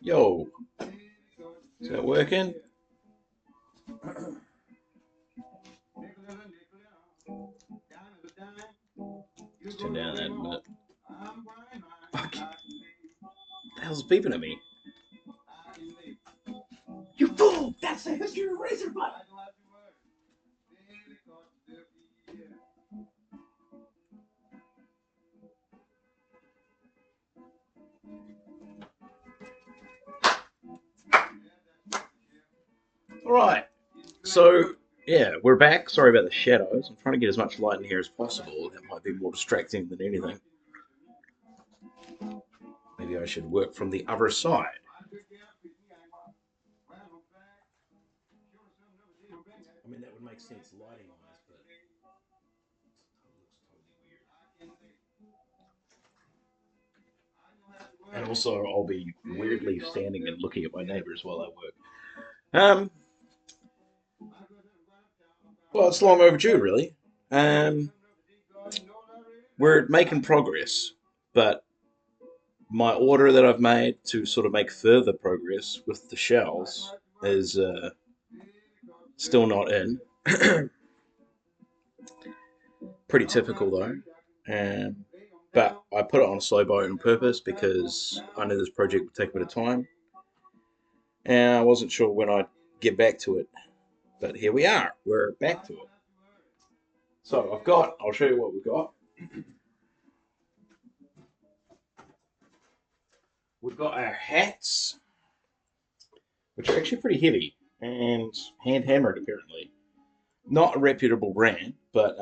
Yo, is that working? Let's turn down that a minute. Fuck, the hell's beeping at me? You fool! That's the history of Razor button! Alright, so yeah, we're back. Sorry about the shadows. I'm trying to get as much light in here as possible. That might be more distracting than anything. Maybe I should work from the other side. I mean, that would make sense lighting wise, but it looks totally weird. And also, I'll be weirdly standing and looking at my neighbors while I work. Well, it's long overdue, really. Um, we're making progress, but my order that I've made to sort of make further progress with the shells is still not in. Pretty typical though. But I put it on a slow boat on purpose because I knew this project would take a bit of time, and I wasn't sure when I'd get back to it. But here we are. We're back to it. So I'll show you what we've got. We've got our hats, which are actually pretty heavy and hand hammered apparently. Not a reputable brand, but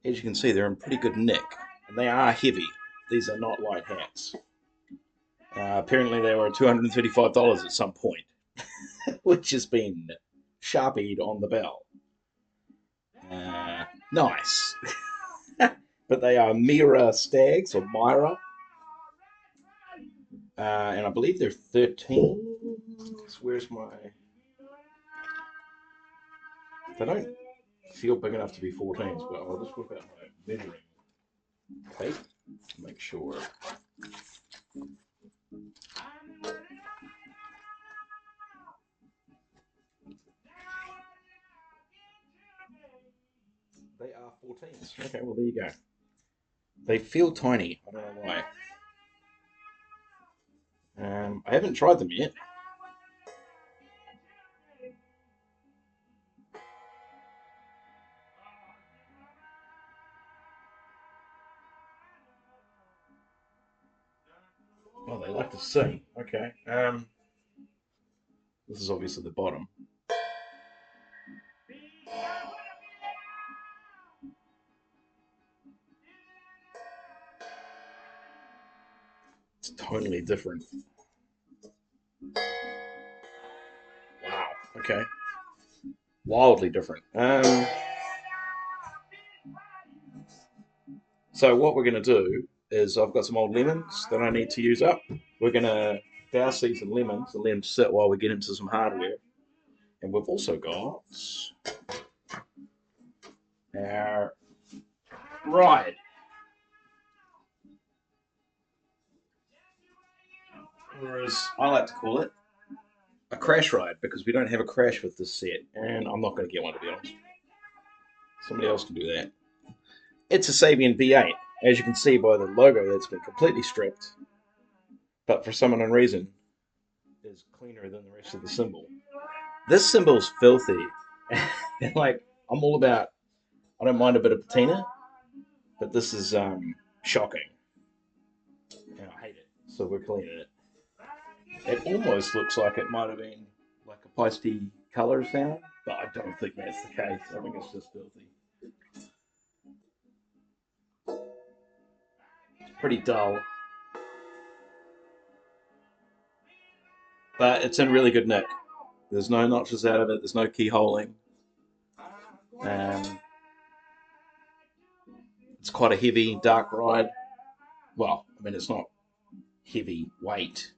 as you can see, they're in pretty good nick, and they are heavy. These are not light hats. Apparently, they were $235 at some point, which has been sharpied on the bell. Nice. But they are Mira Stags or Myra, and I believe they're 13. Where's my? They don't feel big enough to be 14s, but I'll just whip out my measuring tape to make sure. They are 14s. Okay, well, there you go. They feel tiny. I don't know why. I haven't tried them yet. Oh, they like to sing. Okay. This is obviously the bottom. It's totally different. Wow. Okay. Wildly different. So what we're going to do is I've got some old lemons that I need to use up. We're going to douse these in lemons and let them sit while we get into some hardware. And we've also got our ride. Or as I like to call it, a crash ride because we don't have a crash with this set, and I'm not going to get one to be honest. Somebody else can do that. It's a Sabian V8, as you can see by the logo that's been completely stripped, but for some unknown reason is cleaner than the rest of the cymbal. This cymbal's filthy. Like, I'm all about, I don't mind a bit of patina, but this is shocking. And I hate it. So we're cleaning it. It almost looks like it might have been like a pasty colour sound, but I don't think that's the case. I think it's just filthy. It's pretty dull, but it's in really good nick. There's no notches out of it. There's no keyholing. Um, it's quite a heavy, dark ride. Well, I mean, it's not heavy weight,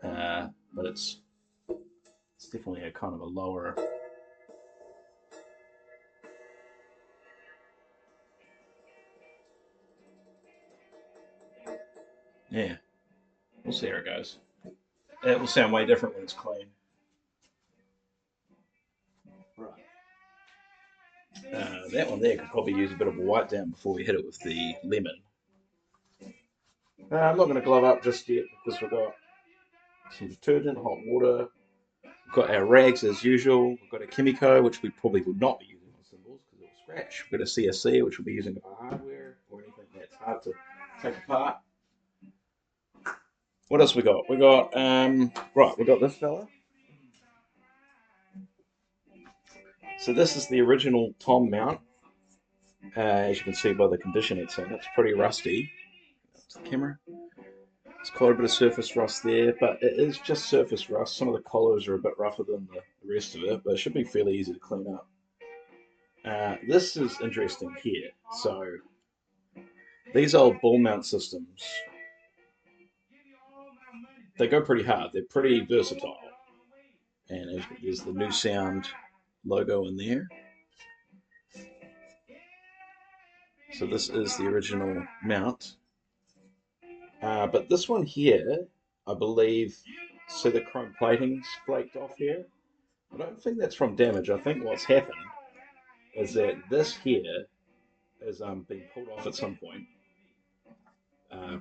but it's definitely a kind of a lower. Yeah. We'll see how it goes. It will sound way different when it's clean. Right. That one there could probably use a bit of a wipe down before we hit it with the lemon. I'm not going to glove up just yet because we've got some detergent, hot water. We've got our rags as usual. We've got a Kimiko, which we probably would not be using on cymbals because it will scratch. We've got a CSC, which we'll be using for hardware or anything that's hard to take apart. What else we got? We got right. We got this fella. So this is the original Tom mount. As you can see by the condition it's in, it's pretty rusty. That's the camera. There's quite a bit of surface rust there, but it is just surface rust. Some of the collars are a bit rougher than the rest of it, but it should be fairly easy to clean up. This is interesting here. So these old ball mount systems, they go pretty hard. They're pretty versatile. And there's the New Sound logo in there. So this is the original mount. But this one here, I believe, see the chrome plating's flaked off here? I don't think that's from damage. I think what's happened is that this here has been pulled off at some point,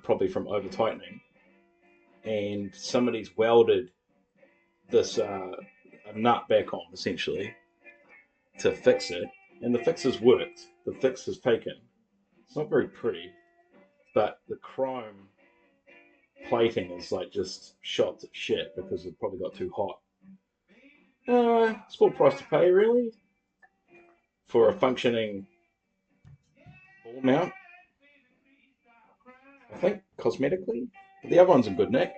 probably from over tightening, and somebody's welded this a nut back on essentially to fix it, and the fix has worked. The fix has taken. It's not very pretty, but the chrome plating is like just shot to shit because it probably got too hot. It's full price to pay really for a functioning ball mount. I think cosmetically, but the other one's in good nick,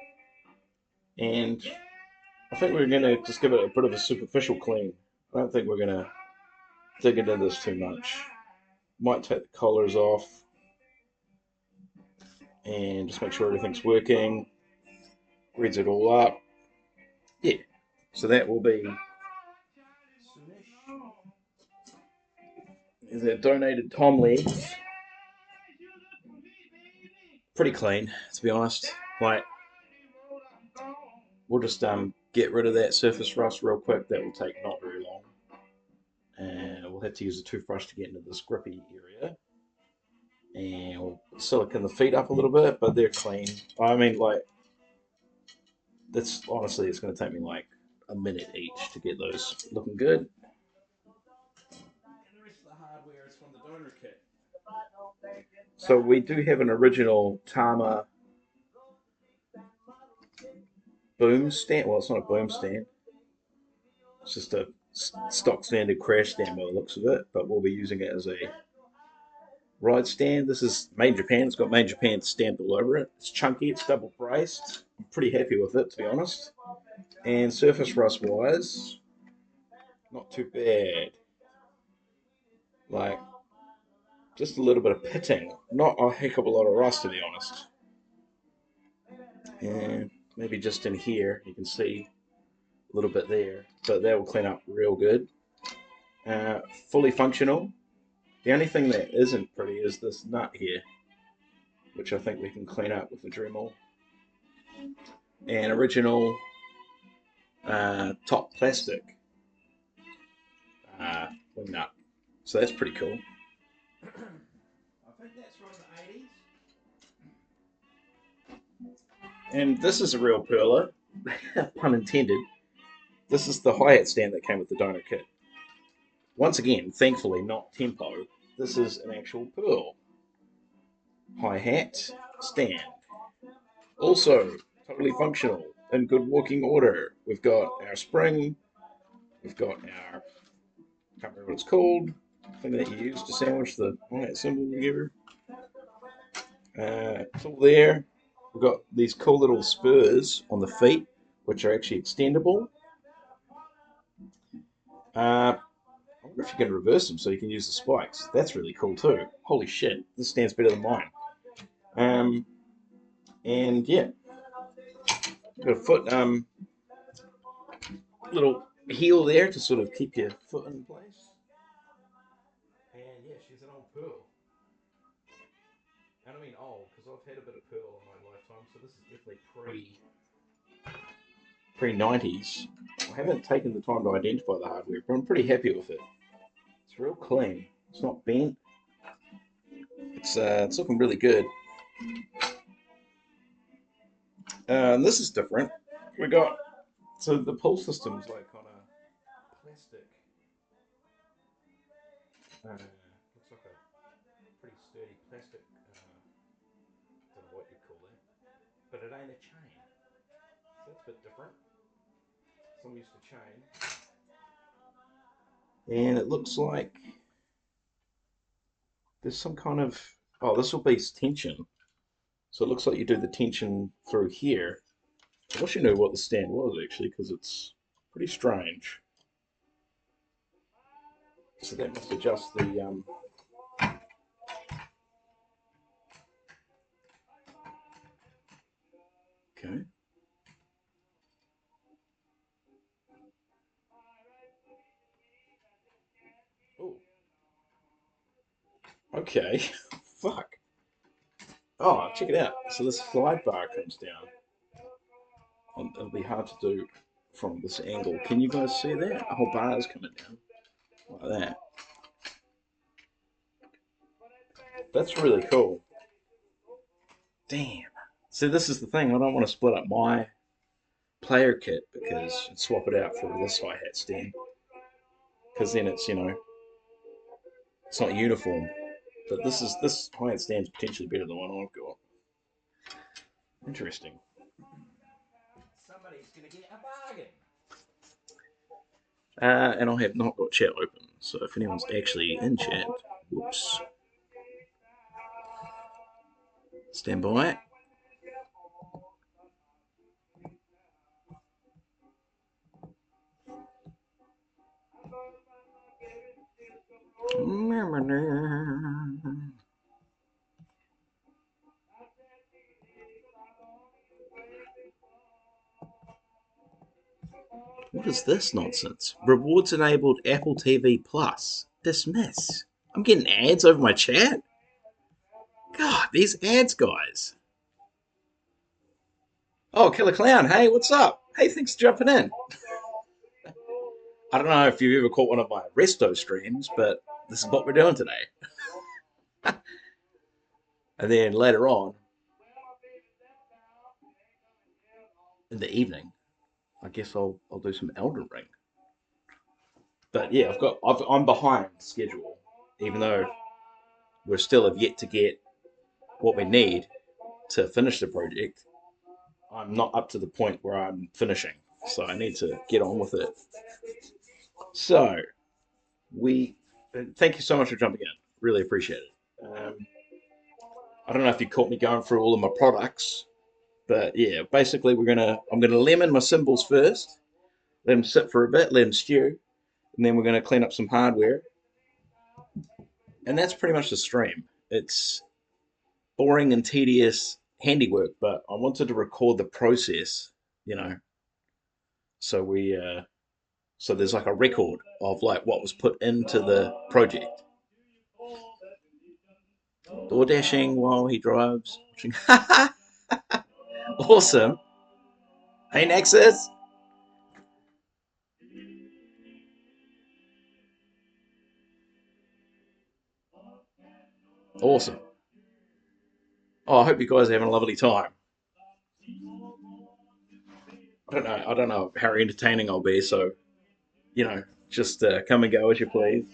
and I think we're gonna just give it a bit of a superficial clean. I don't think we're gonna dig into this too much. Might take the collars off and just make sure everything's working. Reads it all up. Yeah. So that will be is a donated Tom legs. Pretty clean, to be honest. Like we'll just get rid of that surface rust real quick. That will take not very long. And we'll have to use a toothbrush to get into this grippy area. And we'll silicone the feet up a little bit, but they're clean. I mean, like, that's honestly, it's going to take me like a minute each to get those looking good. And the rest of the hardware is from the donor kit. So we do have an original Tama boom stand. Well, it's not a boom stand. It's just a stock standard crash stand by the looks of it, but we'll be using it as a ride stand. This is made in Japan. It's got made in Japan stamped all over it. It's chunky. It's double braced. I'm pretty happy with it, to be honest. And surface rust wise, not too bad. Like, just a little bit of pitting. Not a heck of a lot of rust, to be honest. And maybe just in here, you can see a little bit there. But that will clean up real good. Fully functional. The only thing that isn't pretty is this nut here, which I think we can clean up with the Dremel. And original top plastic wing nut. So that's pretty cool. I think that's from the 80s. And this is a real perler, pun intended. This is the hi-hat stand that came with the donor kit. Once again, thankfully not tempo. This is an actual pearl hi-hat stand. Also, totally functional, in good working order. We've got our spring, we've got our, I can't remember what it's called, thing that you use to sandwich the hi-hat cymbal together. It's all there. We've got these cool little spurs on the feet, which are actually extendable. I wonder if you can reverse them so you can use the spikes. That's really cool too. Holy shit, this stands better than mine. And yeah, got a foot little heel there to sort of keep your foot in place. And yeah, she's an old pearl. And I mean old, because I've had a bit of pearl in my lifetime, so this is definitely pre 90s. I haven't taken the time to identify the hardware, but I'm pretty happy with it. It's real clean. It's not bent. It's looking really good. And this is different. We got so the pull system's like on a plastic. Looks like a pretty sturdy plastic. Don't know what you call that, but it ain't a chain. So that's a bit different. So I'm used to chain, and it looks like there's some kind of. Oh, this will be tension. So it looks like you do the tension through here. I wish you knew what the stand was actually, because it's pretty strange. So that must adjust the. Okay. Oh. Okay. Fuck. Oh, check it out. So this slide bar comes down, and it'll be hard to do from this angle. Can you guys see that? The whole bar is coming down like that. That's really cool. Damn. See, this is the thing. I don't want to split up my player kit because and swap it out for this hi hat stand because then it's it's not uniform. But this hi hat stand's potentially better than the one I've got. Interesting. Somebody's gonna get a bargain. And I have not got chat open, so if anyone's actually in chat, whoops, stand by. What is this nonsense? Rewards enabled Apple TV Plus. Dismiss. I'm getting ads over my chat? God, these ads, guys. Oh, Killer Clown, hey, what's up? Hey, thanks for jumping in. I don't know if you've ever caught one of my resto streams, but this is what we're doing today. And then later on, in the evening, I guess I'll do some Elden Ring. But yeah, I'm behind schedule, even though we still have yet to get what we need to finish the project. I'm not up to the point where I'm finishing, so I need to get on with it. So we thank you so much for jumping in. Really appreciate it. I don't know if you caught me going through all of my products, but yeah, basically I'm gonna lemon my cymbals first, let them sit for a bit, let them stew, and then we're gonna clean up some hardware, and that's pretty much the stream. It's boring and tedious handiwork, but I wanted to record the process, you know. So so there's like a record of like what was put into the project. Door dashing while he drives. Awesome. Hey Nexus. Awesome. Oh, I hope you guys are having a lovely time. I don't know how entertaining I'll be, so just come and go as you please.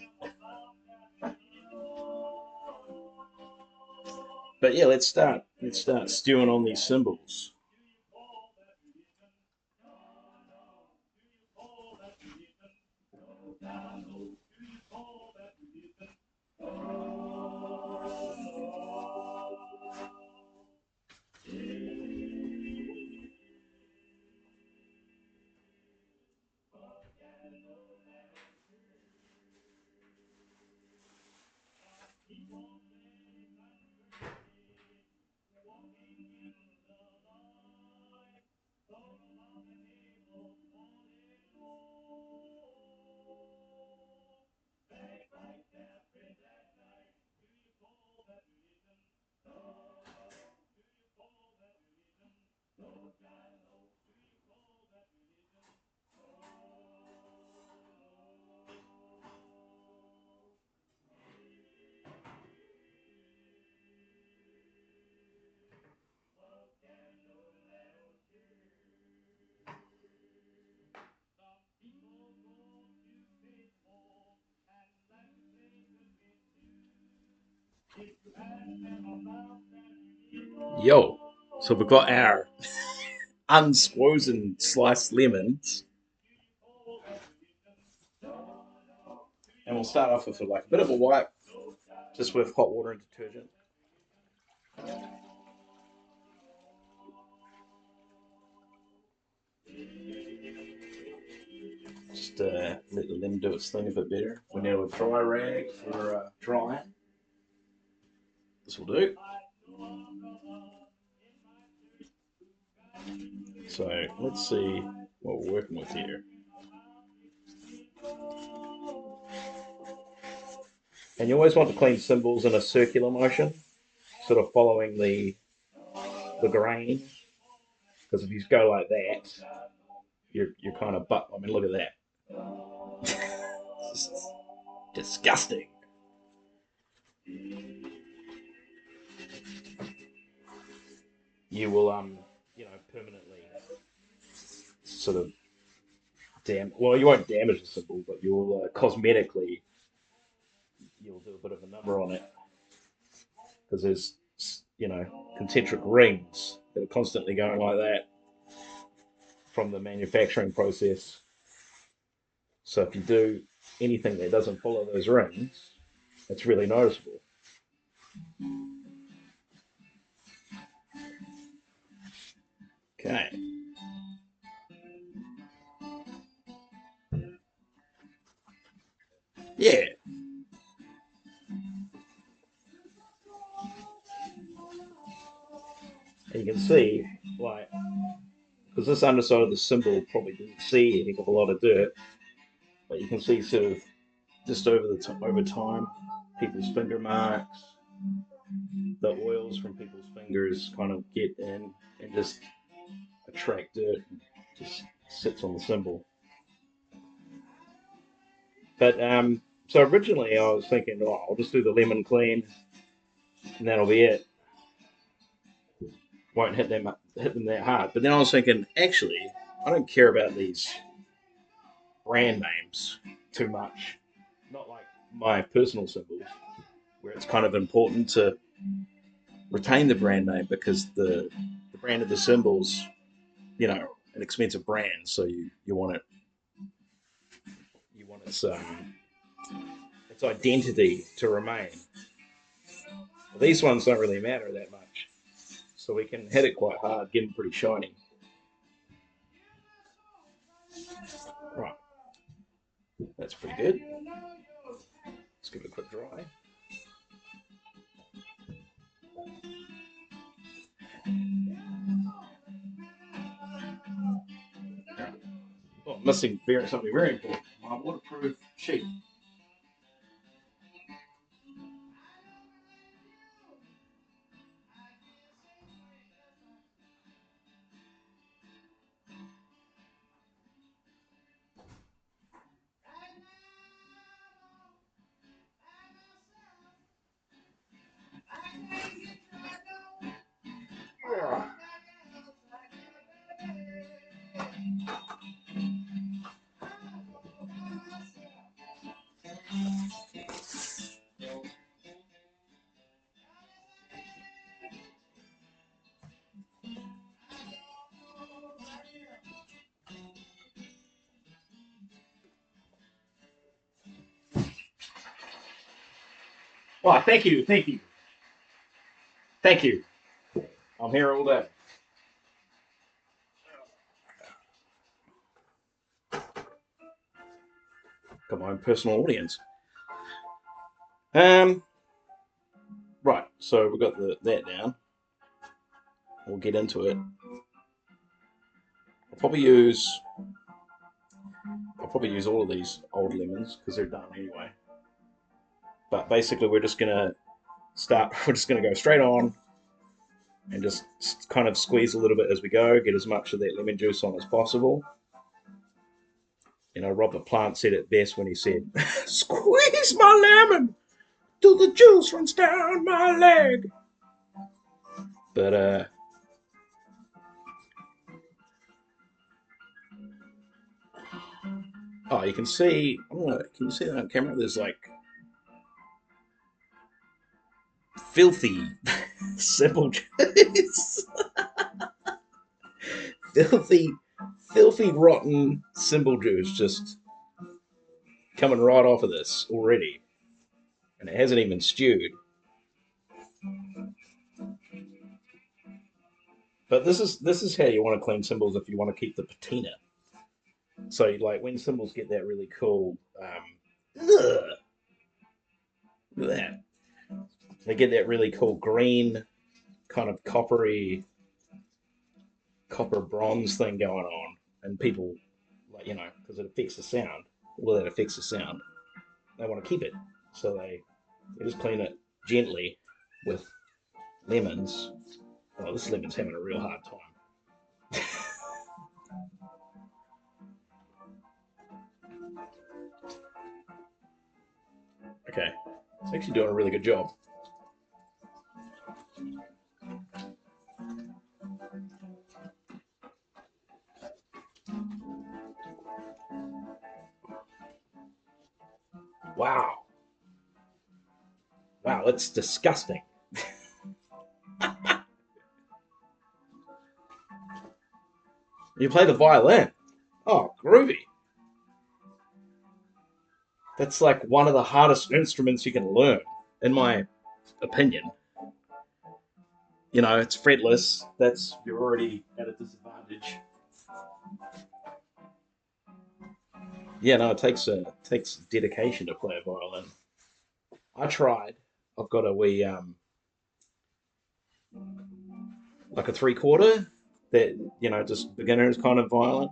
But yeah, let's start. Let's start stewing on these cymbals. Yo, so we've got our unsquozen sliced lemons, and we'll start off with like a bit of a wipe, just with hot water and detergent. Just let the lemon do its thing a bit better. We need a dry rag for drying. This will do. So let's see what we're working with here. And you always want to clean cymbals in a circular motion, sort of following the grain. Because if you go like that, you're kind of but. I mean, look at that. It's just disgusting. You will permanently sort of well, you won't damage the cymbal, but you'll cosmetically you'll do a bit of a number on it because there's concentric rings that are constantly going like that from the manufacturing process. So if you do anything that doesn't follow those rings, it's really noticeable. Okay. Yeah. And you can see, like, because this underside of the cymbal probably didn't see a heck of a lot of dirt, but you can see sort of just over time, people's finger marks, the oils from people's fingers kind of get in and just attract dirt, and just sits on the cymbal. But so originally I was thinking, oh, I'll just do the lemon clean and that'll be it. Won't hit them that hard. But then I was thinking, actually, I don't care about these brand names too much. Not like my personal symbols, where it's kind of important to retain the brand name because the brand of the symbols, an expensive brand, so you want its identity to remain. Well, these ones don't really matter that much, so we can hit it quite hard, get them pretty shiny. Right, that's pretty good. Let's give it a quick dry. Oh, I'm missing something very important. My waterproof sheet. Well, thank you. I'm here all day. Got my own personal audience. Um, right. So we've got that down. We'll get into it. I'll probably use I'll probably use all of these old lemons because they're done anyway. But basically, we're just gonna start. We're just gonna go straight on and just kind of squeeze a little bit as we go. Get as much of that lemon juice on as possible. Robert Plant said it best when he said, "Squeeze my lemon till the juice runs down my leg." But oh, you can see. Can you see that on camera? There's like filthy Cymbal juice. filthy, filthy, rotten cymbal juice just coming right off of this already, and it hasn't even stewed. But this is how you want to clean cymbals if you want to keep the patina. So like when cymbals get that really cool, ugh, look at that. They get that really cool green, kind of copper bronze thing going on, and people like because it affects the sound. Well, that affects the sound. They want to keep it, so they just clean it gently with lemons. Oh, this lemon's having a real hard time. Okay, it's actually doing a really good job. Wow, wow, it's disgusting. You play the violin. Oh, groovy. That's like one of the hardest instruments you can learn, in my opinion. It's fretless. That's you're already at a disadvantage. Yeah, no, it takes dedication to play a violin. I tried. I've got a wee like a three quarter that just beginners kind of violin.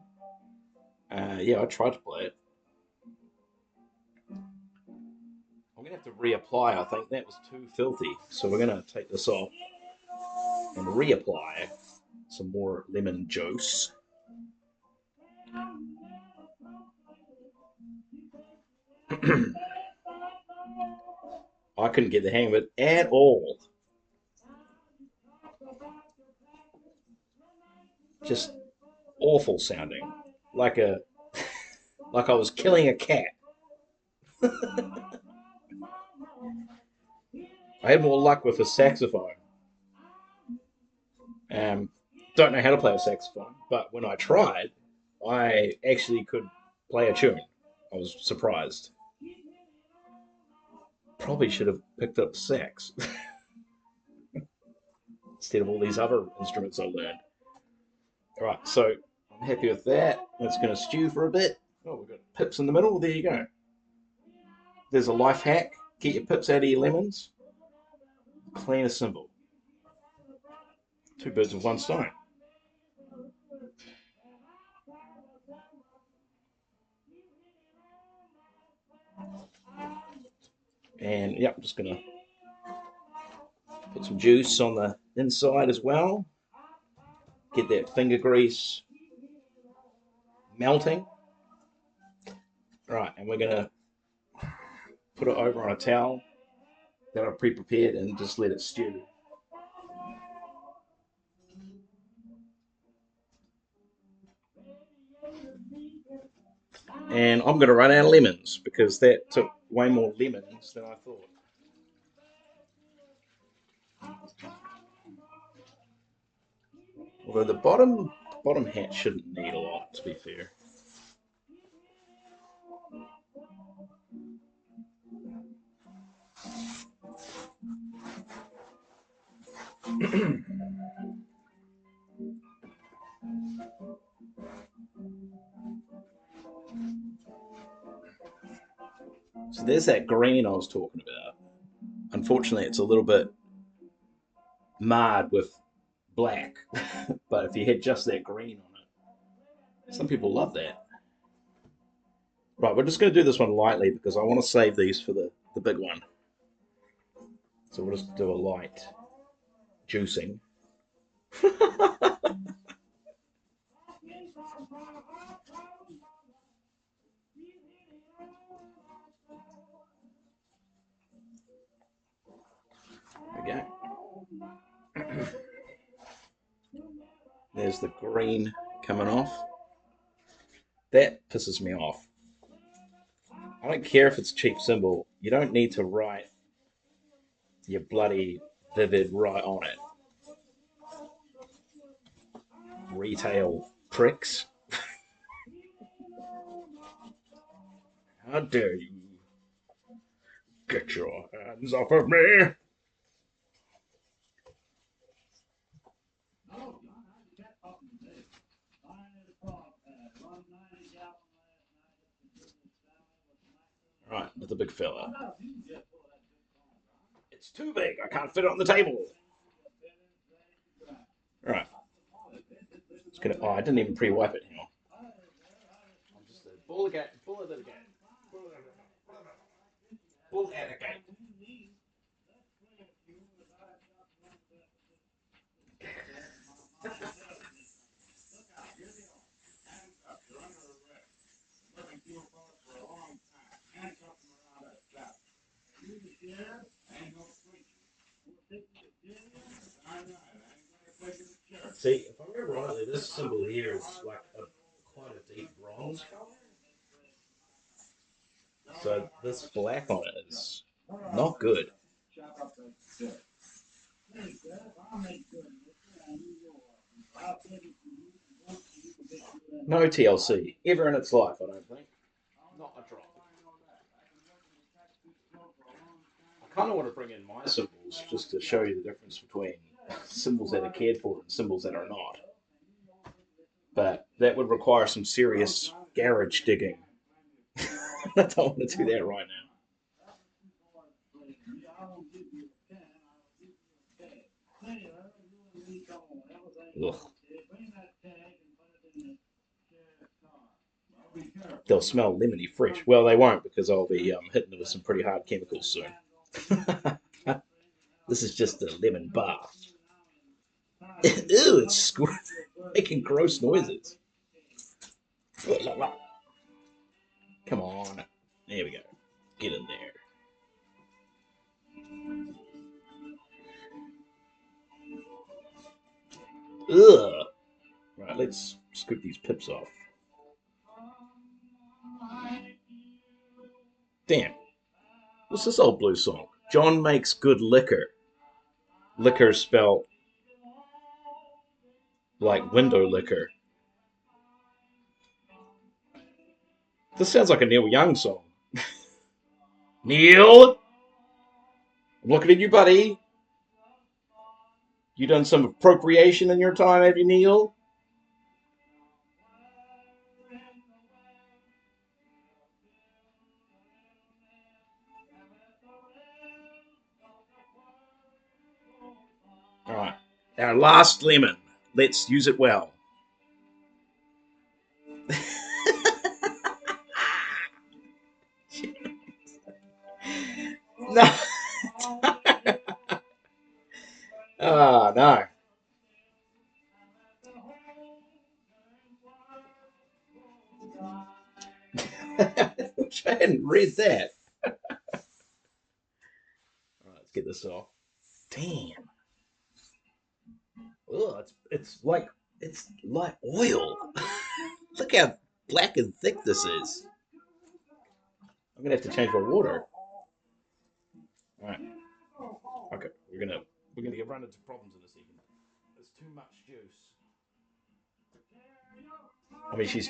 Yeah, I tried to play it. I'm gonna have to reapply. I think that was too filthy, so we're gonna take this off and reapply some more lemon juice. I couldn't get the hang of it at all. Just awful sounding, like a like I was killing a cat. I had more luck with a saxophone. Don't know how to play a saxophone, but when I tried, I actually could play a tune. I was surprised. Probably should have picked up sax instead of all these other instruments I learned. All right, so I'm happy with that. That's going to stew for a bit. Oh, we've got pips in the middle. There you go. There's a life hack. Get your pips out of your lemons. Clean a cymbal. Two birds with one stone. And yeah, I'm just going to put some juice on the inside as well. Get that finger grease melting. All right, and we're going to put it over on a towel that I've pre-prepared and just let it stew. And I'm going to run out of lemons because that took way more lemons than I thought. Although the bottom hat shouldn't need a lot, to be fair. So there's that green I was talking about. Unfortunately, it's a little bit marred with black, but if you had just that green on it, some people love that. Right, we're just going to do this one lightly because I want to save these for the big one. So we'll just do a light juicing. Okay. There's the green coming off. That pisses me off. I don't care if it's cheap cymbal. You don't need to write your bloody vivid right on it. Retail pricks. How dare you get your hands off of me? Right, that's a big fella. It's too big. I can't fit it on the table. Right. It's gonna. Oh, I didn't even pre-wipe it. Hang on. I'm just pull the cat. Pull it at the gate. Pull it at the gate. See, if I remember rightly, this symbol here is like quite a deep bronze color. So this black on it is not good. No TLC ever in its life, I don't think. Not a drop. I kind of want to bring in my symbols just to show you the difference between symbols that are cared for and symbols that are not. But that would require some serious garage digging. I don't want to do that right now. Ugh. They'll smell lemony fresh. Well, they won't because I'll be hitting them with some pretty hard chemicals soon. This is just a lemon bath. Ew, it's making gross noises. Come on. There we go. Get in there. Ugh. Right, let's scoop these pips off. Damn. What's this old blue song? John makes good liquor. Liquor spelled like window liquor. This sounds like a Neil Young song. Neil? I'm looking at you, buddy. You done some appropriation in your time, have you, Neil? All right. Our last lemon. Let's use it well. No. Oh, no. Wish I hadn't read that. All right, let's get this off. Damn. Ugh, it's like oil. Look how black and thick this is. I'm gonna have to change my water. All right. Okay. We're gonna get run into problems in a second. There's too much juice. I mean, she's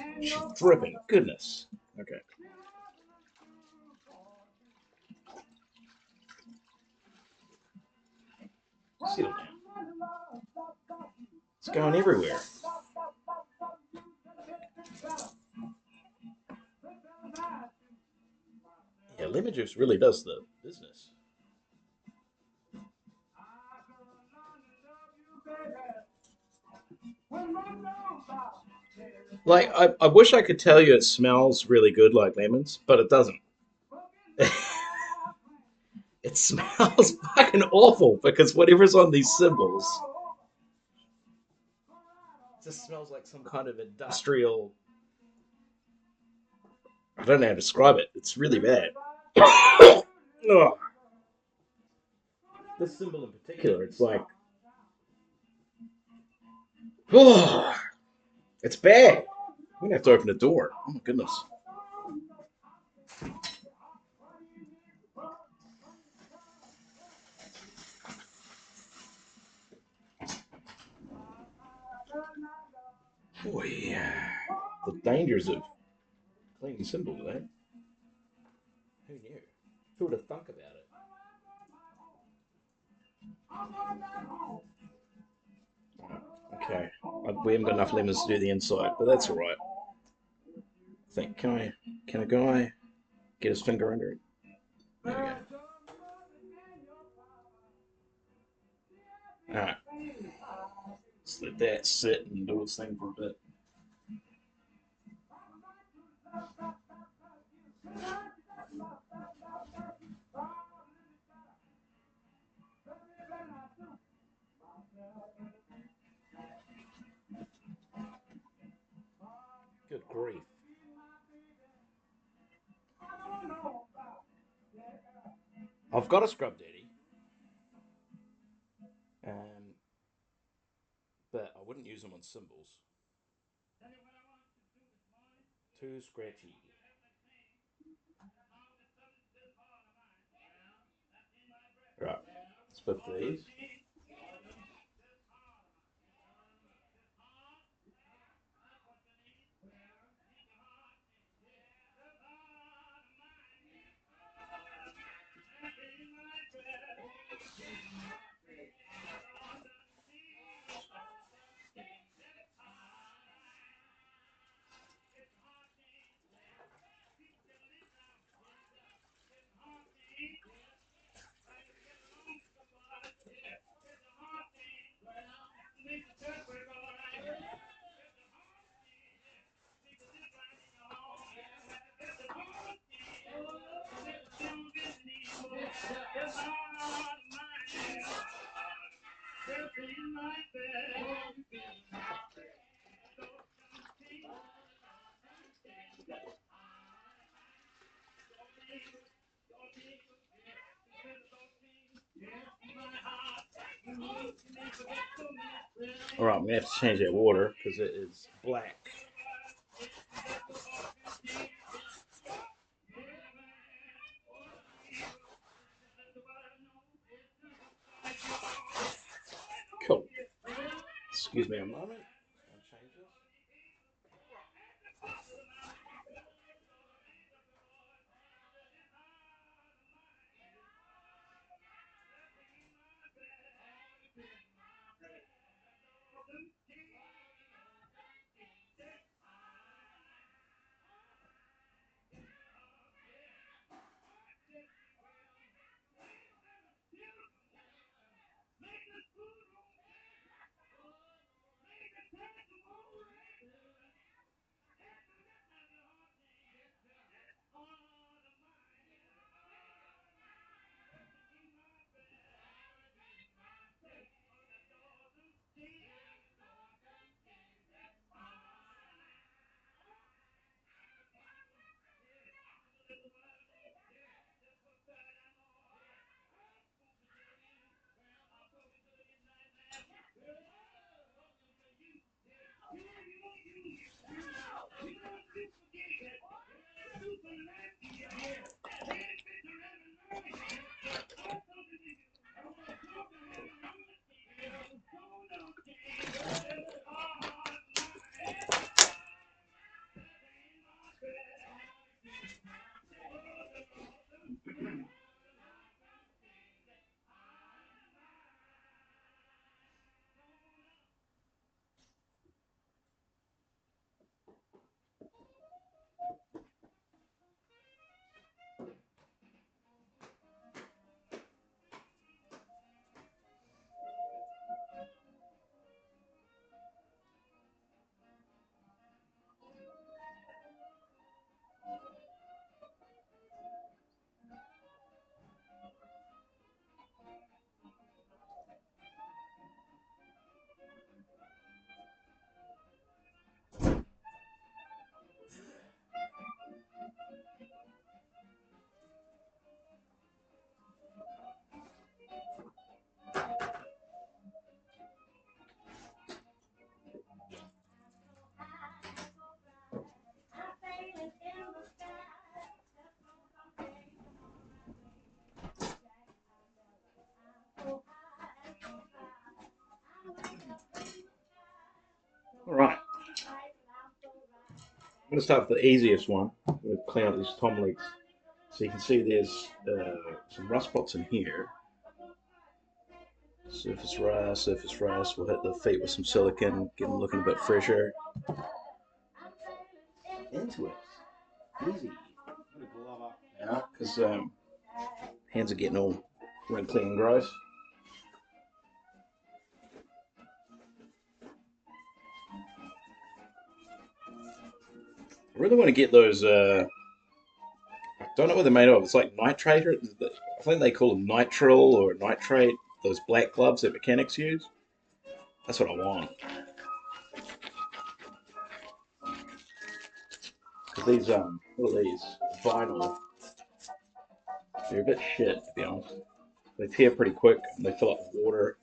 dripping. Goodness. Okay. Settle down. It's going everywhere. Yeah, lemon juice really does the business. Like, I wish I could tell you it smells really good like lemons, but it doesn't. It smells fucking awful because whatever's on these symbols just smells like some kind of industrial. I don't know how to describe it. It's really bad. Ugh. This symbol in particular, it's like, oh, it's bad. I'm gonna have to open the door. Oh my goodness. Oh yeah. The dangers of cleaning cymbals, eh? Who knew? Who would have thunk about it? Okay. We haven't got enough lemons to do the inside, but that's alright. I think can a guy get his finger under it? There we go. Alright. Let's let that sit and do its thing for a bit. Good grief. I've got a scrub daddy, um, but I wouldn't use them on cymbals. Too scratchy. Right. Split these. All right, I'm gonna have to change that water because it is black. Cool. Excuse me a moment. I'll change this. going to start with the easiest one. I'm going to clean out these tom legs. So you can see there's some rust spots in here. Surface rust. We'll hit the feet with some silicone, get them looking a bit fresher. Into it. Easy. I'm going to glove up now because hands are getting all wrinkly and gross. I really want to get those. I don't know what they're made of. It's like nitrate. I think they call them nitrile or nitrate. Those black gloves that mechanics use. That's what I want. Because these what are these? Vinyl. They're a bit shit to be honest. They tear pretty quick. And they fill up with water.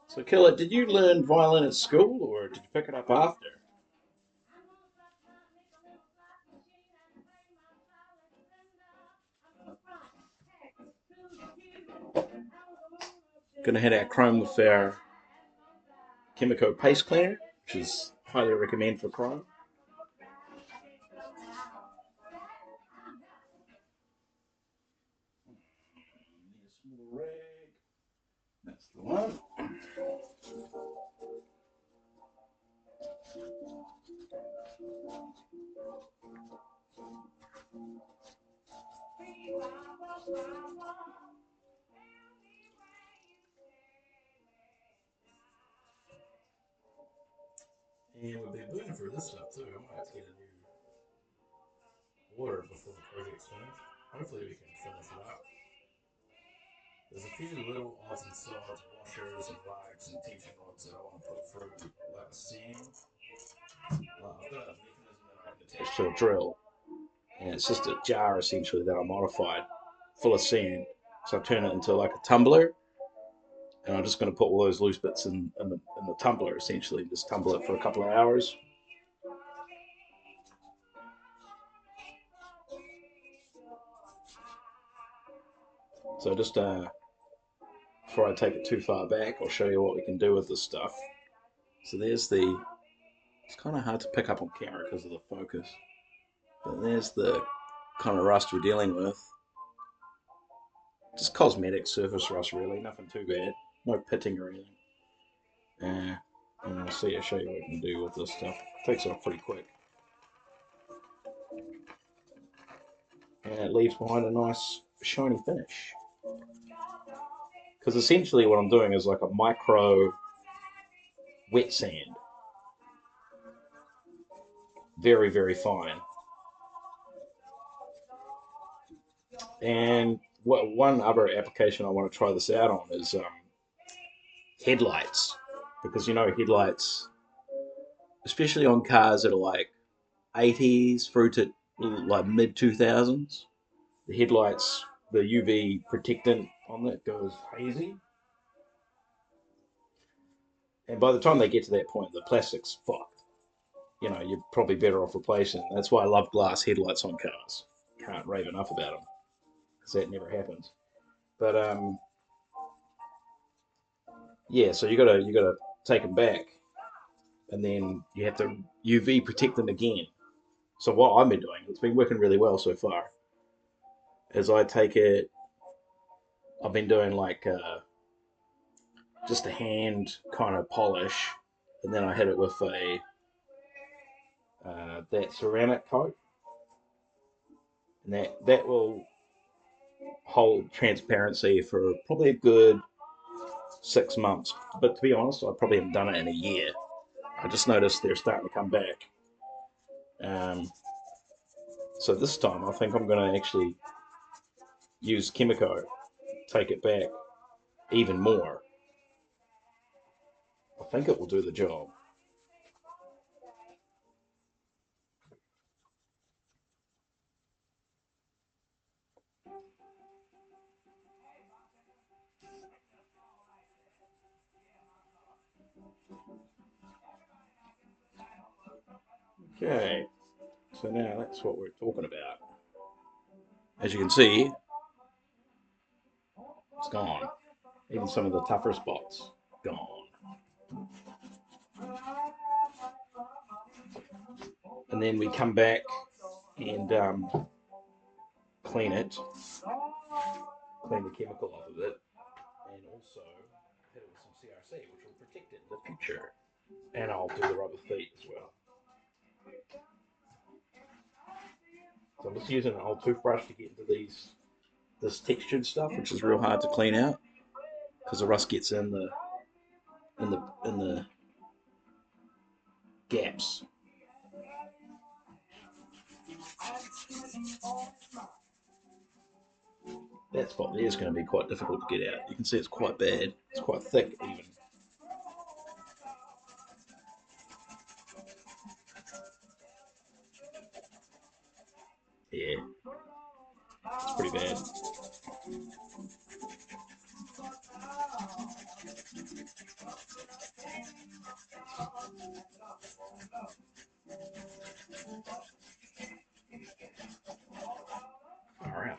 So, Killer, did you learn violin at school or did you pick it up after? Gonna head out chrome with our Chemico paste cleaner, which is highly recommended for chrome. Need a small rag. That's the one. And we'll be looking for this stuff too. I might have to get a new order before the project's finished. Hopefully we can finish it up. There's a few little odds and sods, washers and lugs and tension rods that I want to put through like a sand. I've got a mechanism that I can attach to a drill, and it's just a jar essentially that I modified full of sand. So I turn it into like a tumbler, and I'm just going to put all those loose bits in the tumbler essentially, just tumble it for a couple of hours. So just before I take it too far back, I'll show you what we can do with this stuff. So there's the, it's kind of hard to pick up on camera because of the focus, but there's the kind of rust we're dealing with. Just cosmetic surface rust really, nothing too bad, no pitting or anything. And I'll see, I'll show you what we can do with this stuff. It takes off pretty quick. And it leaves behind a nice shiny finish. Because essentially what I'm doing is like a micro wet sand. Very, very fine. And one other application I want to try this out on is headlights. Because you know headlights, especially on cars that are like 80s through to like mid 2000s, the headlights, the UV protectant on that goes hazy. And by the time they get to that point, the plastic's fucked. You know, you're probably better off replacing. That's why I love glass headlights on cars. Can't rave enough about them because that never happens. But yeah, so you gotta take them back, and then you have to UV protect them again. So what I've been doing, it's been working really well so far. Is I take it, I've been doing like just a hand kind of polish, and then I hit it with a that ceramic coat, and that will hold transparency for probably a good 6 months. But to be honest, I probably haven't done it in a year. I just noticed they're starting to come back. Um, so this time, I think I'm going to actually use Chemico, take it back even more. I think it will do the job. Okay, so now that's what we're talking about. As you can see, it's gone. Even some of the tougher spots, gone. And then we come back and clean it, clean the chemical off of it, and also hit it with some CRC, which will protect it in the future. And I'll do the rubber feet as well. So I'm just using an old toothbrush to get into this textured stuff, which is real hard to clean out because the rust gets in the gaps. That spot there is going to be quite difficult to get out. You can see it's quite bad. It's quite thick even. Yeah, it's pretty bad. All right.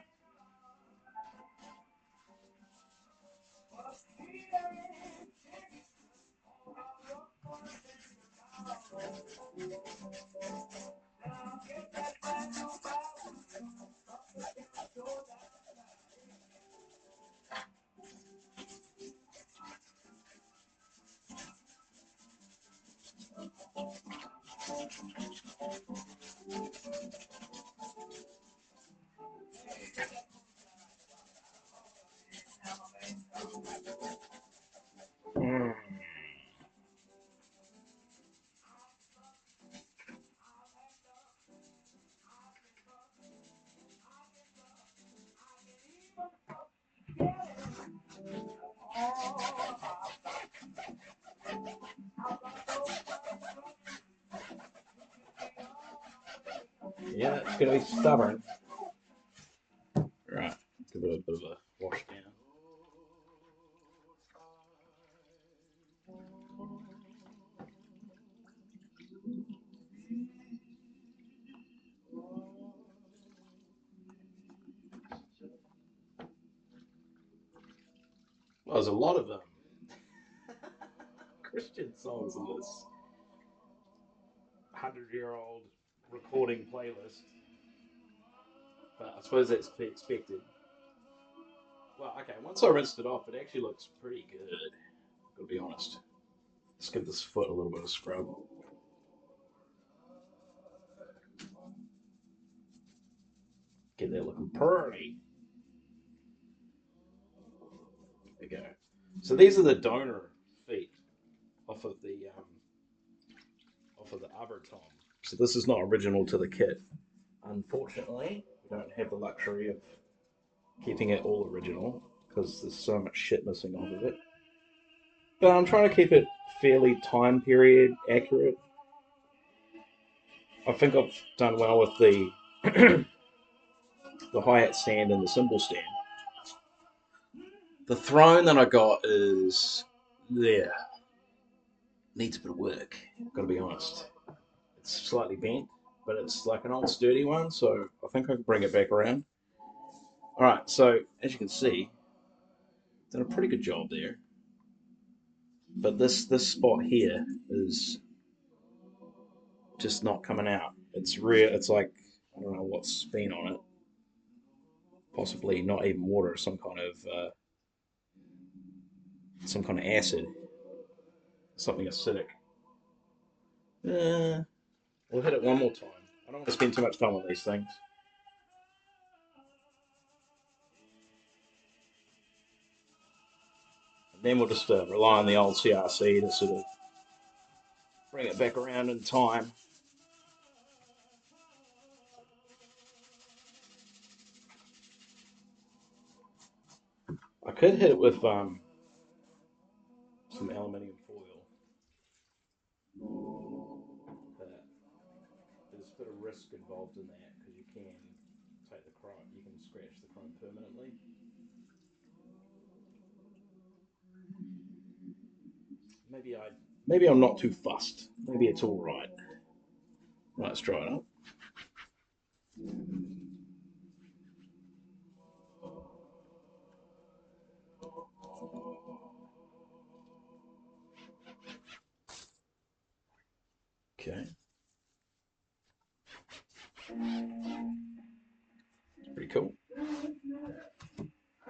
Mm. Yeah, it's going to be stubborn. Right. Give it a bit of a wash down. Well, there's a lot of Christian songs in this 100-year-old recording playlist, but I suppose that's to be expected. Well, okay, once I rinsed it off, it actually looks pretty good. Gotta be honest. Let's give this foot a little bit of scrub. Get that looking pearly. There we go. So these are the donor feet off of the other tom. So this is not original to the kit. Unfortunately, we don't have the luxury of keeping it all original because there's so much shit missing off of it. But I'm trying to keep it fairly time period accurate. I think I've done well with the the hi-hat stand and the cymbal stand. The throne that I got is there. Needs a bit of work. Gotta be honest. It's slightly bent, but it's like an old sturdy one, so I think I can bring it back around. Alright, so as you can see, done a pretty good job there. But this spot here is just not coming out. It's real. It's like I don't know what's been on it. Possibly not even water. Some kind of acid. Something acidic. Uh, we'll hit it one more time. I don't want to spend too much time on these things. And then we'll just rely on the old CRC to sort of bring it back around in time. I could hit it with some aluminium foil, but there's a bit of risk involved in that because you can take the chrome, you can scratch the chrome permanently. Maybe I'm not too fussed. Maybe it's all right. Right, let's try it up. Okay. Pretty cool.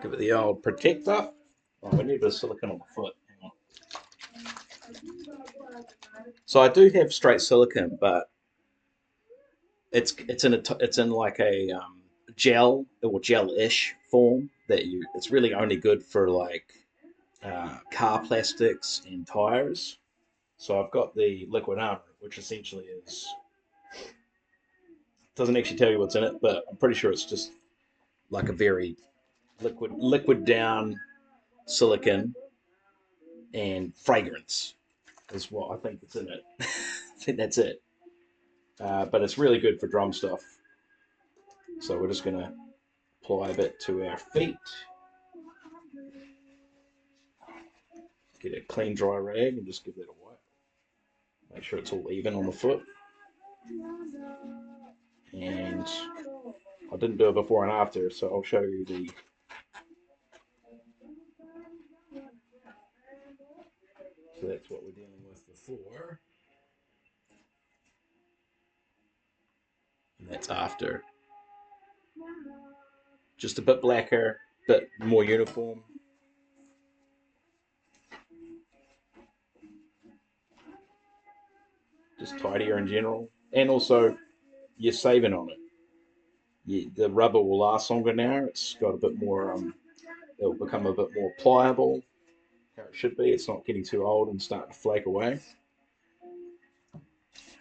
Give it the old protector. Oh, we need a bit of silicone on the foot. Hang on. So I do have straight silicone, but it's in like a gel or gel-ish form that you. It's really only good for like car plastics and tires. So I've got the liquid armor, which essentially is doesn't actually tell you what's in it, but I'm pretty sure it's just like a very liquid down silicon and fragrance is what I think is in it. I think that's it. But it's really good for drum stuff. So we're just gonna apply a bit to our feet. Get a clean dry rag and just give that a wipe. Make sure it's all even on the foot. And I didn't do it before and after, so I'll show you the. So that's what we're dealing with before. And that's after. Just a bit blacker, bit more uniform. Just tidier in general. And also, you're saving on it. The rubber will last longer now. It's got a bit more, it'll become a bit more pliable, how it should be. It's not getting too old and starting to flake away.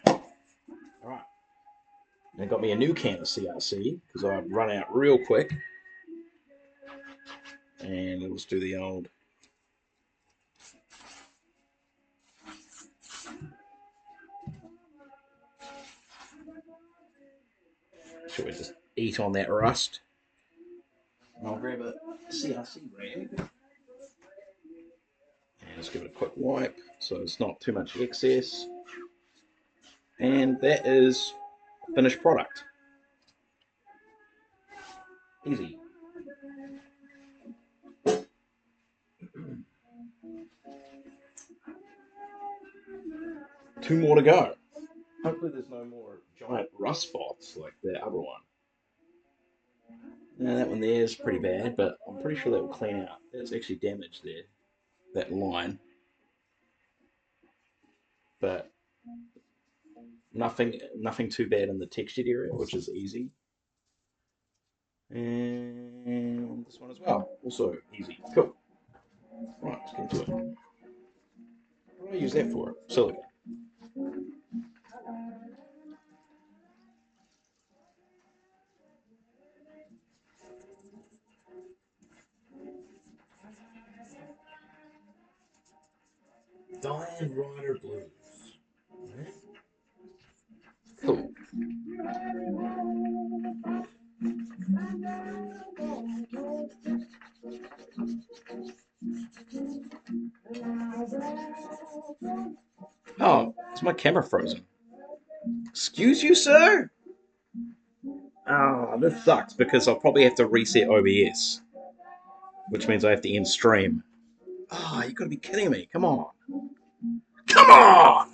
All right. And I got me a new can of CRC because I've run out real quick. And let's do the old. Should we just eat on that rust? And I'll grab a CRC rag. And just give it a quick wipe so it's not too much excess. And that is finished product. Easy. Two more to go. Hopefully there's no more giant rust spots like the other one. Now that one there is pretty bad, but I'm pretty sure that will clean out. It's actually damaged there, that line. But nothing too bad in the textured area, which is easy. And this one as well, also easy. Cool. Right, let's get into it. What do I use that for? Silicon. Diane Rider Blues. Right. Cool. Oh, is my camera frozen? Excuse you, sir? Oh, this sucks because I'll probably have to reset OBS, which means I have to end stream. Oh, you gotta be kidding me. Come on. Come on!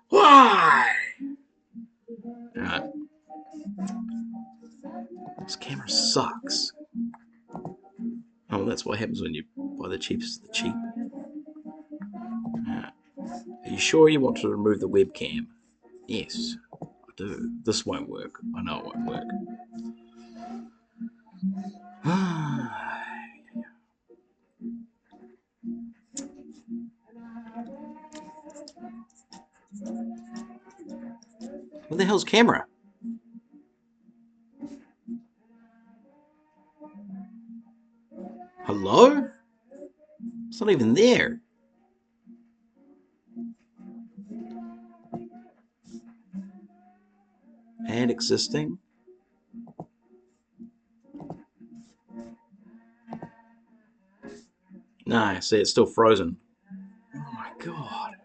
Why? Alright. This camera sucks. Oh, that's what happens when you buy the cheapest of the cheap. Alright. Are you sure you want to remove the webcam? Yes, I do. This won't work. I know it won't work. What the hell's camera? Hello? It's not even there. And existing. No, see, it's still frozen. Oh God.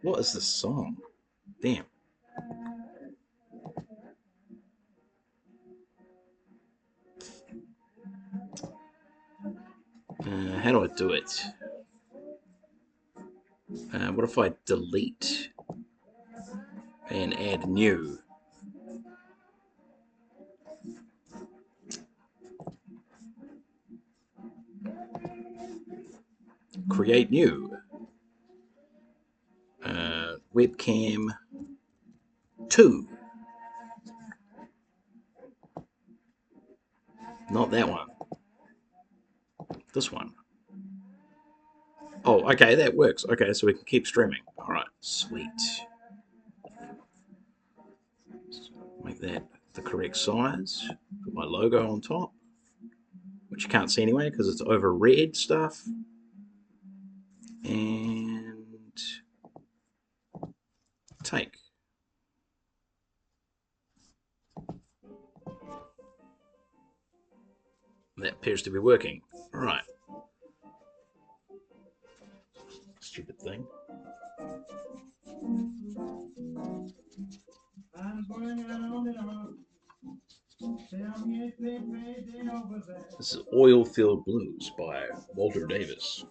What is this song? Damn. How do I do it? What if I delete and add new? Create new. Webcam 2. Not that one. This one. Oh, okay, that works. Okay, so we can keep streaming. All right, sweet. Make that the correct size. Put my logo on top, which you can't see anyway because it's over red stuff. And take. That appears to be working. All right. Stupid thing. This is Oilfield Blues by Walter Davis.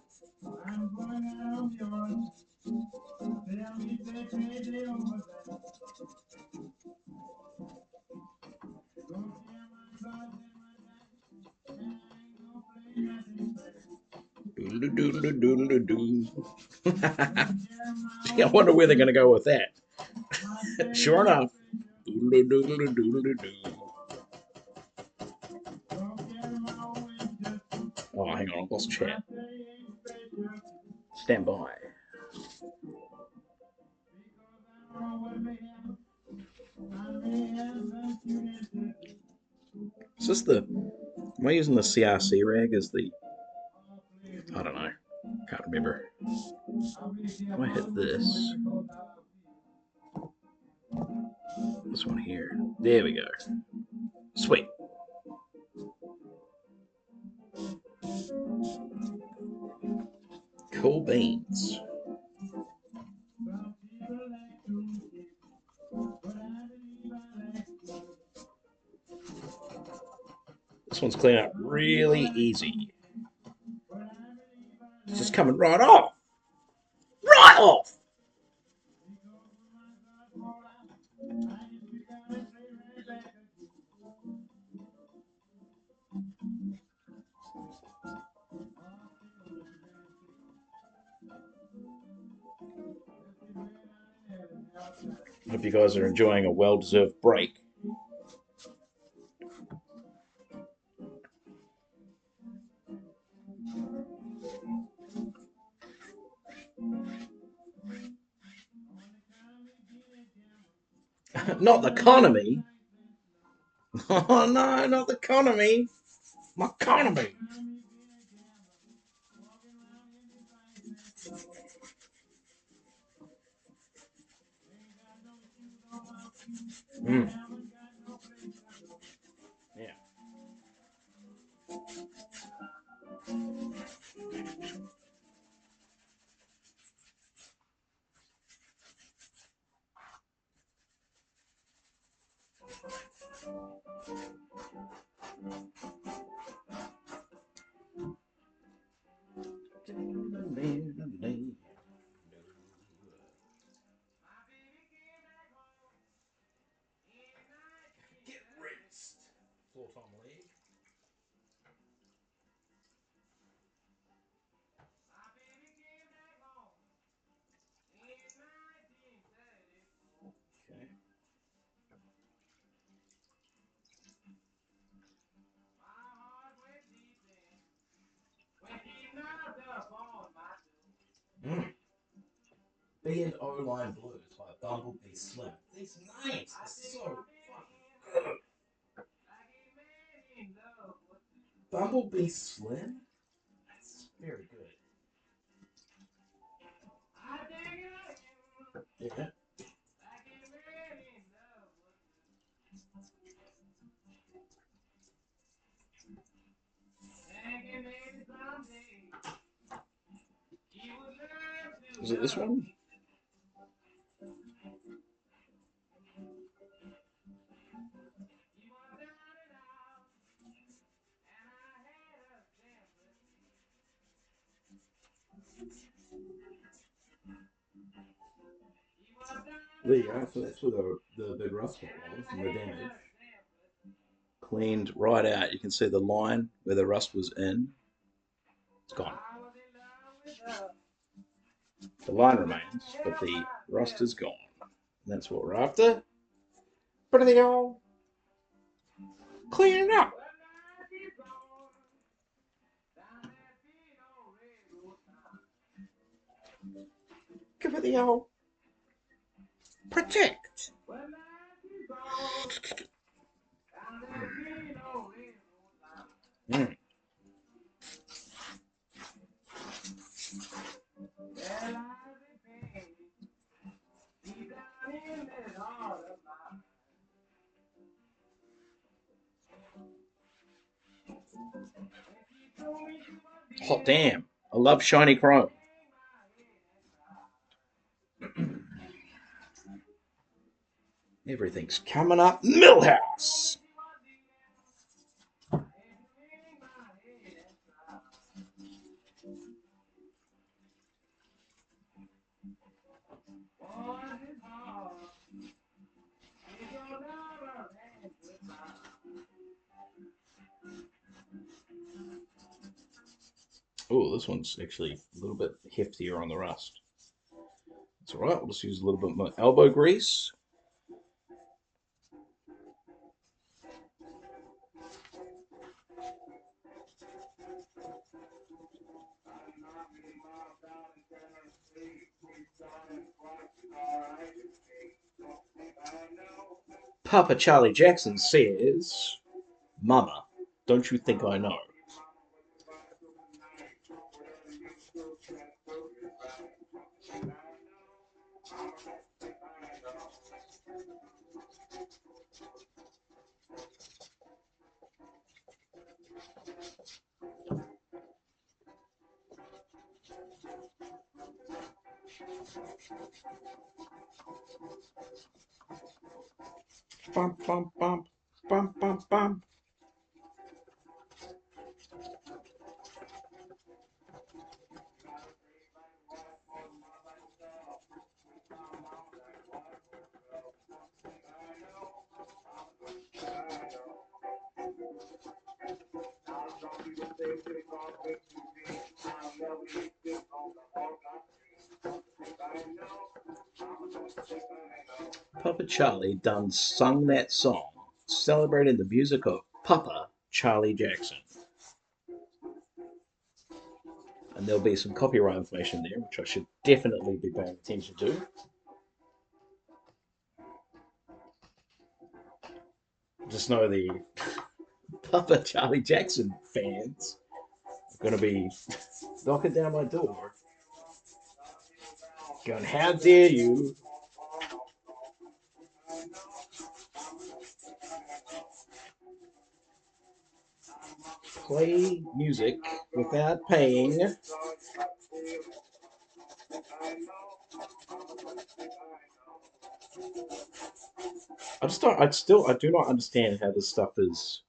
Gee, I wonder where they're going to go with that. Sure enough. Oh, hang on, I've lost chat. Stand by. Is this the... Am I using the CRC rag as the... I don't know. Can't remember. If I hit this... This one here. There we go. Sweet. Cool beans. This one's cleaning up really easy. It's just coming right off. Right off! Hope you guys are enjoying a well-deserved break. Not the economy. Oh no, not the economy. My economy. Mm. Yeah. Get rinsed. Floor Tom leg. Okay. Mm. B and O Line Blues by Bumblebee Slim. These names are so fucking good. Bumblebee Slim? That's very good. Yeah. Is it this one? There you go. So that's where the big rust spot was and the damage. Cleaned right out. You can see the line where the rust was in. It's gone. The line remains, but the rust is gone. And that's what we're after. But they all clean it up. Give it the old protect. Mm. Hot damn. I love shiny chrome. Everything's coming up. Millhouse. Oh, this one's actually a little bit heftier on the rust. It's all right. We'll just use a little bit more elbow grease. Papa Charlie Jackson says, Mama, don't you think I know? Bump, bump, bump, bump, bump, bump. Papa Charlie done sung that song, celebrating the music of Papa Charlie Jackson. And there'll be some copyright information there, which I should definitely be paying attention to. Just know the Papa Charlie Jackson fans are going to be knocking down my door, going, "How dare you play music without paying?" I do not understand how this stuff is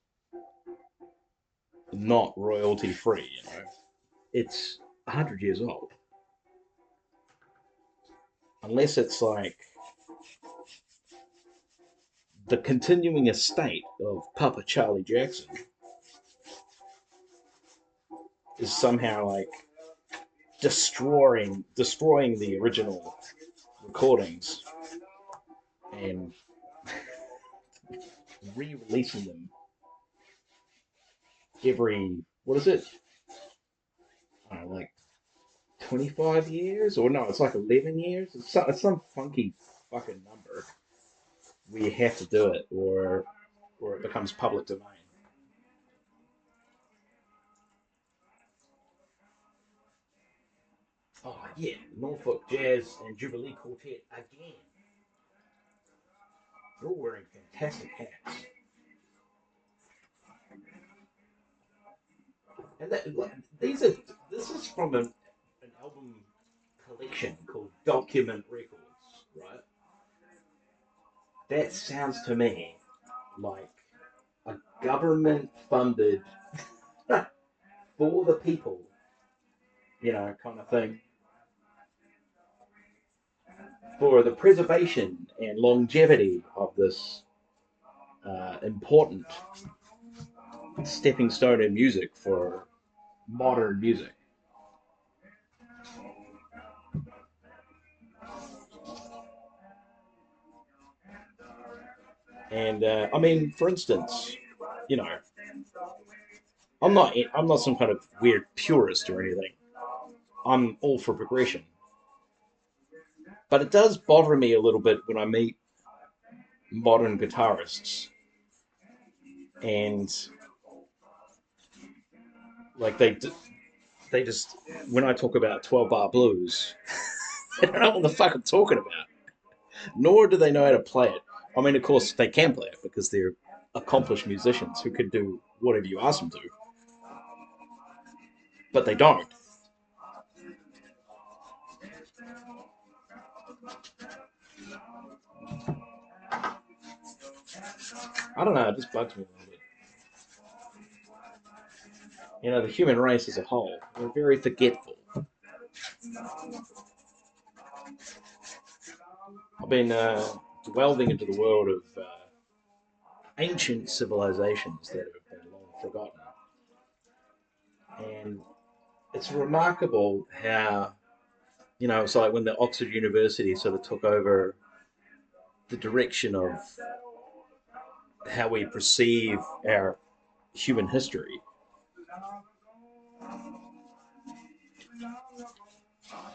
not royalty free. It's 100 years old, unless it's like the continuing estate of Papa Charlie Jackson is somehow like destroying the original recordings and re-releasing them every, what is it? I don't know, like 25 years, or no, it's like 11 years. It's some funky fucking number. We have to do it, or it becomes public domain. Oh yeah, Norfolk Jazz and Jubilee Quartet again. They're all wearing fantastic hats. And that, like, these are this is from an album collection called Document Records, right? That sounds to me like a government funded for the people, kind of thing, for the preservation and longevity of this important stepping stone in music for modern music. And I mean, for instance, you know, I'm not some kind of weird purist or anything. I'm all for progression, but it does bother me a little bit when I meet modern guitarists and like they just when I talk about 12 bar blues, they don't know what the fuck I'm talking about. Nor do they know how to play it. I mean, of course, they can play it because they're accomplished musicians who can do whatever you ask them to, but they don't. I don't know. It just bugs me a little bit. The human race as a whole, we're very forgetful. I've been delving into the world of ancient civilizations that have been long forgotten, and it's remarkable how it's like when the Oxford University sort of took over the direction of how we perceive our human history.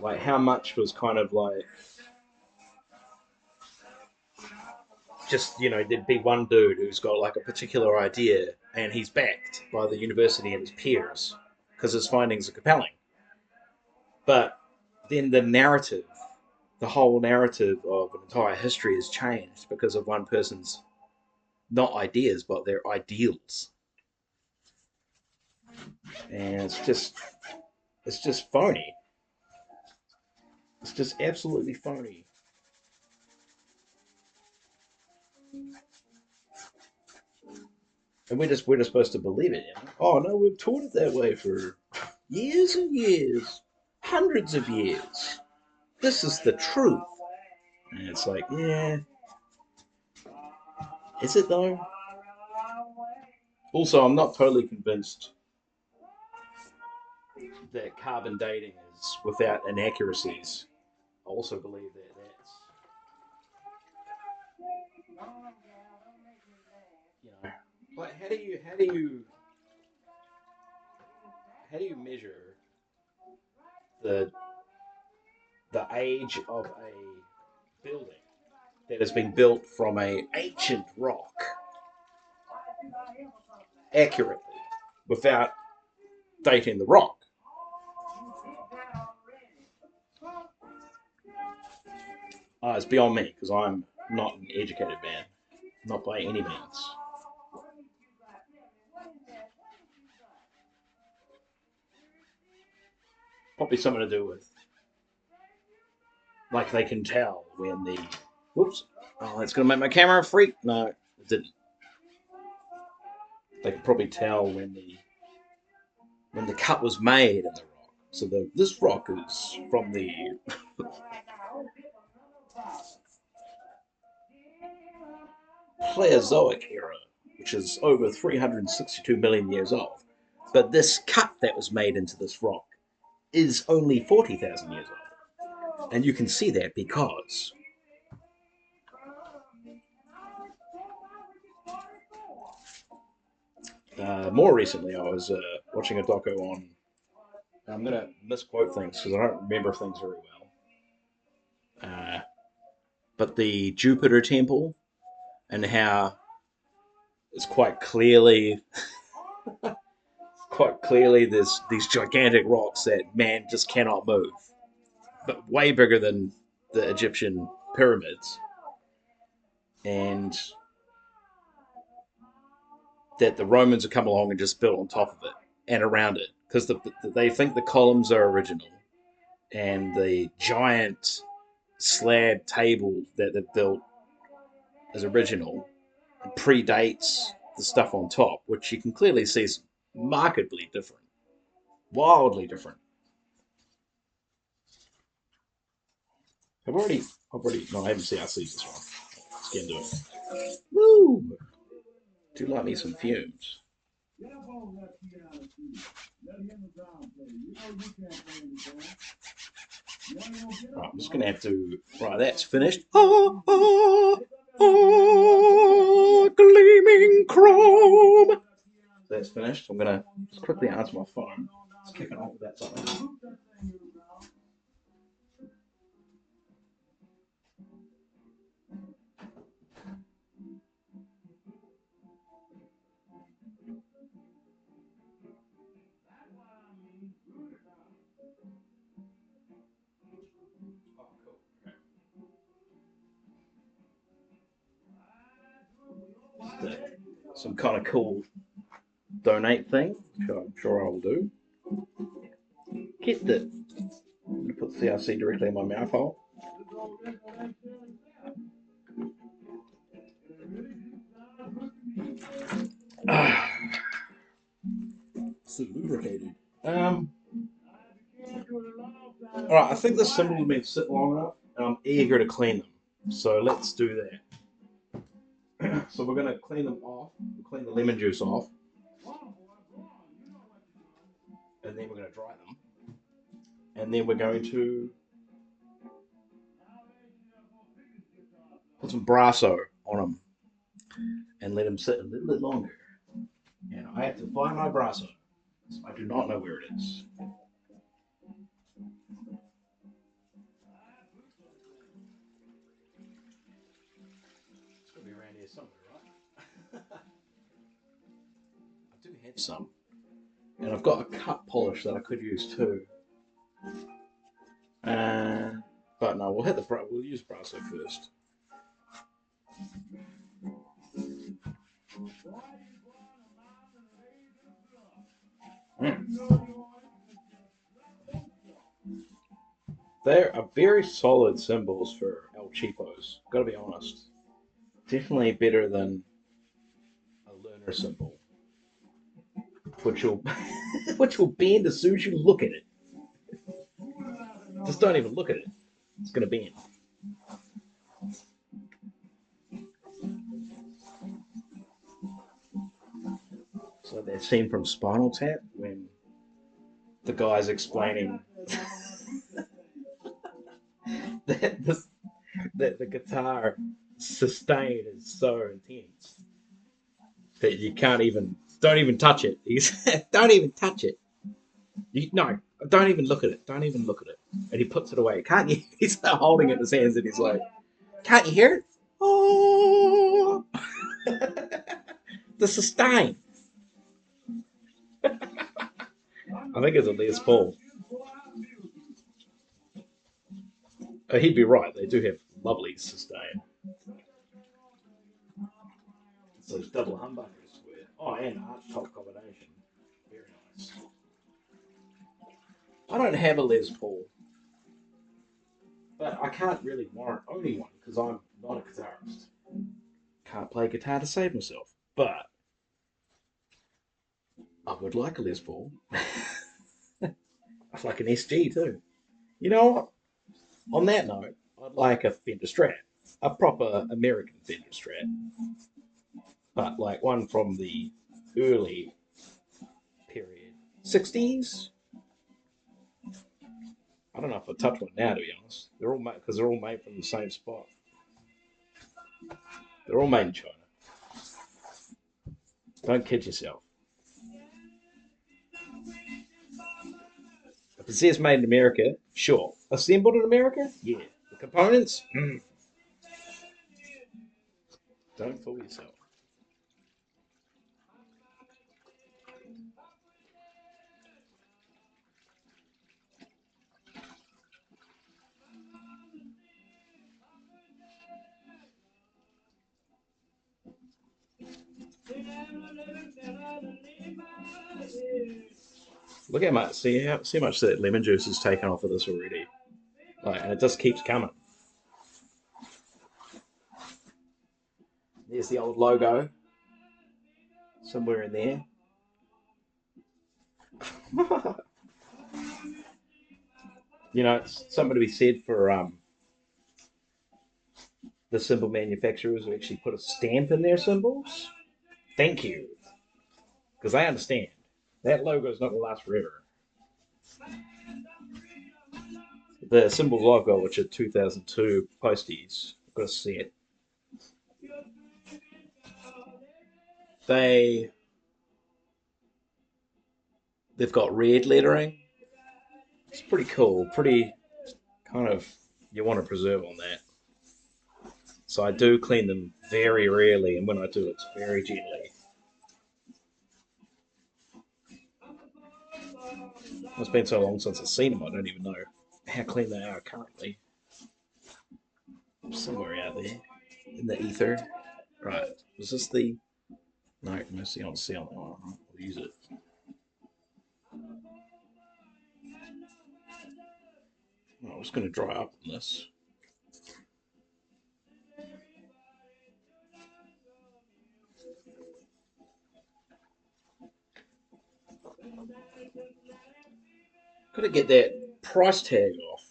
Like how much was kind of like just there'd be one dude who's got like a particular idea and he's backed by the university and his peers because his findings are compelling. But then the whole narrative of an entire history is changed because of one person's not ideas but their ideals, and it's just phony. It's just absolutely phony. And we're just supposed to believe it. Oh no, we've taught it that way for years and years, hundreds of years. This is the truth. And it's like, yeah, is it though? Also, I'm not totally convinced that carbon dating is without inaccuracies. I also believe that that's But how do you measure the age of a building that has been built from a ancient rock accurately without dating the rock? It's beyond me because I'm not an educated man, not by any means. Probably something to do with like they can tell when the whoops. Oh, that's gonna make my camera freak. No, it didn't. They can probably tell when the cut was made in the rock. So this rock is from the Paleozoic era, which is over 362 million years old. But this cut that was made into this rock is only 40,000 years old. And you can see that because more recently I was watching a doco on. I'm going to misquote things because I don't remember things very well. But the Jupiter temple and how it's quite clearly there's these gigantic rocks that man just cannot move, but way bigger than the Egyptian pyramids, and that the Romans have come along and just built on top of it and around it because they think the columns are original, and the giant slab table that they've built is original and predates the stuff on top, which you can clearly see is markedly different, wildly different. No, I haven't CRC'd this one. Let's get into it. Woo! Do like me some fumes. Right, I'm just going to have to. Right, that's finished. Gleaming chrome. That's finished. I'm going to just quickly answer my phone. It's kicking off with that something. Some kind of cool donate thing, which I'm sure I will do. Get the. I'm going to put CRC directly in my mouth hole. So lubricated. All right, I think the cymbals have been sitting long enough, and I'm eager to clean them. So let's do that. So we're going to clean them off. We'll clean the lemon juice off, and then we're going to dry them, and then we're going to put some Brasso on them and let them sit a little bit longer. And I have to find my Brasso. So I do not know where it is. It's going to be around here somewhere, right? I do have some. And I've got a cut polish that I could use too. Uh, but no, we'll use Brasso first. Mm. They're a very solid cymbals for El Cheapos. Gotta be honest. Definitely better than a learner cymbal, which will which will bend as soon as you look at it. Just don't even look at it. It's gonna bend. So that scene from Spinal Tap when the guy's explaining that that the guitar sustain is so intense that you can't even don't even touch it. He's don't even touch it. No, don't even look at it. Don't even look at it. And he puts it away. Can't you? He's holding it in his hands and he's like, can't you hear it? Oh, the sustain. I think it's a Les Paul. Oh, he'd be right. They do have lovely sustain. It's those double humbuckers. Oh, and arch top combination. Very nice. I don't have a Les Paul, but I can't really warrant owning one because I'm not a guitarist. Can't play guitar to save myself. But I would like a Les Paul. I'd like an SG too. You know what? On that note, I'd like a Fender Strat, a proper American Fender Strat, but like one from the early period, 60s. I don't know if I'd touch one now, to be honest. They're all made because they're all made from the same spot. They're all made in China. Don't kid yourself. If it says made in America, sure. Assembled in America, yeah. The components, don't fool yourself. Look how much, see how much that lemon juice has taken off of this already. Like, and it just keeps coming. There's the old logo somewhere in there. You know, it's something to be said for the cymbal manufacturers who actually put a stamp in their cymbals. Thank you, because I understand that logo is not going to last forever. The cymbals I've got, which are 2002 posties, I've got to see it. They they've got red lettering. It's pretty cool. Pretty kind of you want to preserve on that. So I do clean them very rarely, and when I do, it's very gently. It's been so long since I've seen them, I don't even know how clean they are currently. Somewhere out there in the ether. Right. Was this the. No, mostly on see on that one. We'll use it. Oh, I was going to dry up on this. Got to get that price tag off.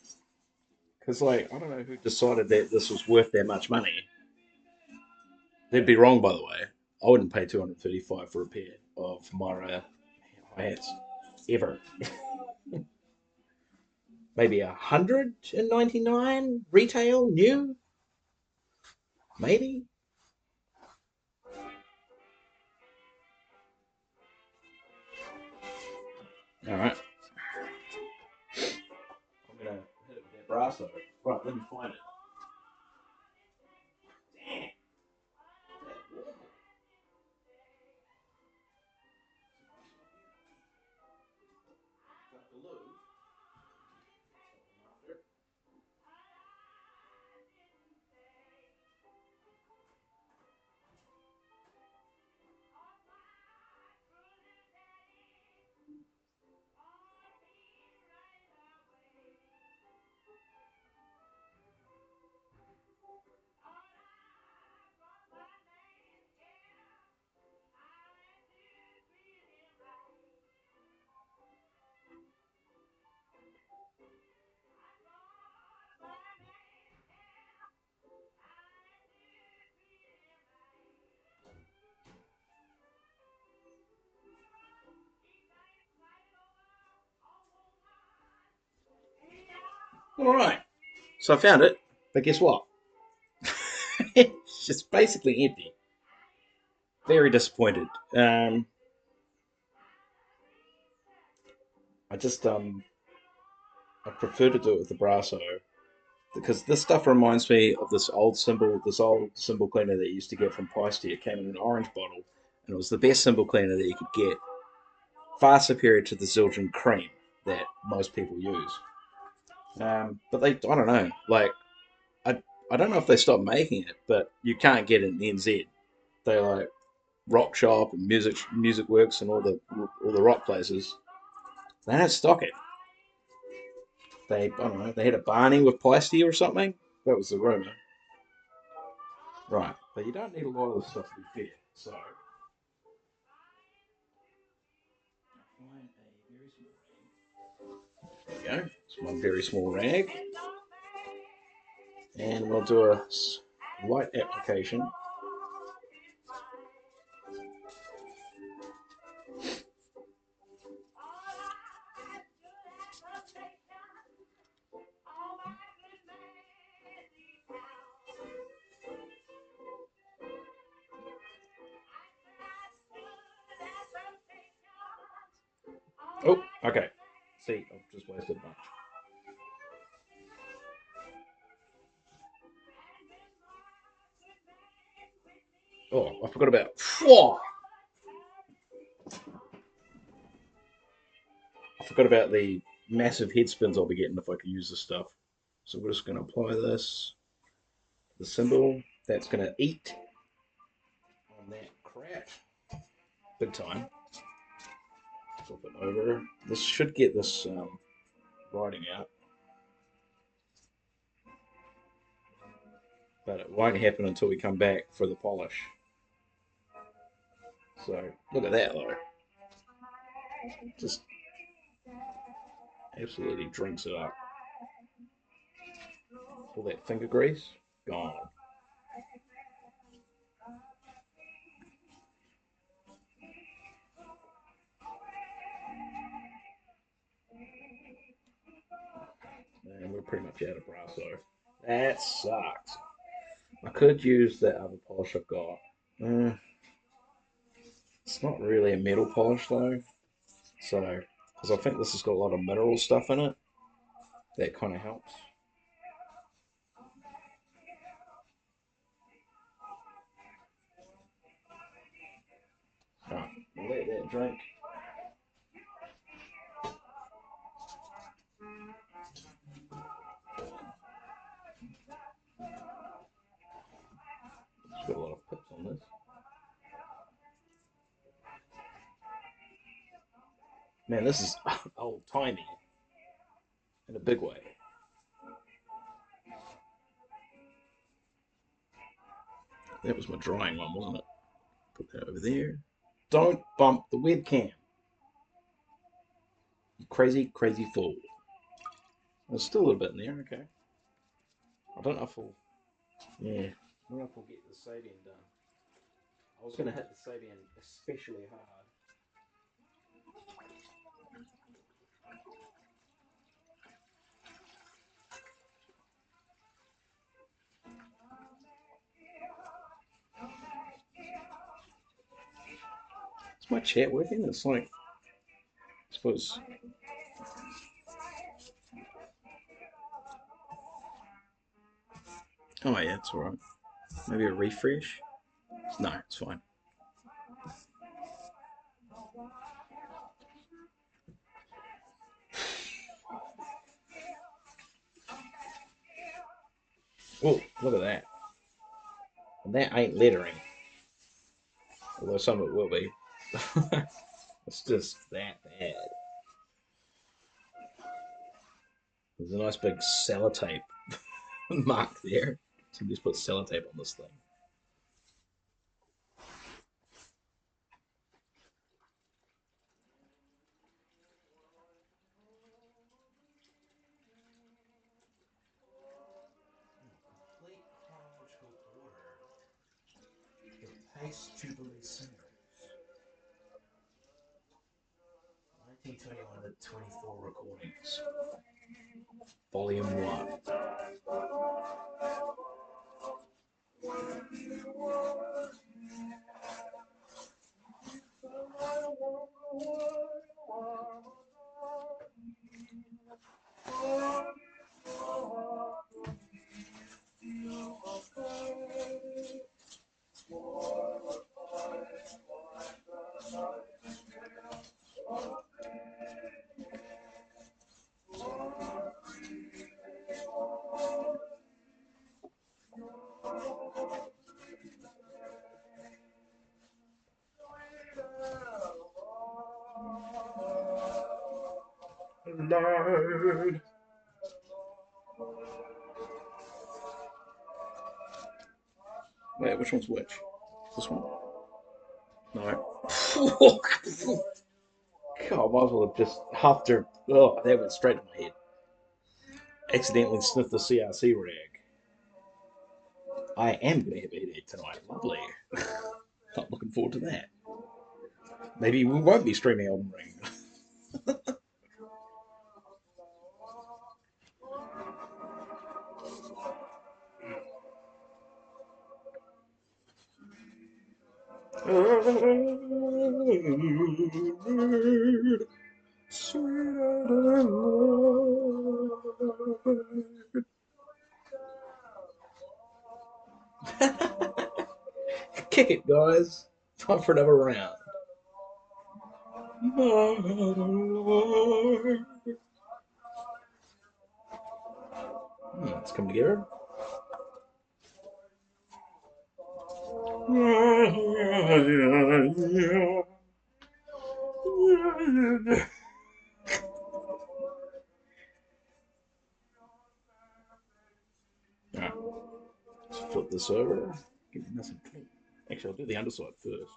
Because, like, I don't know who decided that this was worth that much money. They'd be wrong, by the way. I wouldn't pay 235 for a pair of Myra hats ever. Maybe 199 retail new, maybe. All right, I'm gonna hit it with that brass though. Right, let me find it. Damn, all right. So I found it, but guess what? It's just basically empty. Very disappointed. I just I prefer to do it with the Brasso because this stuff reminds me of this old cymbal cleaner that you used to get from Peisty. It came in an orange bottle, and it was the best cymbal cleaner that you could get, far superior to the Zildjian cream that most people use. But I don't know, like I, I don't know if they stopped making it, but you can't get it in NZ. They like Rock Shop and Music Works and all the rock places. They don't stock it. I don't know, they had a Barney with Plasty or something. That was the rumor. Right. But you don't need a lot of the stuff to be fair. So, find a very small rag. There we go. It's one very small rag. And we'll do a light application. Oh, okay. See, I've just wasted a bunch. Oh, I forgot about. Whoa! I forgot about the massive head spins I'll be getting if I can use this stuff. So we're just going to apply this, the cymbal. That's going to eat on that crap. Big time. Flip it over. This should get this writing out, but it won't happen until we come back for the polish. So look at that though. Just absolutely drinks it up. All that finger grease, gone. And we're pretty much out of Brasso. That sucks. I could use that other polish I've got. It's not really a metal polish though. So, because I think this has got a lot of mineral stuff in it, that kind of helps. Alright, we'll let that drink. It's got a lot of pips on this. Man, this is old timey in a big way. That was my drying one, wasn't it? Put that over there. Don't bump the webcam. You crazy, crazy fool. There's still a little bit in there, okay. I don't know if we'll, yeah, I don't know if we'll get the Sabian done. I was going to hit the Sabian especially hard. Is my chat working? It's like, I suppose. Oh yeah, it's alright. Maybe a refresh? No, it's fine. Oh, look at that. And that ain't lettering. Although some of it will be. It's just that bad. There's a nice big sellotape mark there. Somebody's put sellotape on this thing. Complete chronological order. The Pace Jubilee Singers. 1921 to 24 recordings. Volume 1. Lord. Wait, which one's which? This one? No. God, might as well have just after. Oh, that went straight to my head. Accidentally sniffed the CRC rag. I am going to have a headache tonight. Lovely. I'm looking forward to that. Maybe we won't be streaming Elden Ring. Kick it, guys. Time for another round. Let's come together. Alright, let's flip this over. Get it nice and clean. Actually, I'll do the underside first.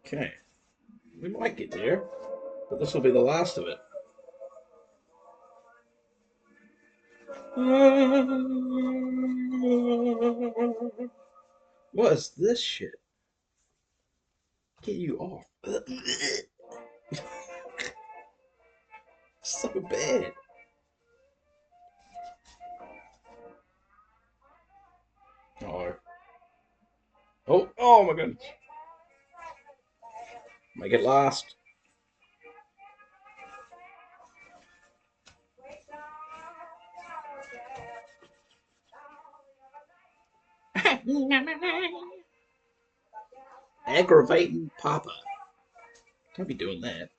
Okay, we might get there, but this will be the last of it. What is this shit? Get you off. So bad. Oh. Oh my goodness. Make it last. Aggravating Papa. Don't be doing that.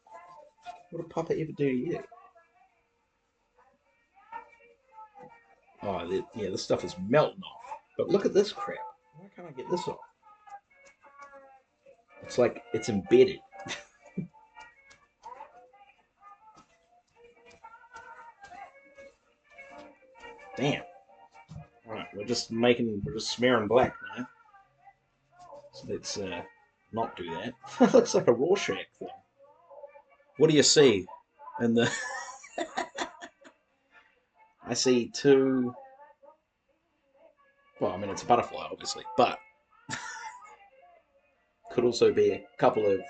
What did Papa ever do to you? Oh, yeah, this stuff is melting off. But look at this crap. Why can't I get this off? It's like it's embedded. Damn. Alright, we're just smearing black now. So let's not do that. That looks like a Rorschach thing. What do you see in the... I see two... Well, I mean, it's a butterfly, obviously, but could also be a couple of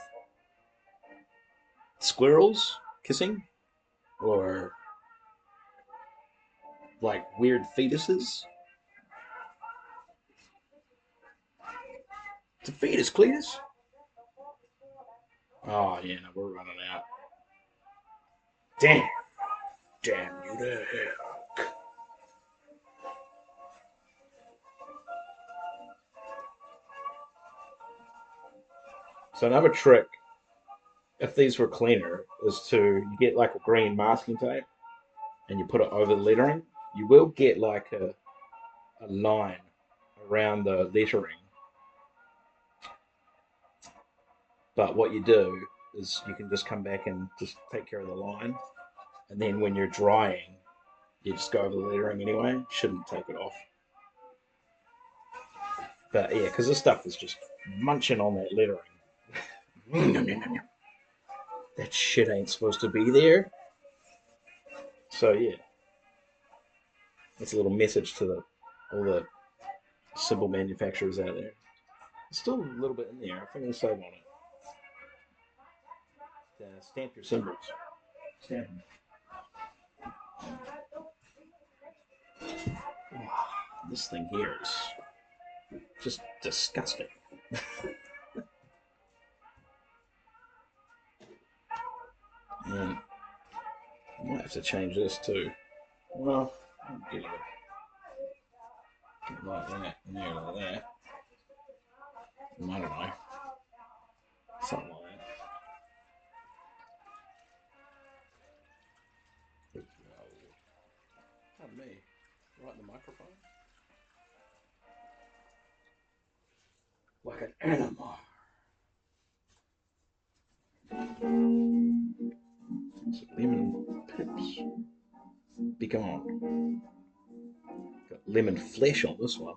squirrels kissing, or like weird fetuses. It's a fetus, Cletus. Oh, yeah, no, we're running out. Damn. Damn you to hell. So another trick, if these were cleaner, is to you get like a green masking tape and you put it over the lettering. You will get like a line around the lettering, but what you do is you can just come back and just take care of the line, and then when you're drying, you just go over the lettering anyway. Shouldn't take it off. But yeah, because this stuff is just munching on that lettering. That shit ain't supposed to be there. So yeah, that's a little message to all the cymbal manufacturers out there. There's still a little bit in there. I think I'll save on it. Stamp your cymbals. Stamp them. Oh, this thing here is just disgusting. And I might have to change this too. Well, I'll get it like that, and there like that. I don't know. Something like that. Pardon me. Right in the microphone. Like an animal. So lemon pips. Be gone. Got lemon flesh on this one.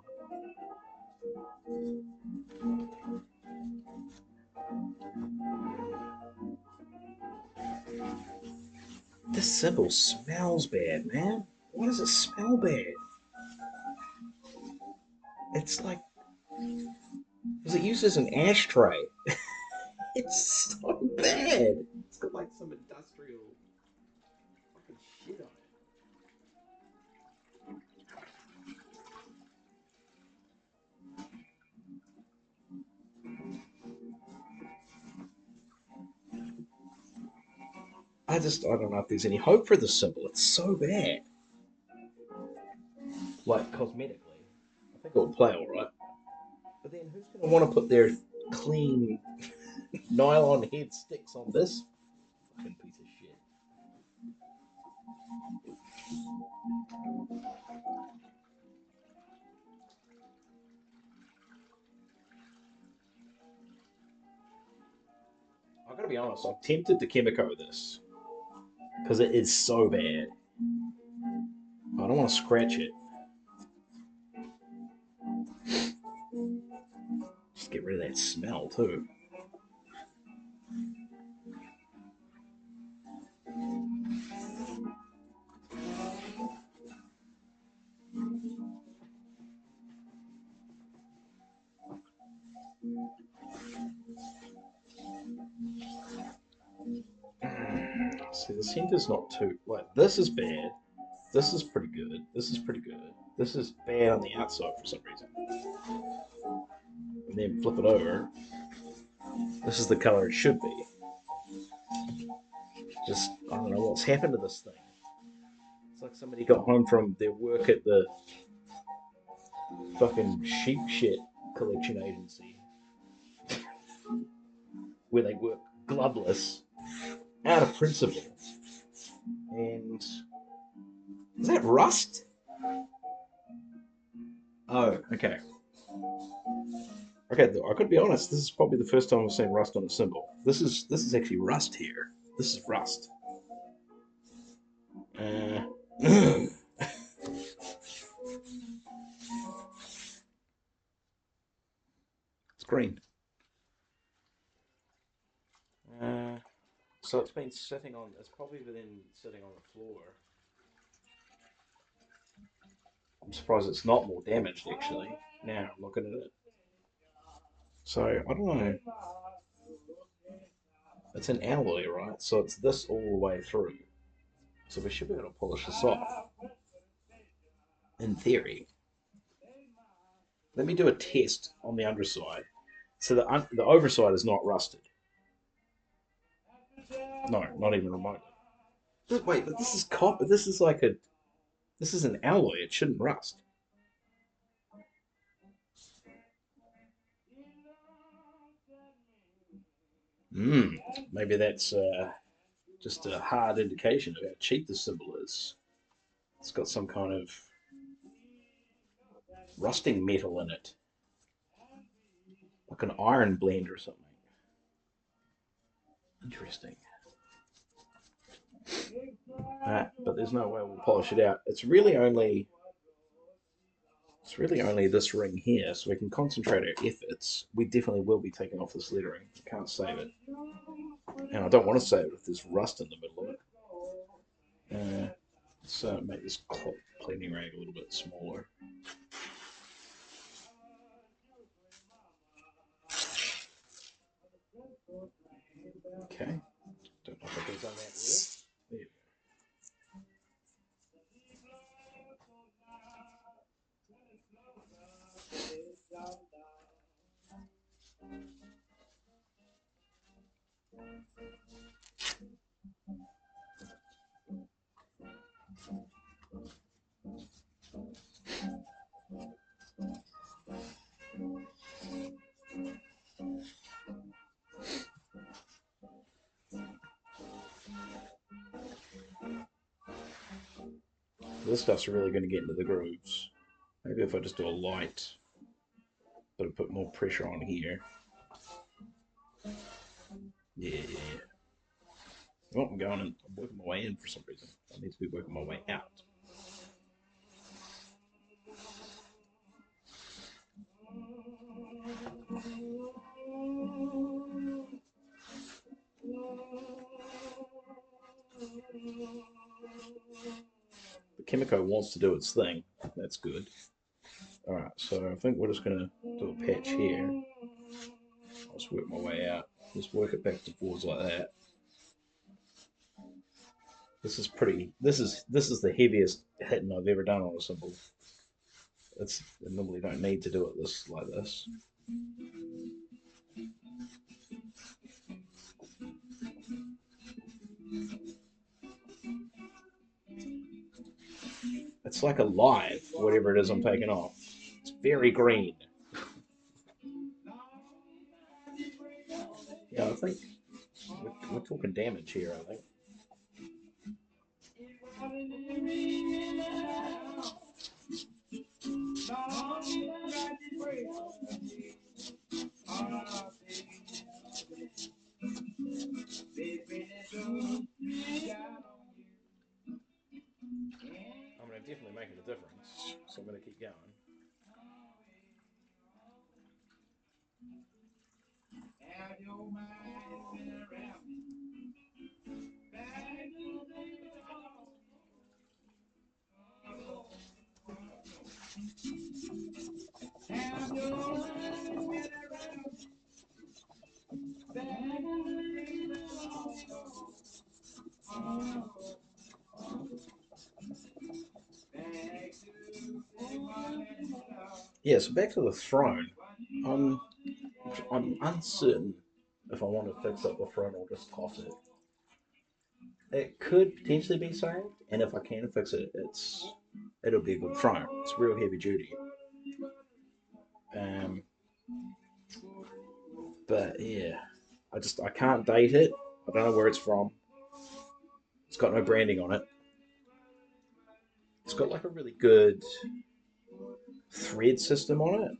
This cymbal smells bad, man. Why does it smell bad? It's like, was it used as an ashtray? It's so bad. It's got like some industrial fucking shit on it. I don't know if there's any hope for this cymbal. It's so bad. Like cosmetically, I think it'll play all right. But then who's going to want to put their clean nylon head sticks on this fucking piece of shit? I gotta be honest, I'm tempted to Chemico this because it is so bad. I don't want to scratch it. Just get rid of that smell too. See, the center's not too like this is bad. This is pretty good. This is pretty good. This is bad on the outside for some reason. And then flip it over. This is the color it should be. Just I don't know what's happened to this thing. It's like somebody got home from their work at the fucking sheep shit collection agency where they work gloveless out of principle. And is that rust? Oh, okay. Okay, I could be honest. This is probably the first time I've seen rust on a cymbal. This is actually rust here. This is rust. It's green. So it's been sitting on. It's probably been sitting on the floor. I'm surprised it's not more damaged actually. Now I'm looking at it. So I don't know. It's an alloy, right? So it's this all the way through. So we should be able to polish this off. In theory. Let me do a test on the underside. So the overside is not rusted. No, not even remotely. But wait, but this is copper. This is like a. This is an alloy. It shouldn't rust. Hmm. Maybe that's just a hard indication of how cheap this cymbal is. It's got some kind of rusting metal in it, like an iron blend or something. Interesting. But there's no way we'll polish it out. It's really only this ring here, so we can concentrate our efforts. We definitely will be taking off this lettering. We can't save it, and I don't want to save it if there's rust in the middle of it. Let's make this cleaning rag a little bit smaller. Okay. Don't know if I could have done that well. There. This stuff's really going to get into the grooves. Maybe if I just do a light, but put more pressure on here. Yeah, yeah, yeah. Oh, I'm going in. I'm working my way in for some reason. I need to be working my way out. The Chemico wants to do its thing. That's good. Alright, so I think we're just going to do a patch here. I'll just work my way out. Just work it back to forwards like that. This is pretty. This is the heaviest hitting I've ever done on a cymbal. I normally don't need to do it this like this. It's like alive, whatever it is I'm taking off. It's very green. Yeah, I think we're talking damage here. I think. I mean, I'm definitely making a difference, so I'm going to keep going. Yeah, so back to the throne. I'm, I'm uncertain if I want to fix up the throne or just toss it. It could potentially be saved, and if I can fix it, it'll be a good throne. It's real heavy duty. Um, but yeah, I can't date it. I don't know where it's from. It's got no branding on it. It's got like a really good thread system on it.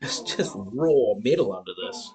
It's just raw metal under this.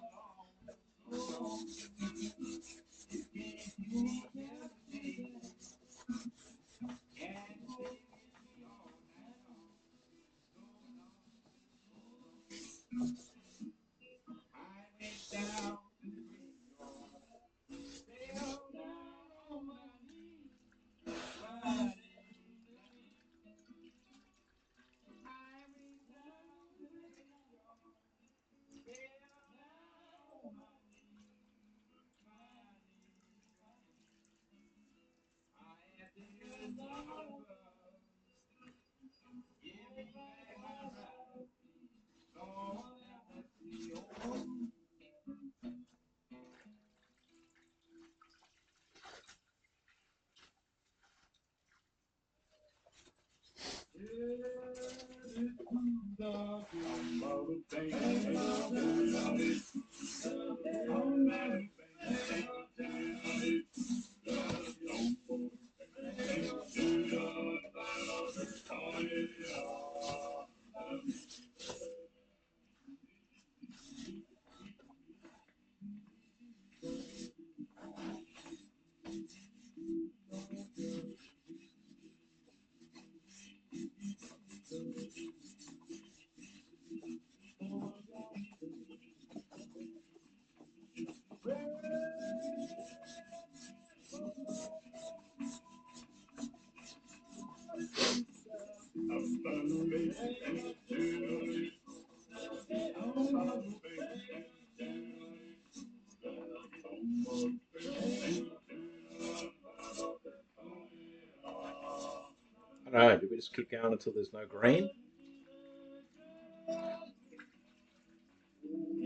I don't know. Do we just keep going until there's no green?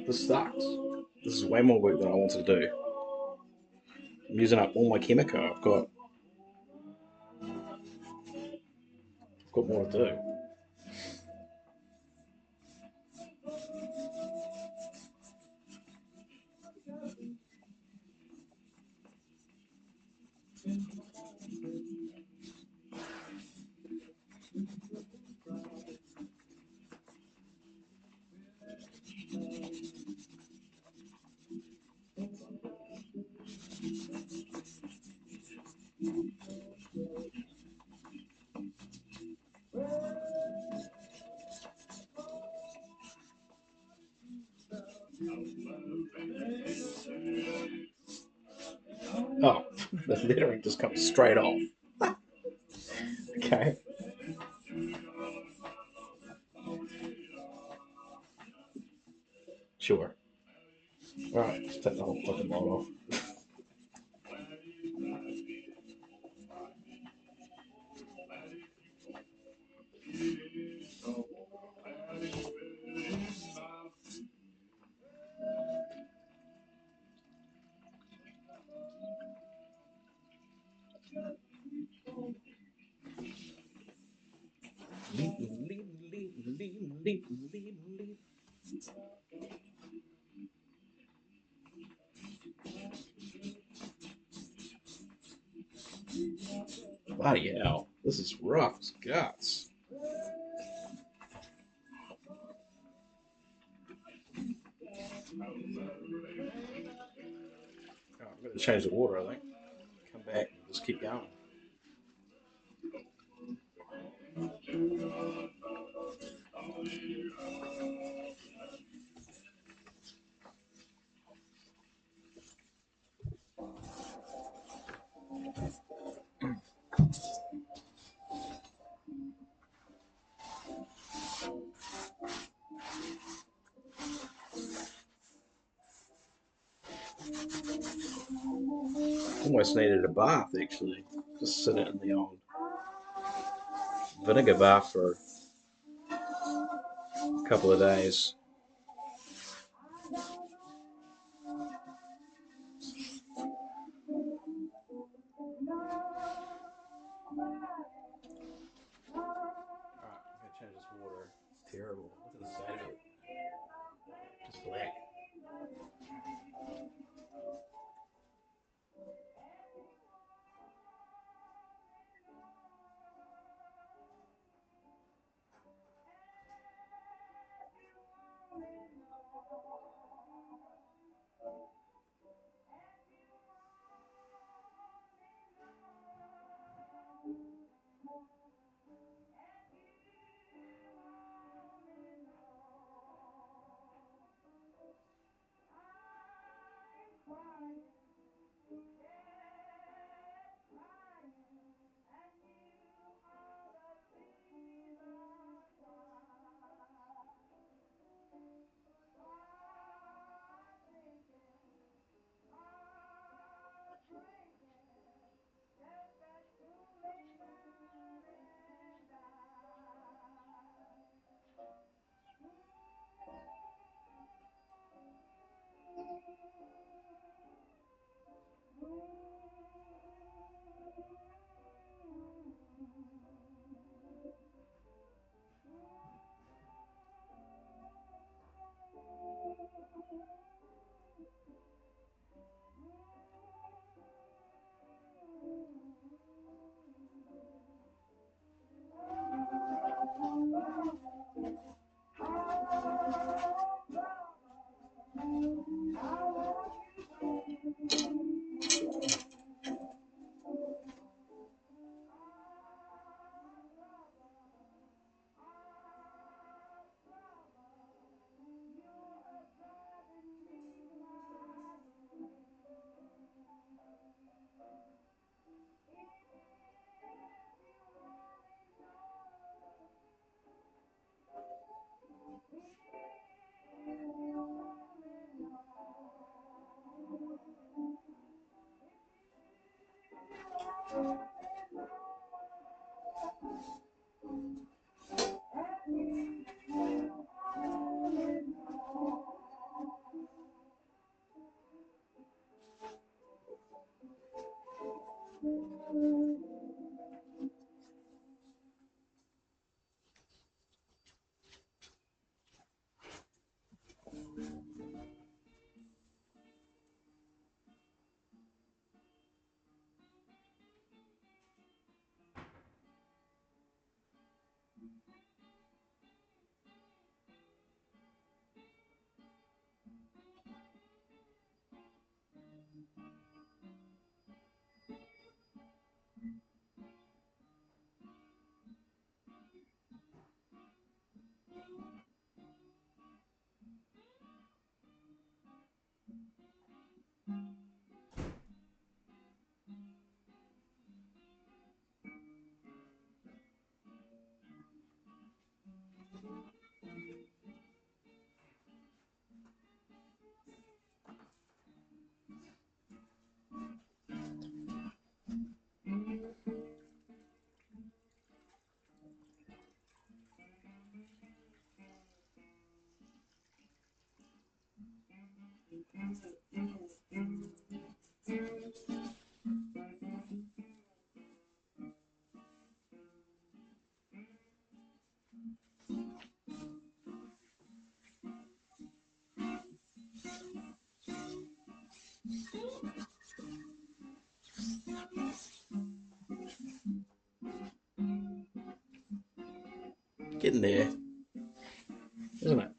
This sucks. This is way more work than I want to do. I'm using up all my chemical. I've got more to do. Oh, the lettering just comes straight off. Okay, sure. All right, just take the whole fucking lot off. Bloody hell. This is rough as guts. Oh, I'm going to change the water, I think. Come back and just keep going. Almost needed a bath, actually. Just sit it in the old vinegar bath for a couple of days. Alright, I'm going to change this water. It's terrible. Look at the state of it. Just black. Getting there, isn't it?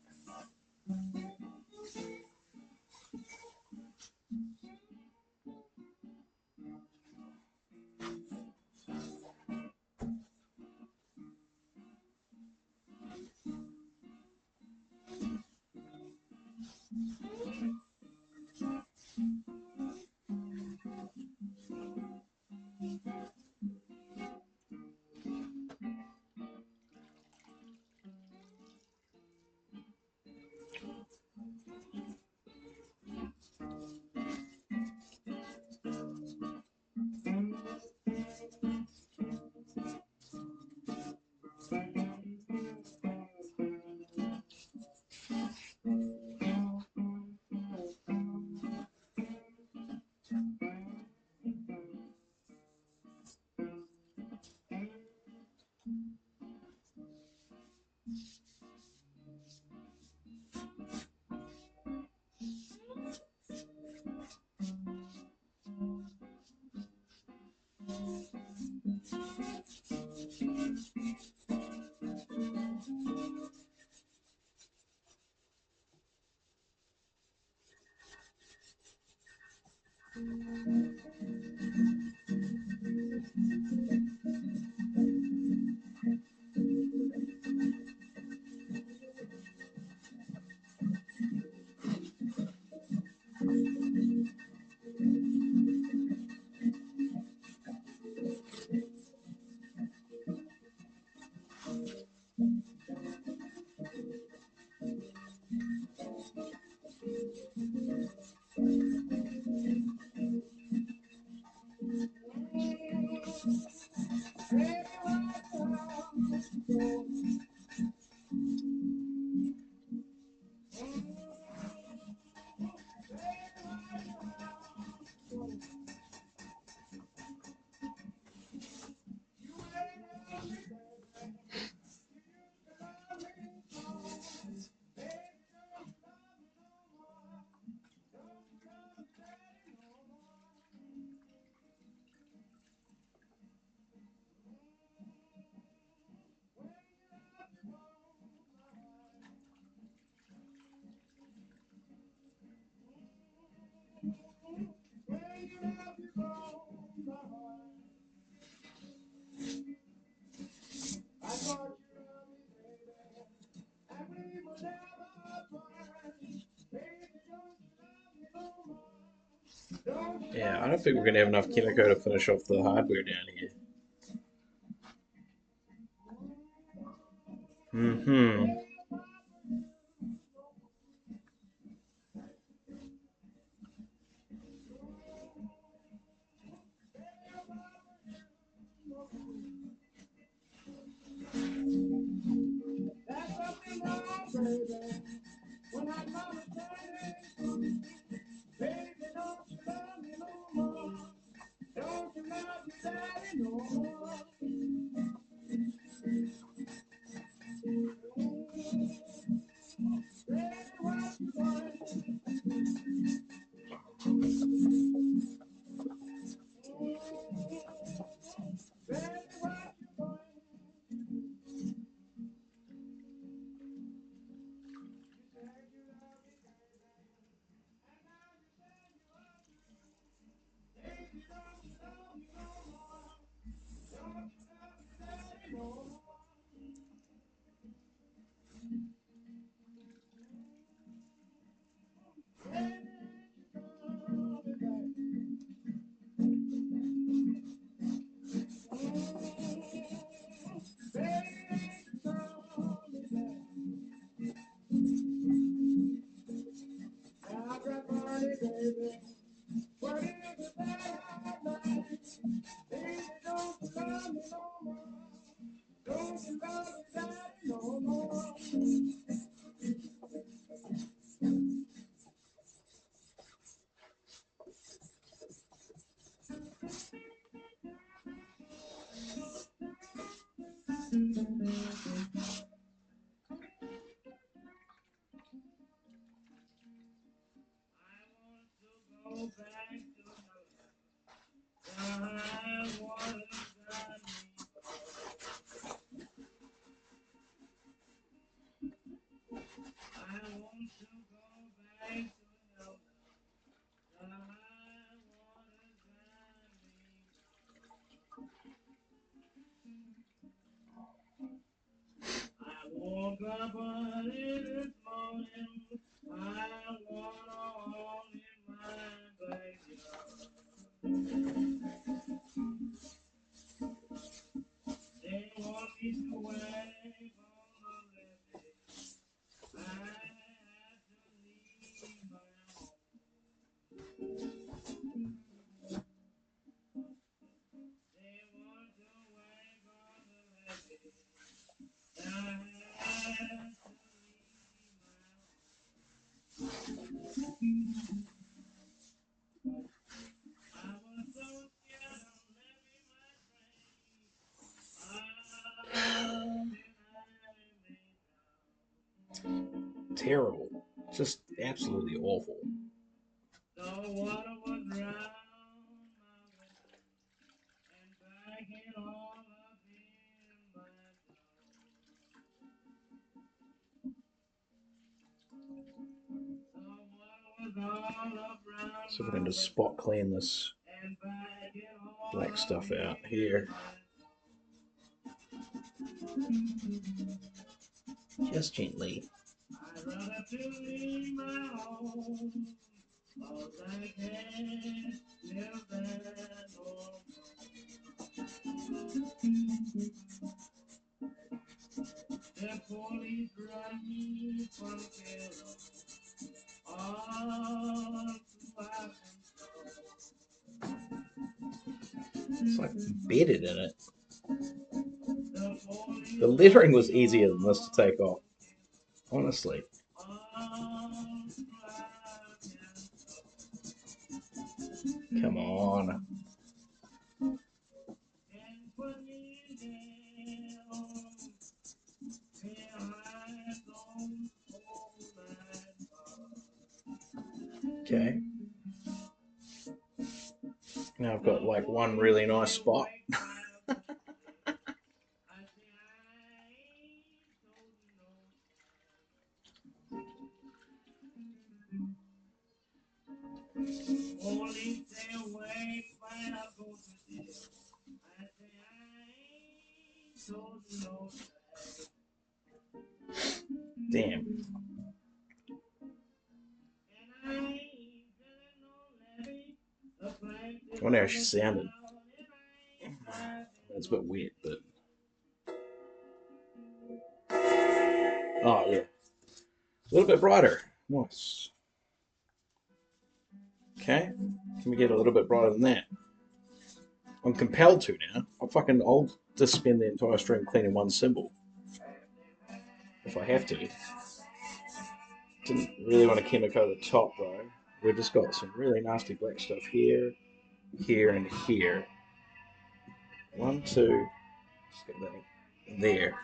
Yeah, I don't think we're going to have enough chemical to finish off the hardware down here. Mm-hmm. Terrible. Just absolutely awful. So we're going to spot clean this black stuff out here. Just gently. It's like embedded in it. The lettering was easier than this to take off, honestly. Come on. Okay. Now I've got like one really nice spot. Damn. I wonder how she sounded. It's a bit weird, but. Oh, yeah. A little bit brighter. Nice. Okay. Can we get a little bit brighter than that? I'm compelled to now. I'll just spend the entire stream cleaning one cymbal. If I have to. Didn't really want to chemical the top though. We've just got some really nasty black stuff here, here, and here. One, two, just get that there.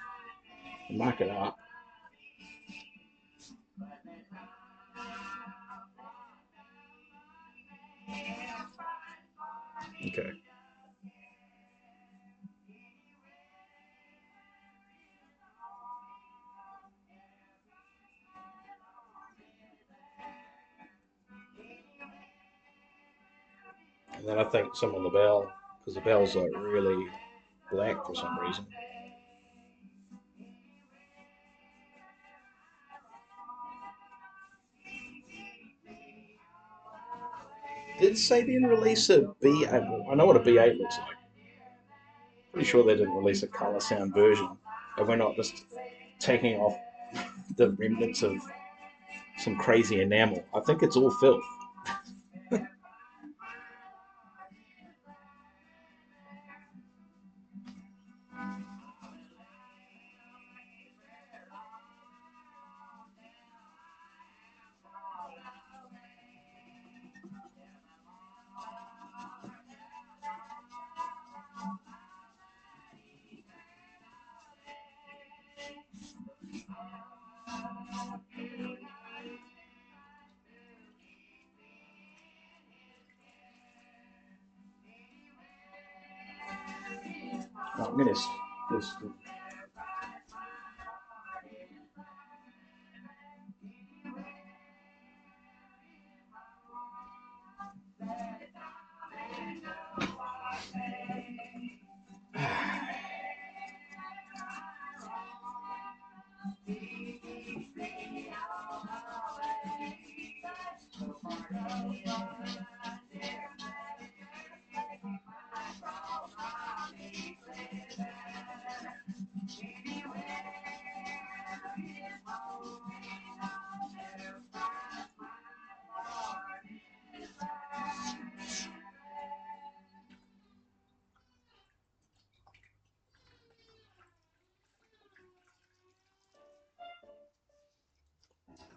Mark it up. Okay. And then I think some on the bell, because the bell's like really black for some reason. Did Sabian release a B8? I know what a B8 looks like. Pretty sure they didn't release a color sound version. And we're not just taking off the remnants of some crazy enamel. I think it's all filth. Oh, I'm gonna just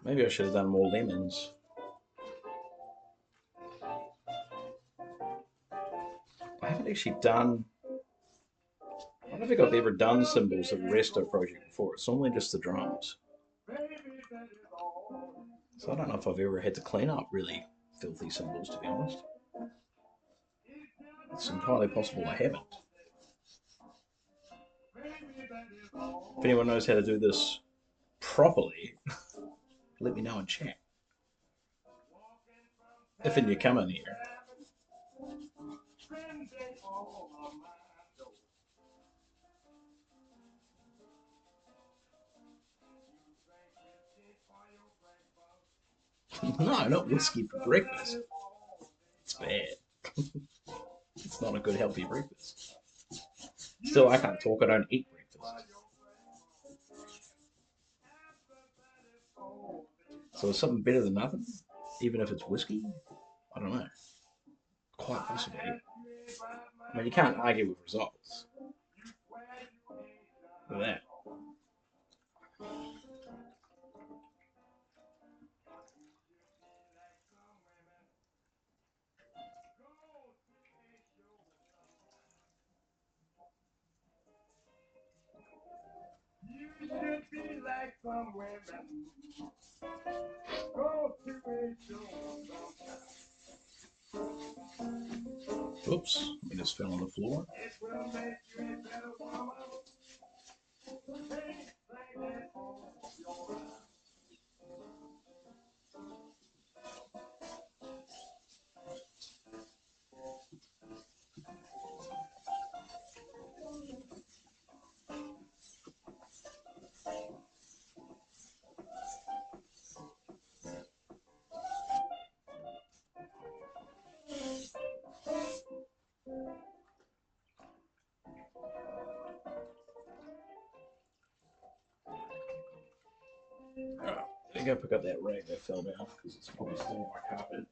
Maybe I should have done more lemons. I haven't actually done. I don't think I've ever done cymbals of a resto project before. It's normally just the drums. So I don't know if I've ever had to clean up really filthy cymbals, to be honest. It's entirely possible I haven't. If anyone knows how to do this properly, let me know in chat. If you come in here. No, not whiskey for breakfast. It's bad. It's not a good healthy breakfast. Still, I can't talk. I don't eat breakfast. So is something better than nothing? Even if it's whiskey? I don't know. Quite possibly. I mean, you can't argue with results. Look at that. Oops, I just fell on the floor. Alright, I gotta pick up that rag that fell down because it's probably still on my carpet.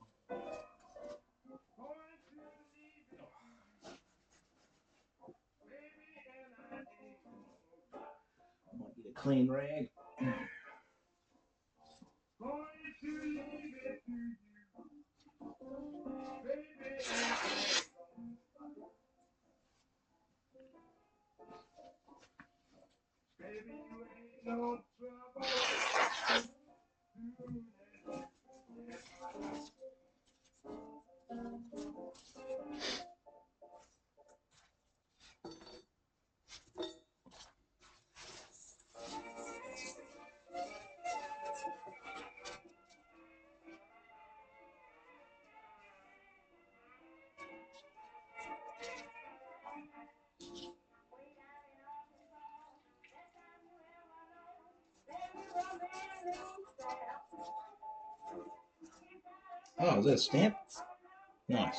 Might get a clean rag. Oh, is that a stamp? Nice.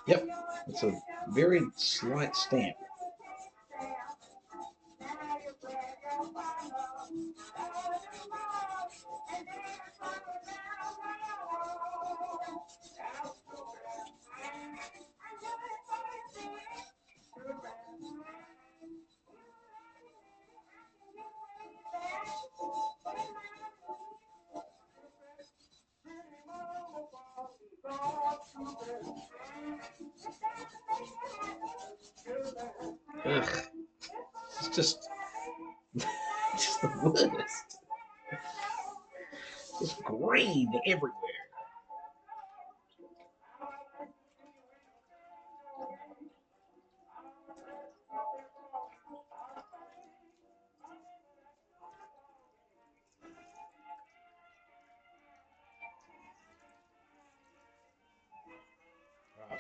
Yep, it's a very slight stamp. Ugh, it's just the worst. Just green everywhere.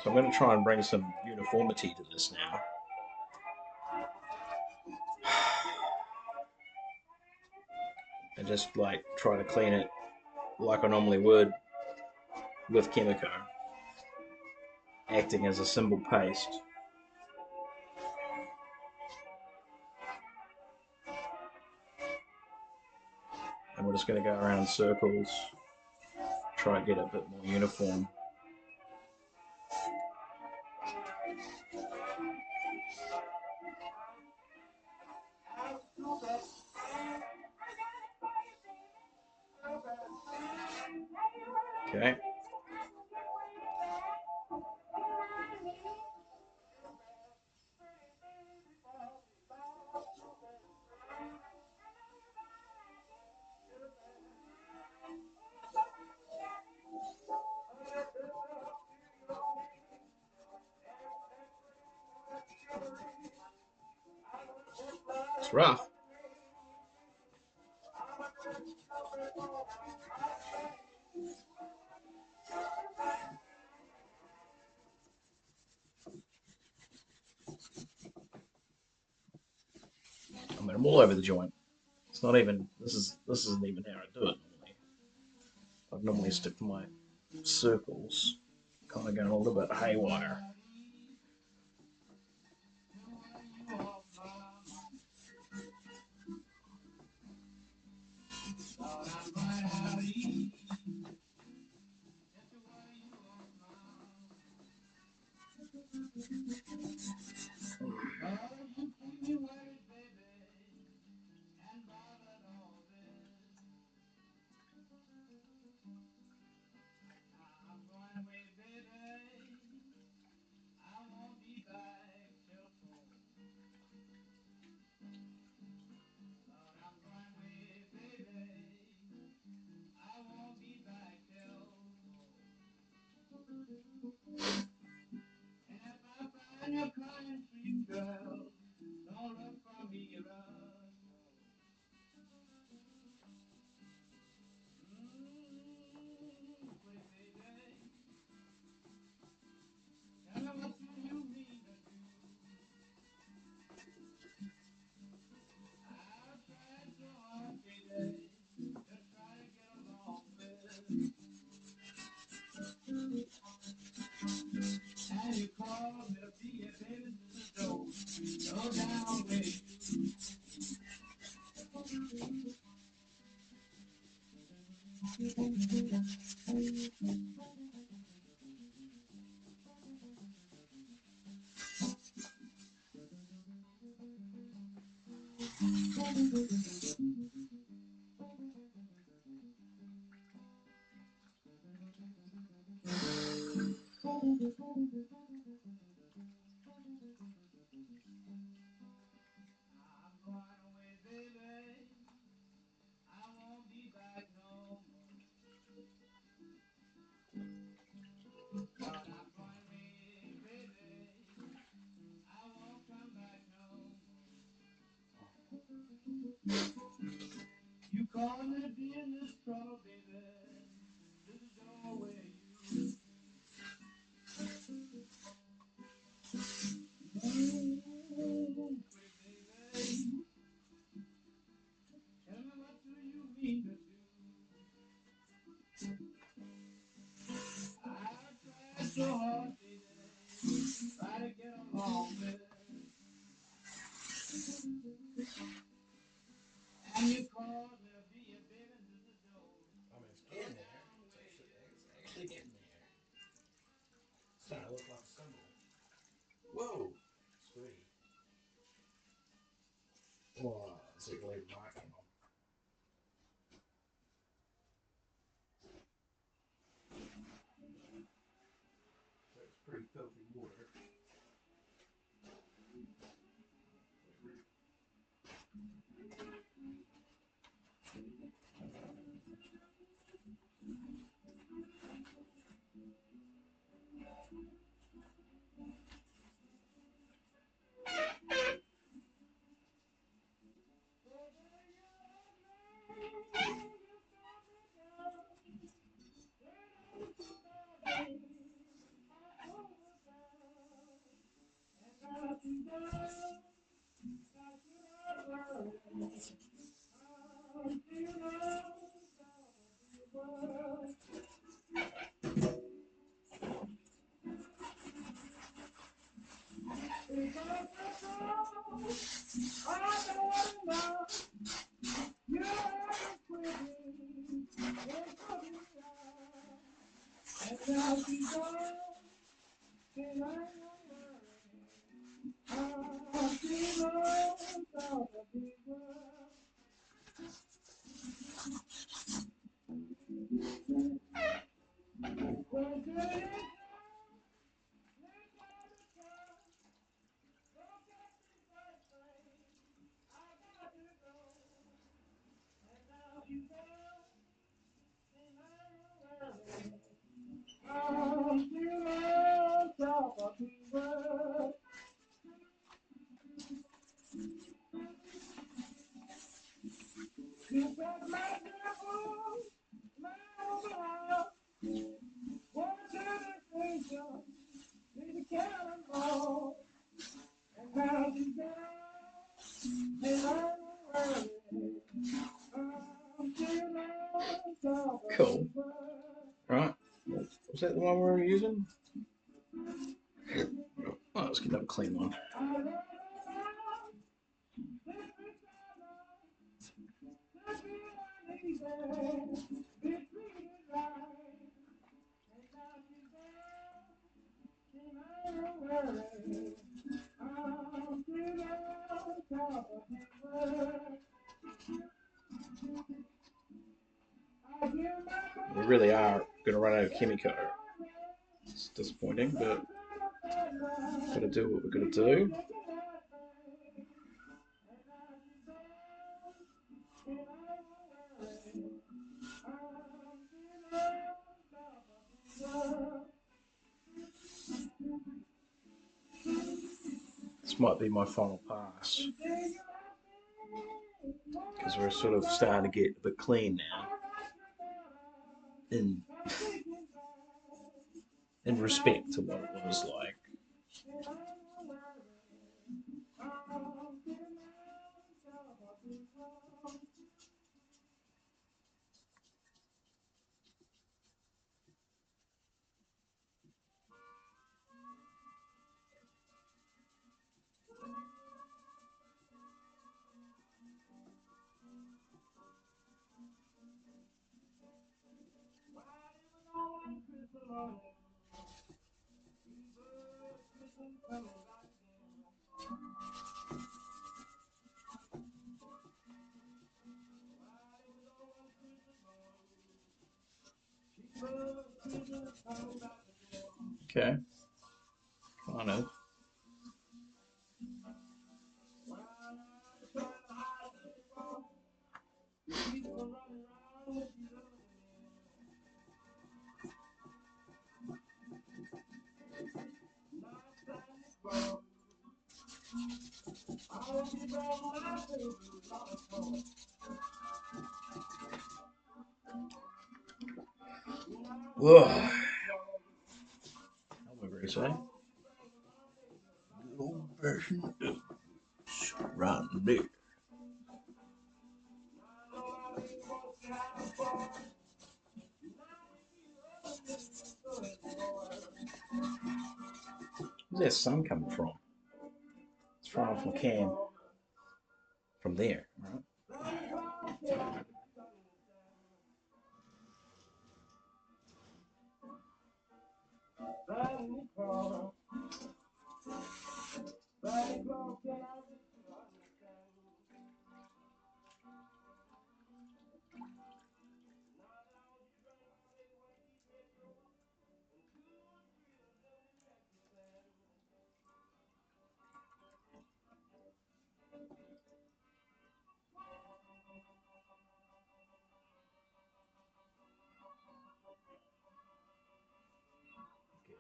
So I'm going to try and bring some uniformity to this now. And just like try to clean it like I normally would with Chemico, acting as a cymbal paste. And we're just going to go around in circles, try to get it a bit more uniform. Okay. It's rough. I mean, I'm all over the joint. It's not even. This isn't even how I do it normally. I'd normally stick to my circles, kind of going a little bit haywire. I mean, it's getting there. It's actually getting there. It's starting to look like a cymbal. Whoa, sweet. Oh, it's like leave marking on. So it's pretty filthy water. Cool. Right. Was that the one we were using? Oh, let's get another clean one. We really are going to run out of Kimiko. It's disappointing, but gotta do what we're gonna do. This might be my final pass because we're sort of starting to get a bit clean now. In in respect to what it was like. Okay, kind of. Whoa. However, you say. Good old version of right there. Where's that sun coming from? It's from Cam. From there, right?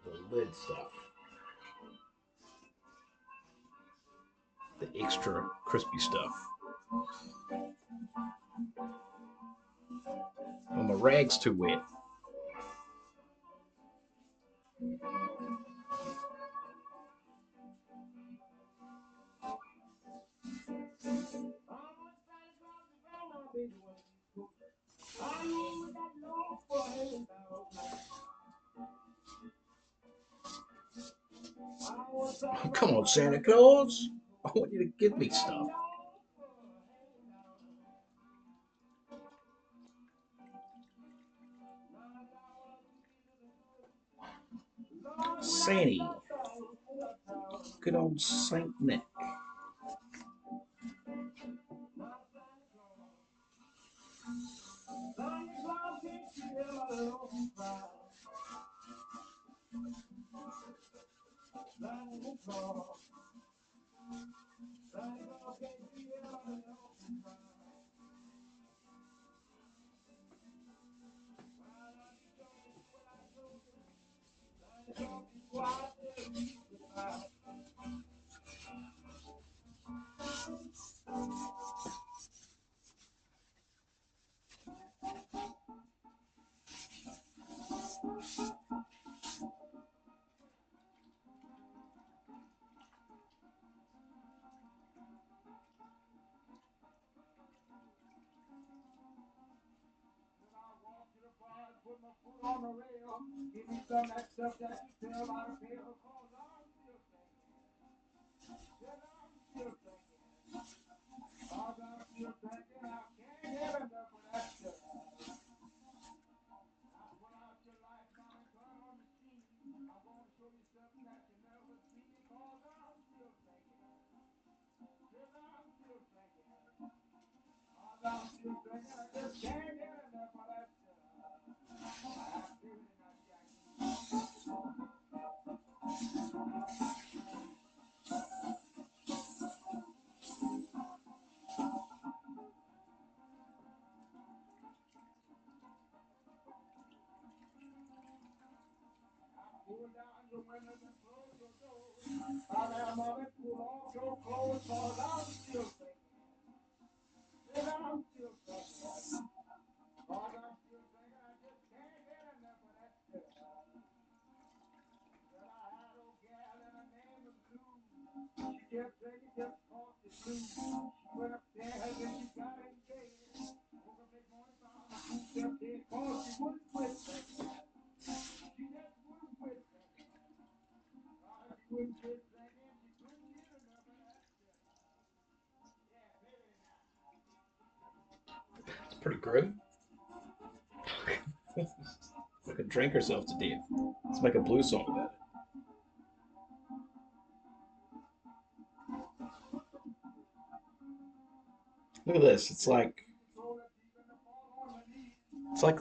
Get the lid stuff. The extra crispy stuff. Well, my rag's too wet. Come on, Santa Claus. I want you to give me stuff. Sandy. Good old Saint Nick. It's pretty great. We could drink herself to death. Let's make a blues song about it. Look at this. It's like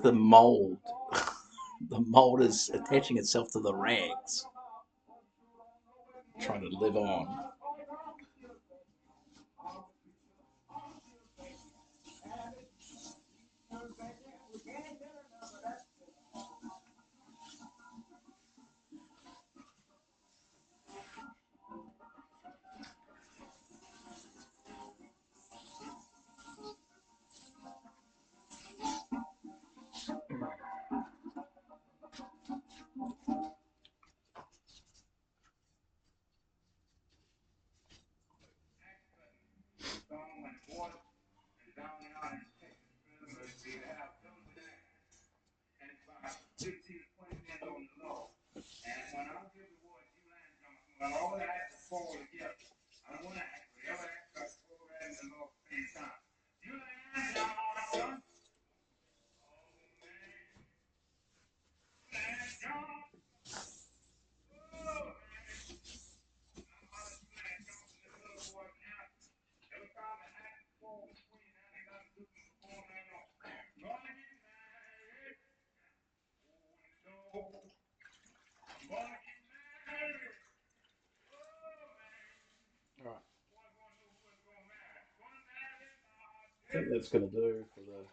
the mold. The mold is attaching itself to the rags, trying to live on. All right. I think that's gonna do for the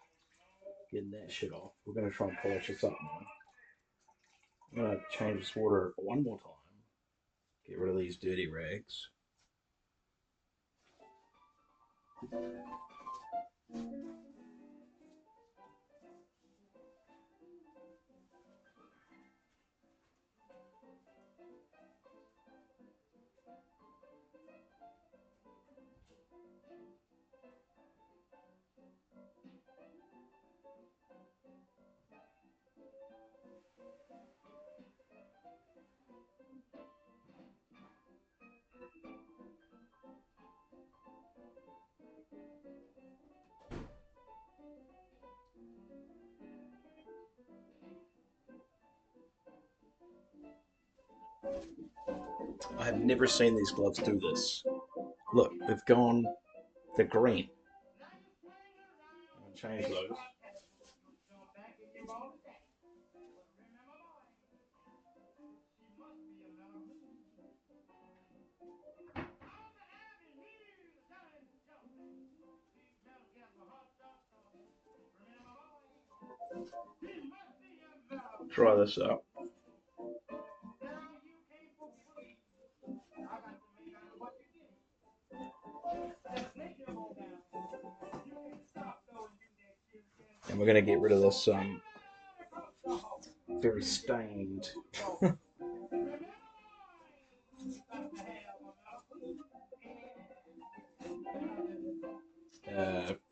getting that shit off. We're gonna try and polish this up now. I'm gonna change this water one more time. Get rid of these dirty rags. I have never seen these gloves do this. Look, they're green. I'm gonna change those. Try this out. And we're gonna get rid of this very stained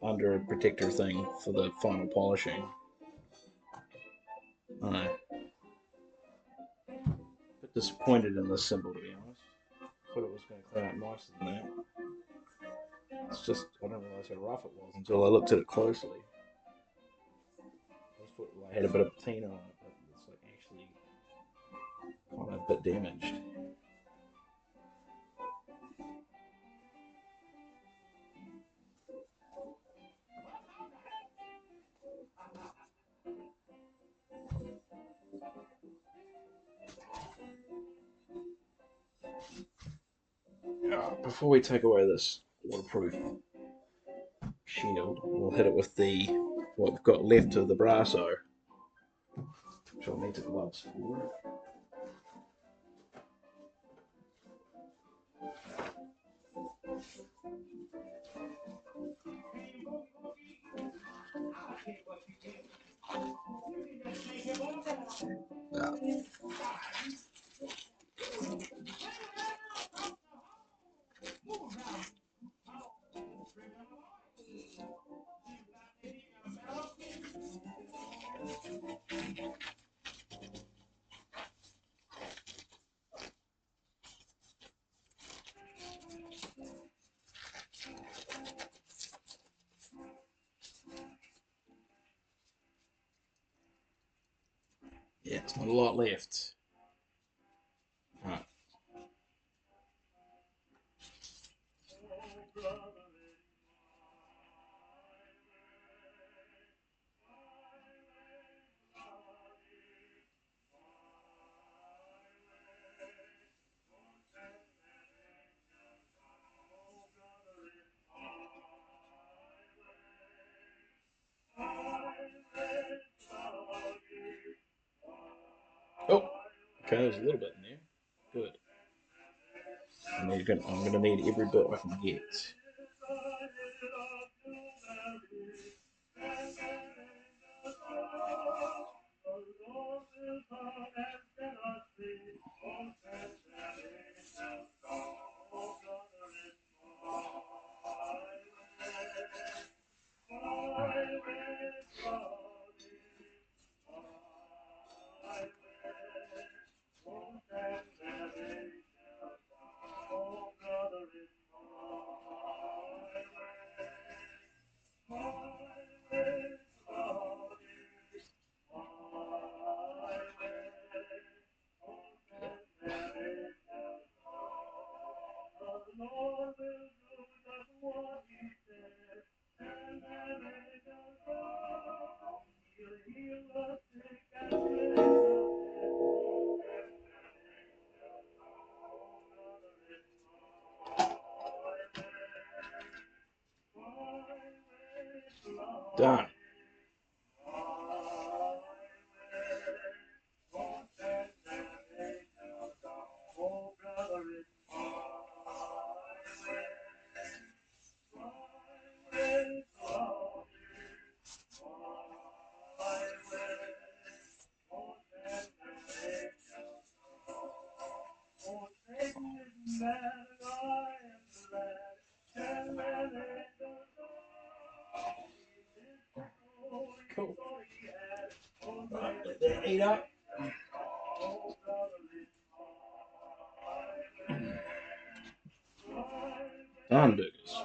under protector thing for the final polishing. Alright. disappointed in this cymbal, to be honest. Thought it was going to clean up nicer than that. It's just, I didn't realise how rough it was until I looked at it closely. I just thought I had a bit of patina on it, but it's like actually kind of a bit damaged. Before we take away this waterproof shield, we'll hit it with the what we've got left of the brasso, which I'll need the gloves for. Yeah, it's not a lot left. Right. Oh, okay, there's a little bit in there. Good. I'm going to need every bit I can get. Done. Cool. Right, let that heat up. Done, burgers.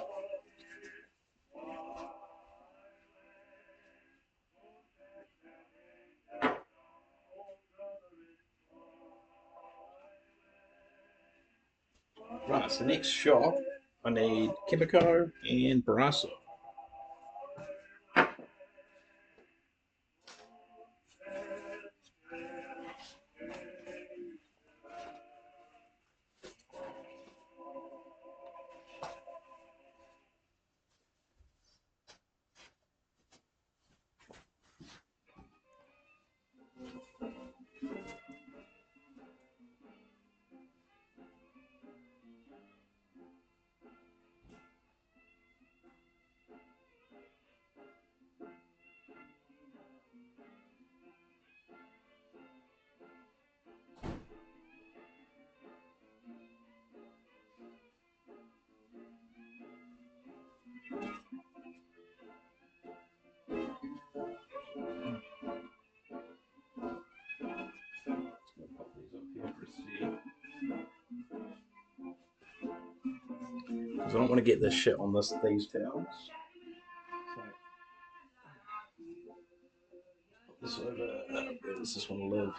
Right, so next shot, I need Kimiko and Barasso. Because I don't want to get this shit on these towels. So, put this over. Where does this one live?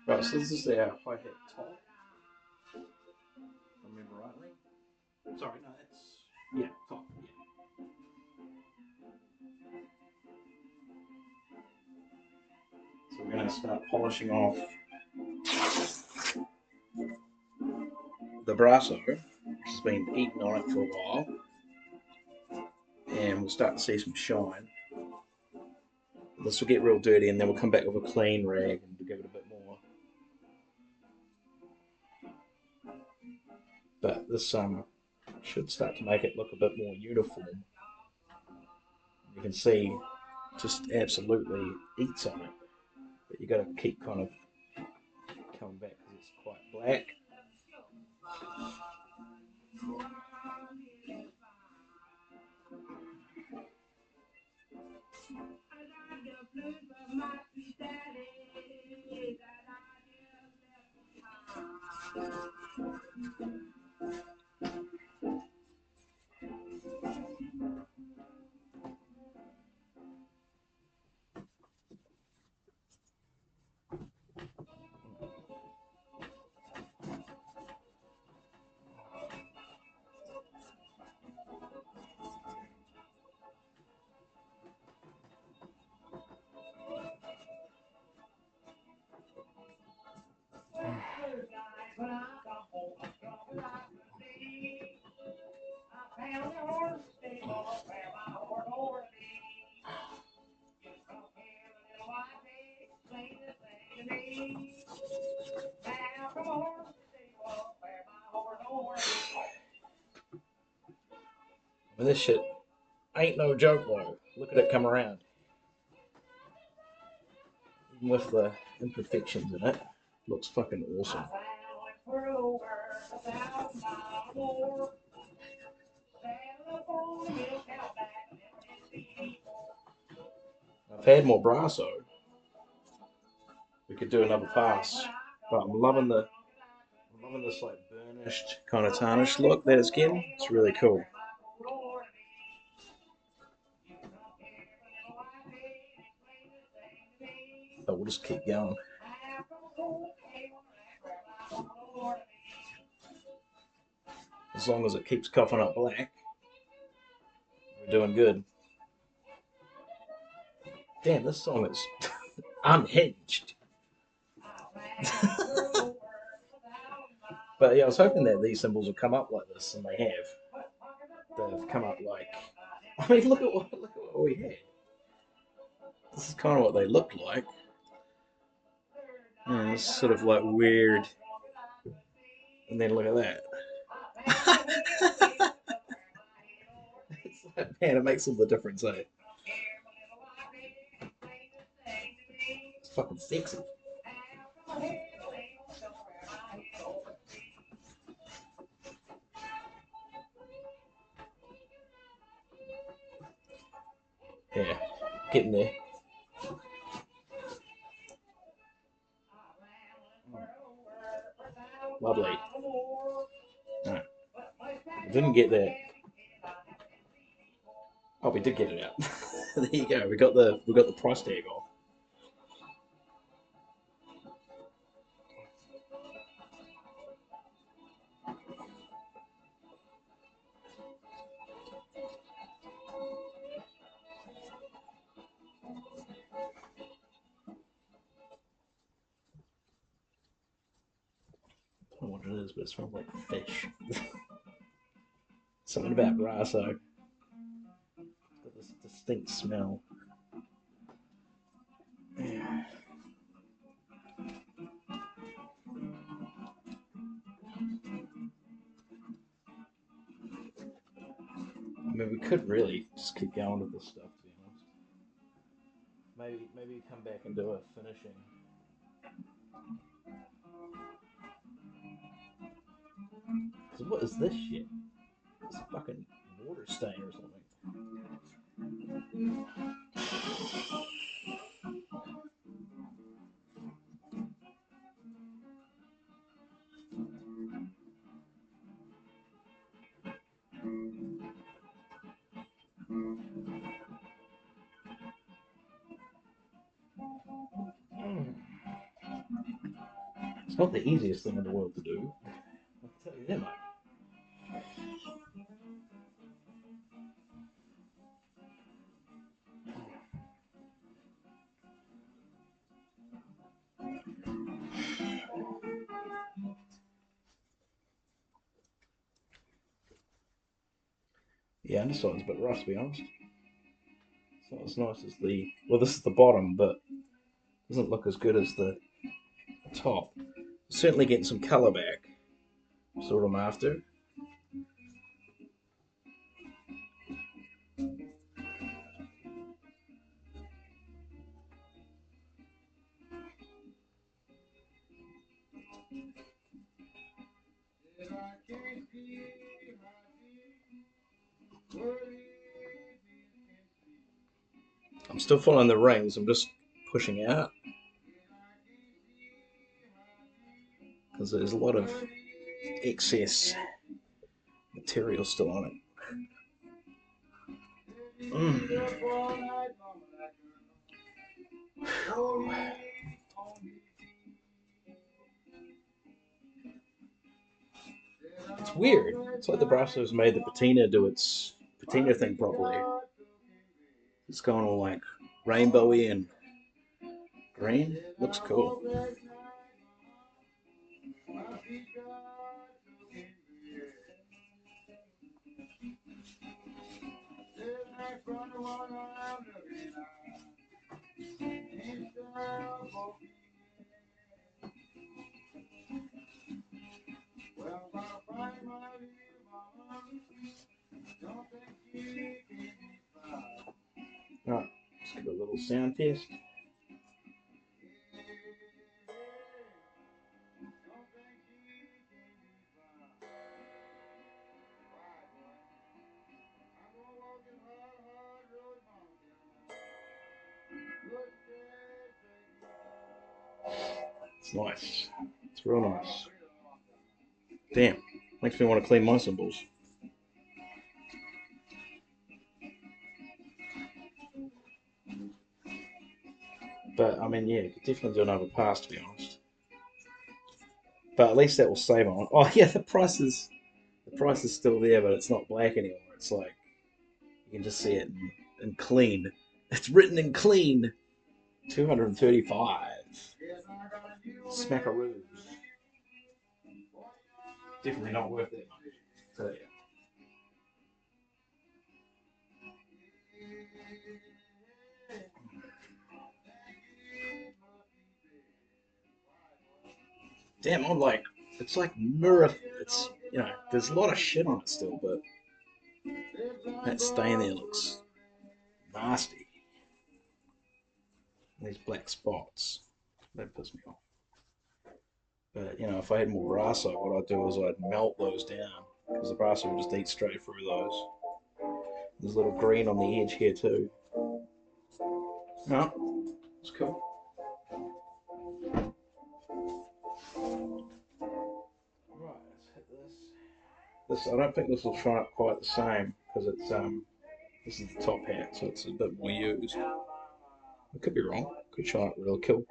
Right, so this is our hi-hat top, if I remember rightly. Sorry, no, that's, yeah, top, yeah. So we're going to start polishing off the brasso, which has been eaten on it for a while, and we'll start to see some shine. This will get real dirty, and then we'll come back with a clean rag and give it a bit more. But this should start to make it look a bit more uniform. You can see just absolutely eats on it, but you got to keep kind of coming back because it's quite black. And this shit ain't no joke though. Look at it come around. Even with the imperfections in it, looks fucking awesome. I've had more brasso. We could do another pass, but I'm loving this like burnished kind of tarnished look that it's getting. It's really cool. But we'll just keep going. As long as it keeps coughing up black, we're doing good. Damn, this song is unhinged. But yeah, I was hoping that these cymbals would come up like this, and they have. They've come up like. I mean, look at what we had. This is kind of what they look like. Yeah, it's sort of like weird. And then look at that. It's like, man, it makes all the difference, eh? It's fucking sexy. Yeah, getting there. Lovely. Right. We didn't get that. Oh, we did get it out. There you go. We got the price tag off. what it is, but it smells like fish. Something about Grasso. It's got this distinct smell. Yeah. I mean, we could really just keep going with this stuff, to be honest. Maybe come back and do a finishing. 'Cause what is this shit? It's a fucking water stain or something. Mm. It's not the easiest thing in the world to do. I'll tell you that much. Yeah, underside's a bit rough, to be honest. It's not as nice as the. Well, this is the bottom, but doesn't look as good as the top. Certainly getting some colour back. That's what I'm after. I'm still following the rings. I'm just pushing out because there's a lot of excess material still on it. Mm. It's weird. It's like the Brasso's made the patina do its patina thing properly. It's going all like rainbowy and green. Looks cool. Alright, let's give it a little sound test. It's nice. It's real nice. Damn. Makes me want to clean my cymbals. But I mean, yeah, you could definitely do another pass to be honest. But at least that will save on. Oh yeah, the price is still there, but it's not black anymore. It's like you can just see it in clean. It's written in clean. 235. Smackaroos. Definitely not worth it. So yeah. Damn, I'm like, it's like mirror. It's there's a lot of shit on it still, but that stain there looks nasty. These black spots, that piss me off. But if I had more brasso, what I'd do is I'd melt those down because the brasso would just eat straight through those. There's a little green on the edge here too. No, it's cool. Right, let's hit this. This I don't think this will shine up quite the same because this is the top hat, so it's a bit more used. I could be wrong. Could shine up real cool.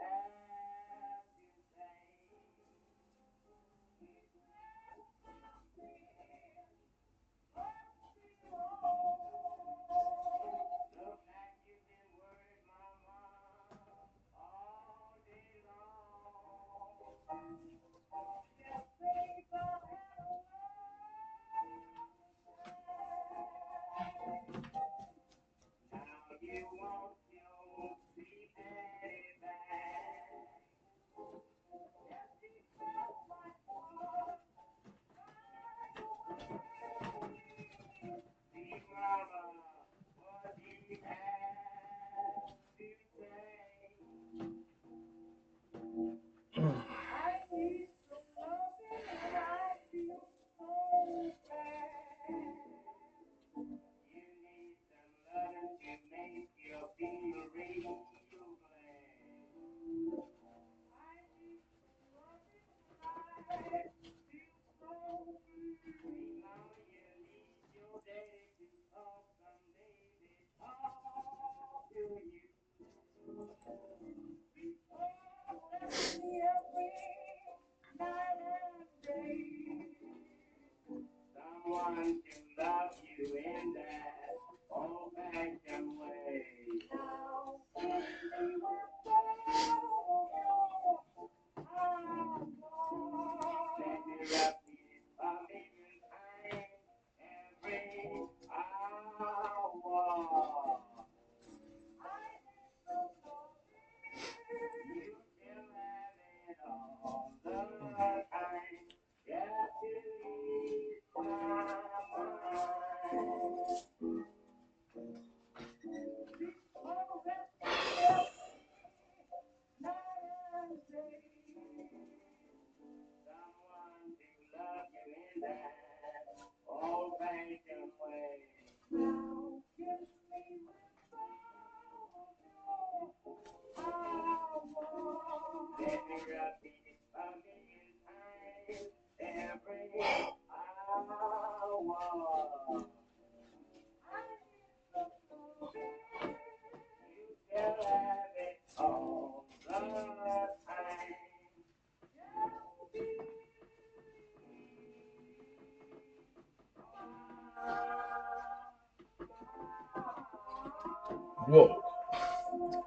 Whoa.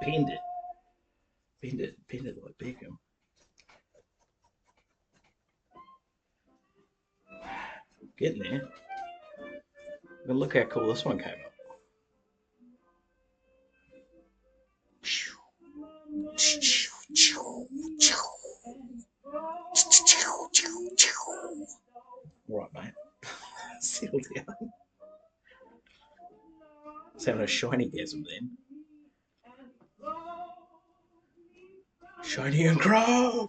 Pinned it. Pinned it like Beckham. Getting there. But look how cool this one came up. Right, mate. Settle down. It's having a shiny gasm then. Shiny and crab.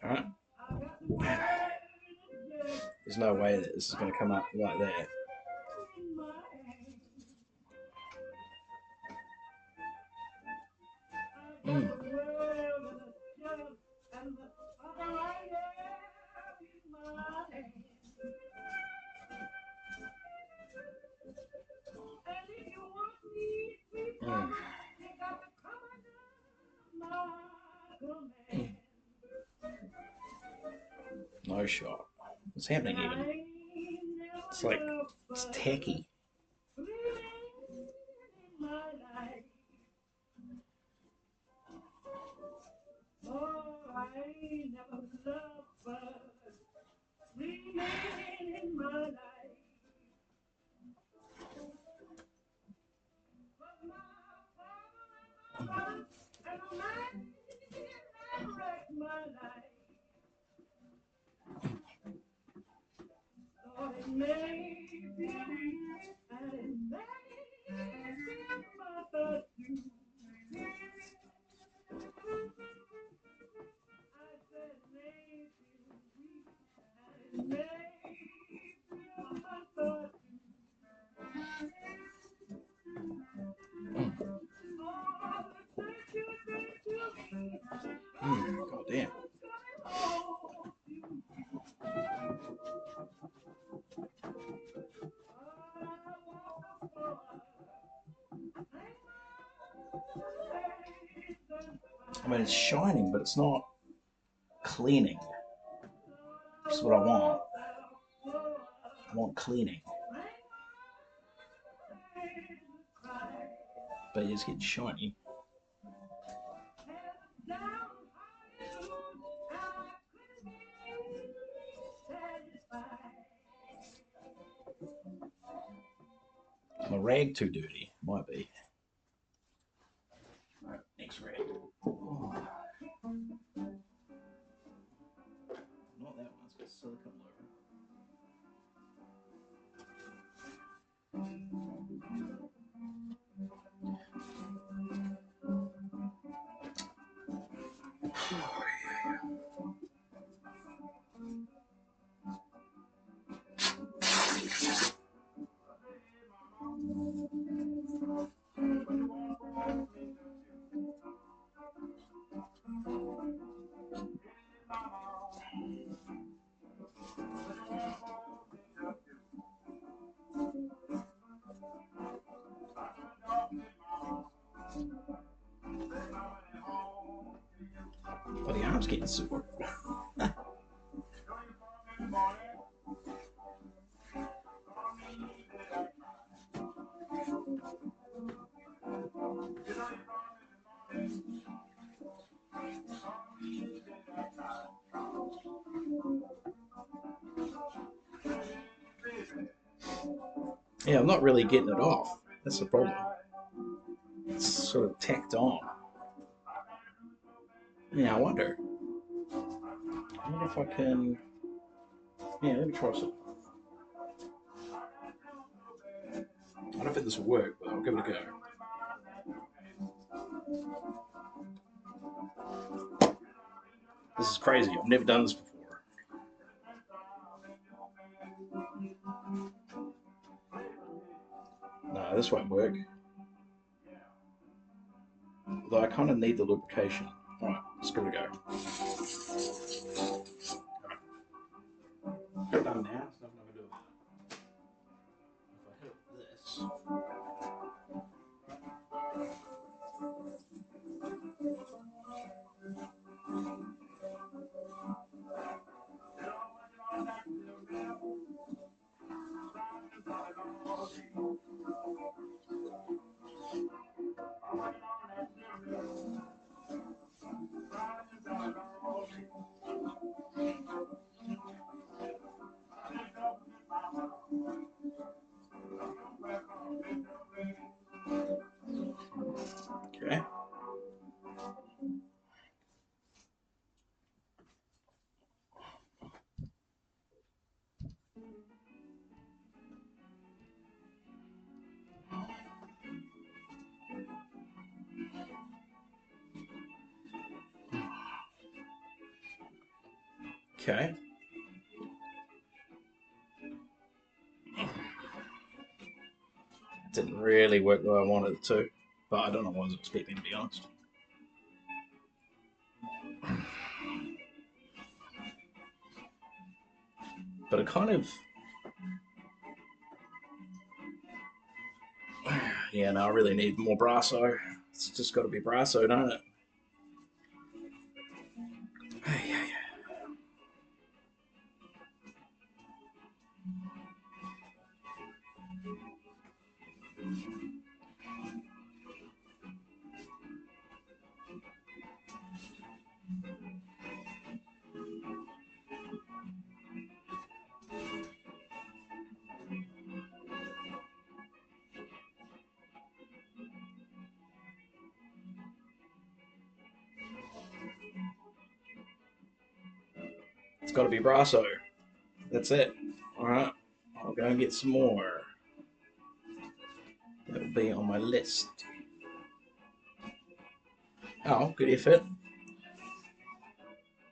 Alright. There's no way that this is going to come up like that. Mm. Mm. Mm. No shot. What's happening even? It's like, it's tacky. God damn. I mean, it's shining, but it's not cleaning. That's what I want. I want cleaning. But it's getting shiny. Is my rag too dirty? Might be. Right, next rag. Oh. Not that one, it's got silicone all over it. But the arm's getting sore. Yeah, I'm not really getting it off. That's the problem. It's sort of tacked on. Yeah, I wonder. I wonder if I can. Yeah, let me try some. I don't think this will work, but I'll give it a go. This is crazy. I've never done this before. No, this won't work. Although I kind of need the lubrication. Alright, let's give it a go. Done now. There's nothing I can do about it. If I hit this. Okay. Okay. It didn't really work the way I wanted it to, but I don't know what I was expecting, to be honest. But it kind of. Yeah, no, I really need more brasso. It's just got to be brasso, don't it? Hey, hey, it's got to be brasso. That's it. All right, I'll go and get some more. That'll be on my list. Oh, good effort.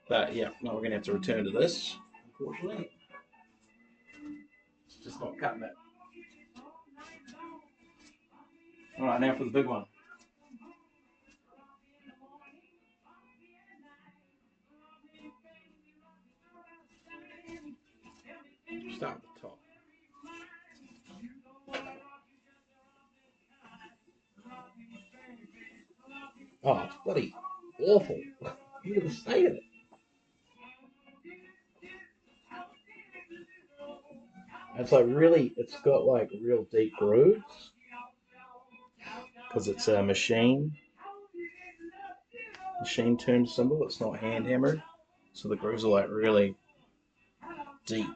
But yeah, now we're gonna have to return to this. Unfortunately, it's just not cutting it. All right, now for the big one. Start at the top. Oh, it's bloody awful. Look at the state of it. It's like really, it's got like real deep grooves because it's a machine turned cymbal. It's not hand hammered, so the grooves are like really deep.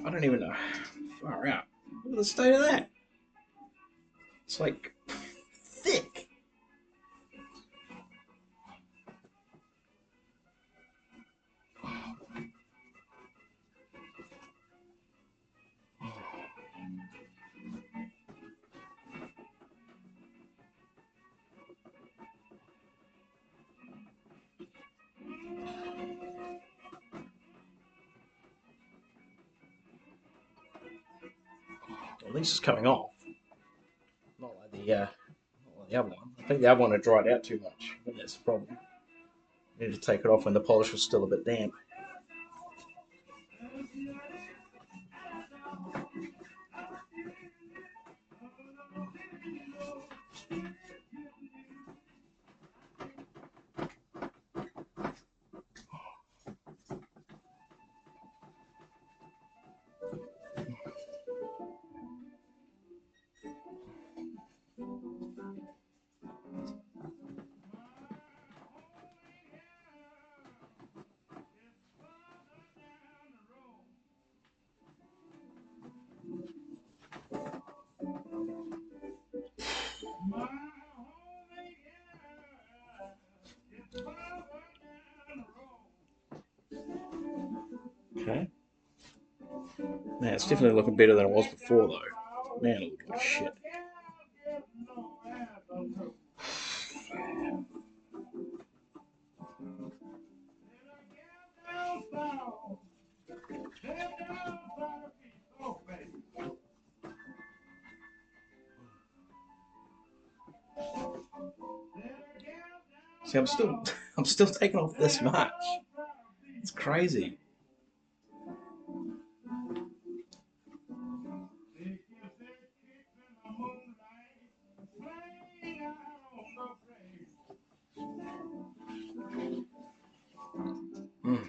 I don't even know. Far out. Look at the state of that. It's like thick. At least it's coming off. Not like the other one. I think the other one had dried out too much. I think that's the problem. I need to take it off when the polish was still a bit damp. Man, it's definitely looking better than it was before, though. Man, it looked like shit. See, I'm still taking off this much. It's crazy. Mm.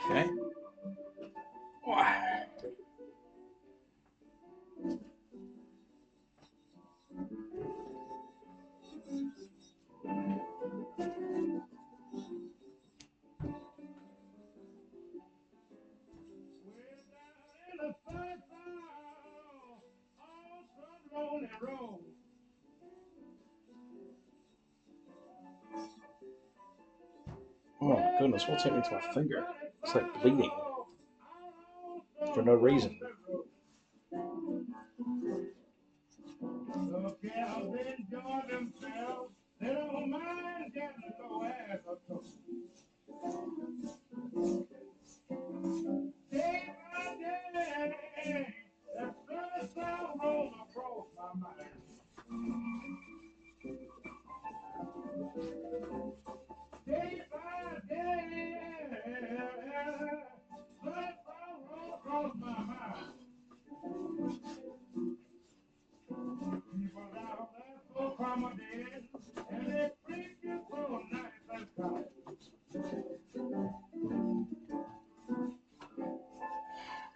Okay. Wow. Oh my goodness, what's happening to my finger? It's like bleeding for no reason.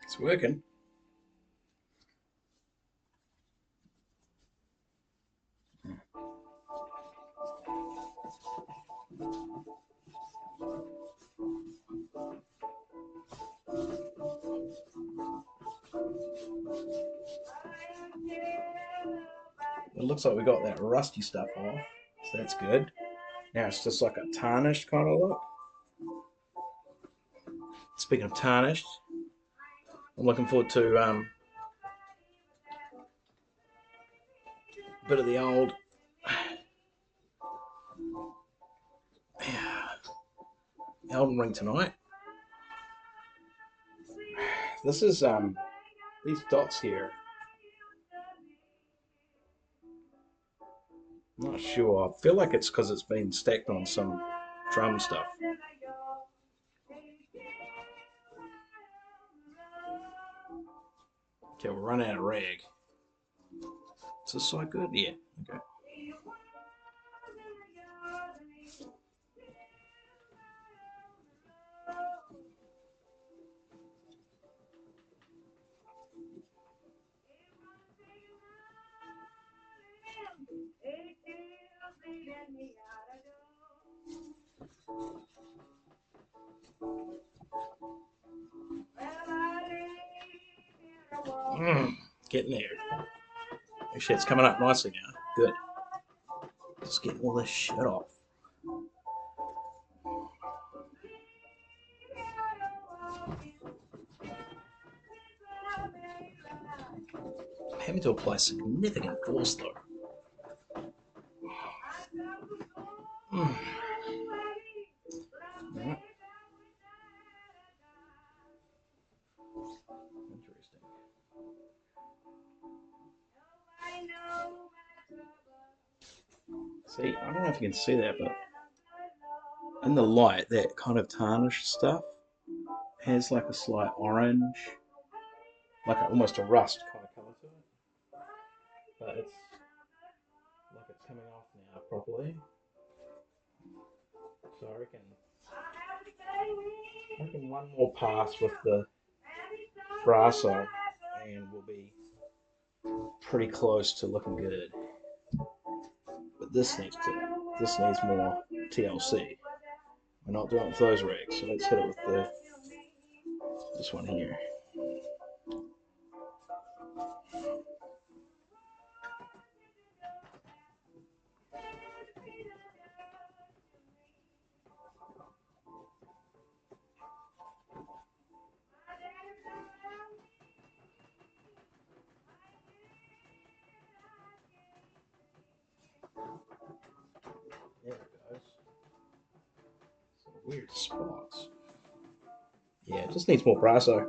It's working. It looks like we got that rusty stuff off, so that's good. Now it's just like a tarnished kind of look. Speaking of tarnished, I'm looking forward to a bit of the old Elden Ring tonight. This is these dots here. I'm not sure. I feel like it's because it's been stacked on some drum stuff. Okay, we're running out of rag. Is this side good? Yeah. Okay. Getting there. Actually, it's coming up nicely now. Good. Just getting all this shit off. I'm having to apply significant force though. Mm. Right. Interesting. See, I don't know if you can see that, but in the light, that kind of tarnished stuff has like a slight orange, almost a rust kind of color to it. But it's like it's coming off now properly. So I reckon one more pass with the brasso and we'll be pretty close to looking good. But this needs more TLC. We're not doing it with those rags, so let's hit it with this one here. weird spots. Yeah, it just needs more brasso.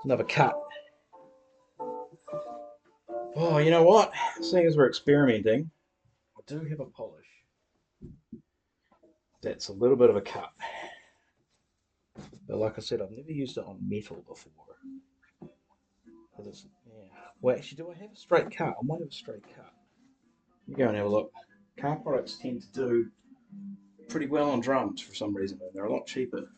Another cut. Oh, you know what? Seeing as we're experimenting, I do have a polish that's a little bit of a cut. But like I said, I've never used it on metal before. Yeah. Well, actually, do I have a straight cut? I might have a straight cut. Let me go and have a look. Car products tend to do pretty well on drums for some reason, and they're a lot cheaper.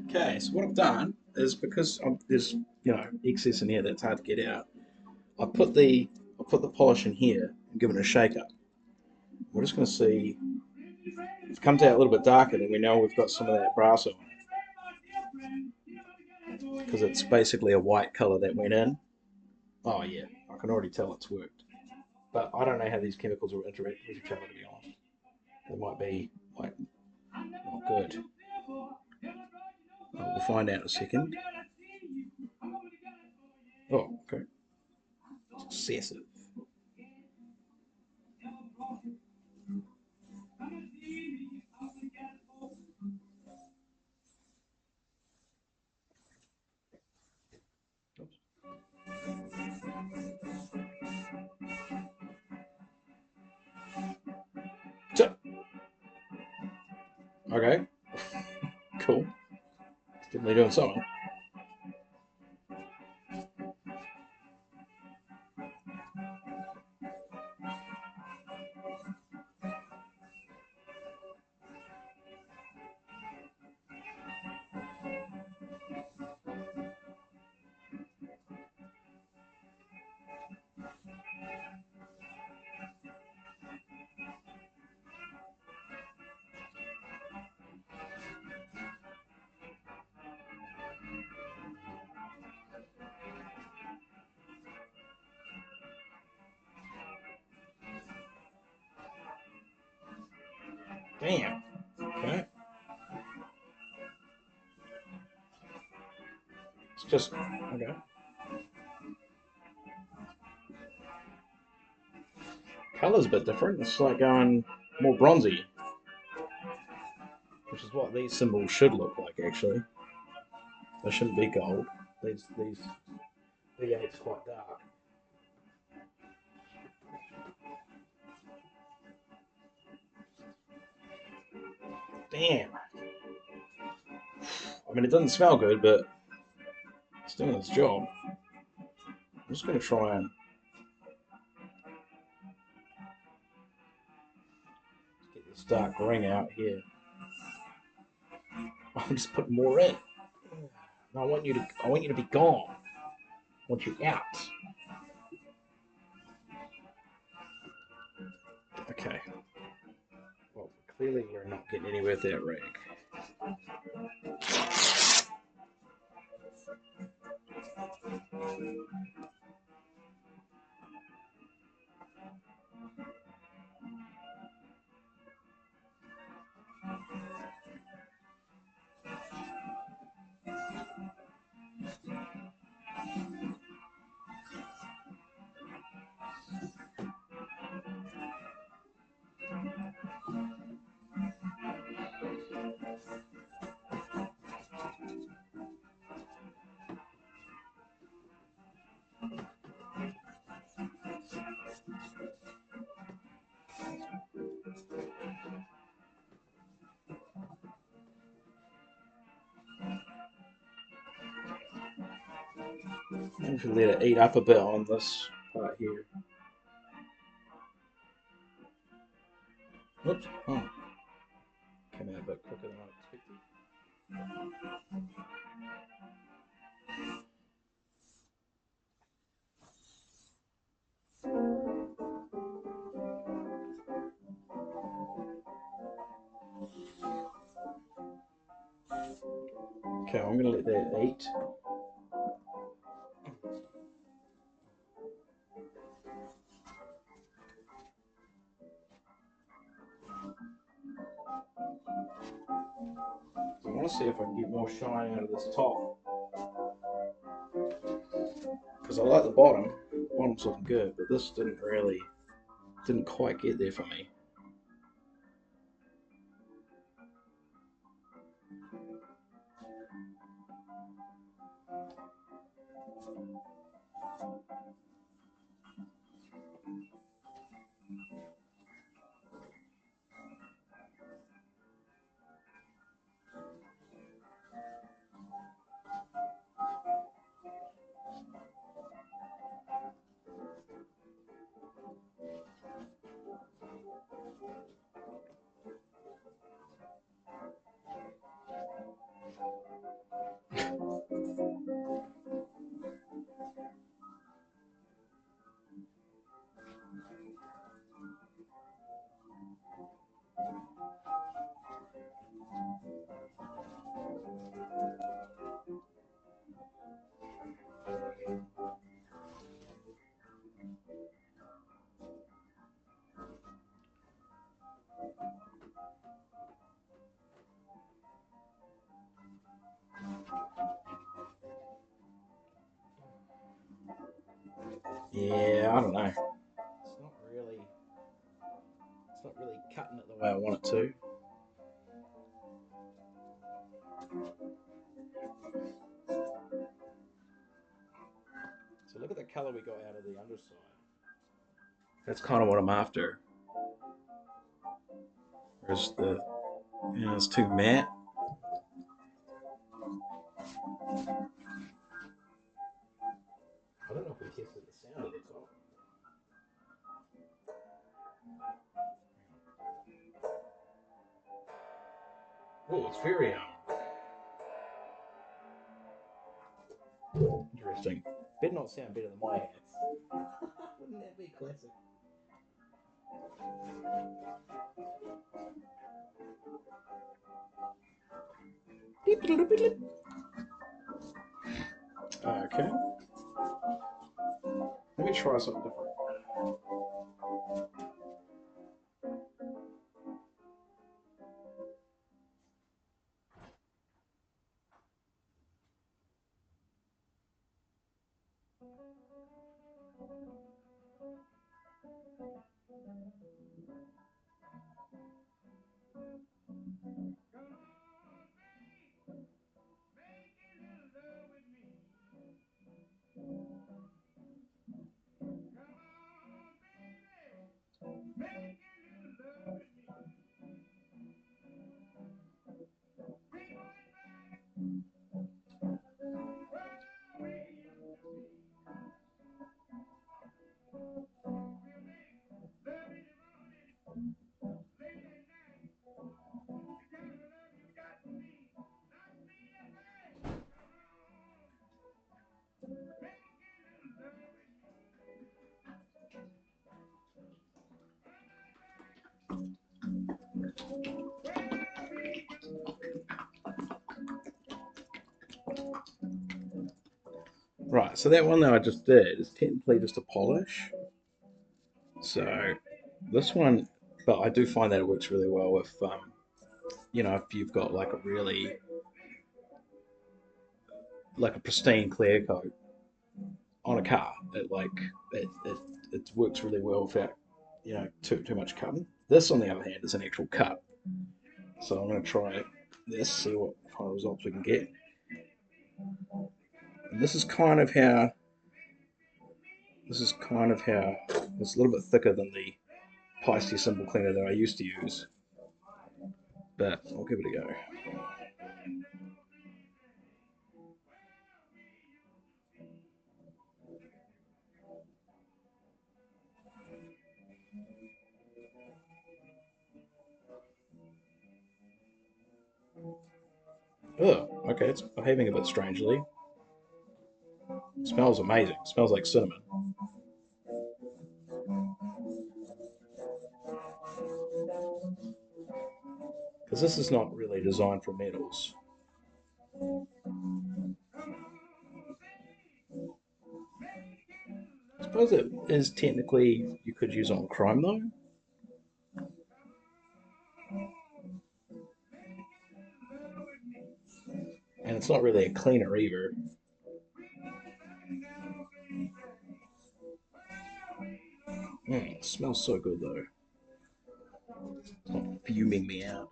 Okay, so what I've done is because there's excess in here that's hard to get out. I put the polish in here and give it a shake up. We're just going to see if it comes out a little bit darker, then we know we've got some of that brass on it because it's basically a white color that went in. Oh yeah, I can already tell it's worked. But I don't know how these chemicals will interact with each other, to be honest. They might be like not good. We'll find out in a second. Oh, okay. It's excessive. Oops. So, okay, cool. It's definitely doing something. Damn. Okay. It's just okay. Color's a bit different. It's like going more bronzy, which is what these cymbals should look like. Actually, they shouldn't be gold. These V8's quite dark. Damn. I mean, it doesn't smell good, but it's doing its job. I'm just going to try and get this dark ring out here. I'm just putting more in. I want you to be gone. I want you out. Okay. Clearly, we're not getting anywhere with that rag. And if we let it eat up a bit on this part here. Whoops. Oh. Came out a bit quicker than I expected. Okay, I'm going to let that eat. I want to see if I can get more shine out of this top. Because I like the bottom. The bottom's looking good, but this didn't quite get there for me. Yeah, I don't know. It's not really cutting it the way I want it to. So look at the colour we got out of the underside. That's kind of what I'm after. Whereas it's too matte. I don't know if we tested the sound of the top. Oh, it's very interesting. Better not sound better than my hats. Wouldn't that be classic? Okay. Let me try something different. So that one that I just did is technically just a polish. So this one, but I do find that it works really well with, if you've got like a really, like a pristine clear coat on a car. It works really well without, too much cutting. This, on the other hand, is an actual cut. So I'm going to try this, see what kind of results we can get. And this is kind of how it's a little bit thicker than the Paiste cymbal cleaner that I used to use, but I'll give it a go. Oh, okay, it's behaving a bit strangely. It smells amazing. It smells like cinnamon. Because this is not really designed for metals. I suppose it is technically you could use on chrome though, and it's not really a cleaner either. It smells so good though. It's not fuming me out.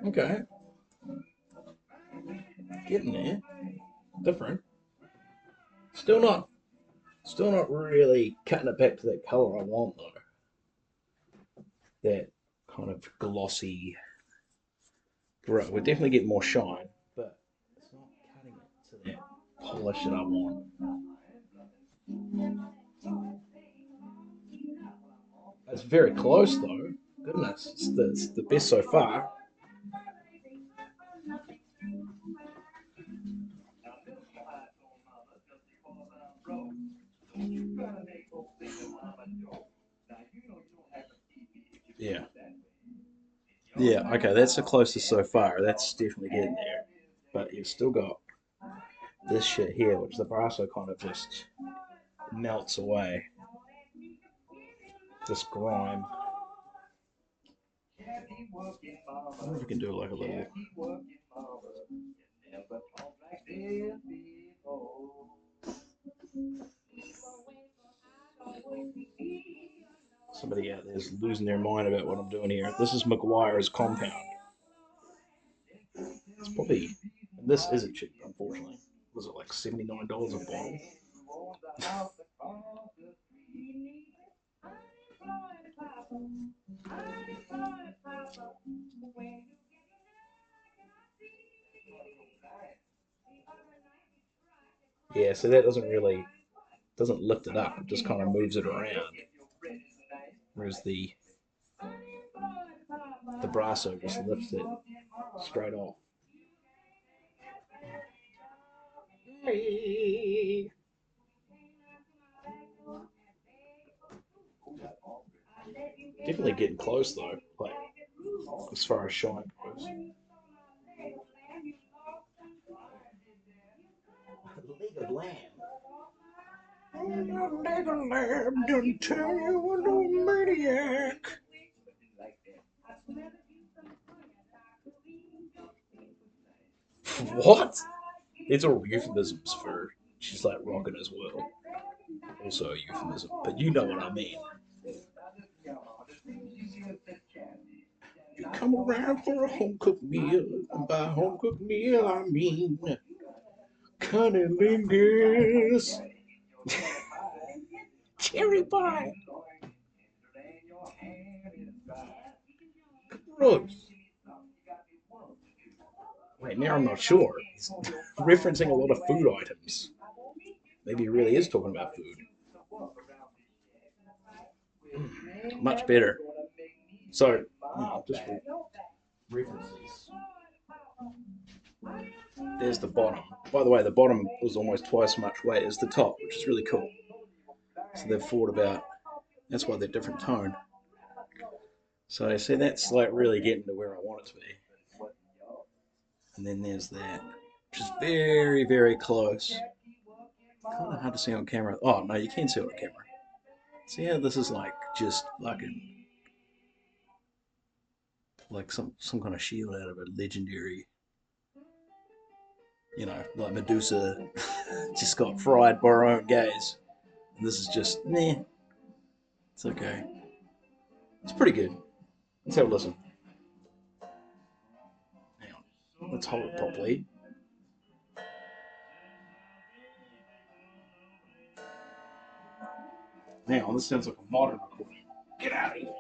Okay, getting there. Different. Still not, still not really cutting it back to that color I want though. That kind of glossy. Right, we're definitely getting more shine, but it's not cutting it to that polish that I want. It's very close though. Goodness, it's the best so far. Yeah. Yeah, okay, that's the closest so far. That's definitely getting there. But you've still got this shit here, which the brasso kind of just melts away. This grime. I wonder if we can do like a little. Somebody out there is losing their mind about what I'm doing here. This is McGuire's compound. It's probably. This isn't cheap, unfortunately. Was it like $79 a bottle? Yeah, so that doesn't lift it up. It just kind of moves it around. Whereas the brasso just lifts it straight off. Definitely getting close though, like as far as shine goes. League of Lamb. League of Lamb didn't tell you I'm no maniac. What? These are euphemisms for she's like rocking as well. Also a euphemism, but you know what I mean. You come around for a home cooked meal, and by home cooked meal I mean cunnilingus, cherry pie, gross. Wait, now I'm not sure. He's referencing a lot of food items. Maybe he really is talking about food. Much better. So, just reference these. there's the bottom. By the way, the bottom was almost twice as much weight as the top, which is really cool. So they've thought about, that's why they're different tone. So see, that's like really getting to where I want it to be. And then there's that, which is very, very close. Kind of hard to see on camera. Oh, no, you can see it on camera. See how this is like just fucking like some kind of shield out of a legendary, like Medusa just got fried by her own gaze. And this is just meh. It's okay. It's pretty good. Let's have a listen. Hang on. Let's hold it properly. Hang on, this sounds like a modern recording. Get out of here.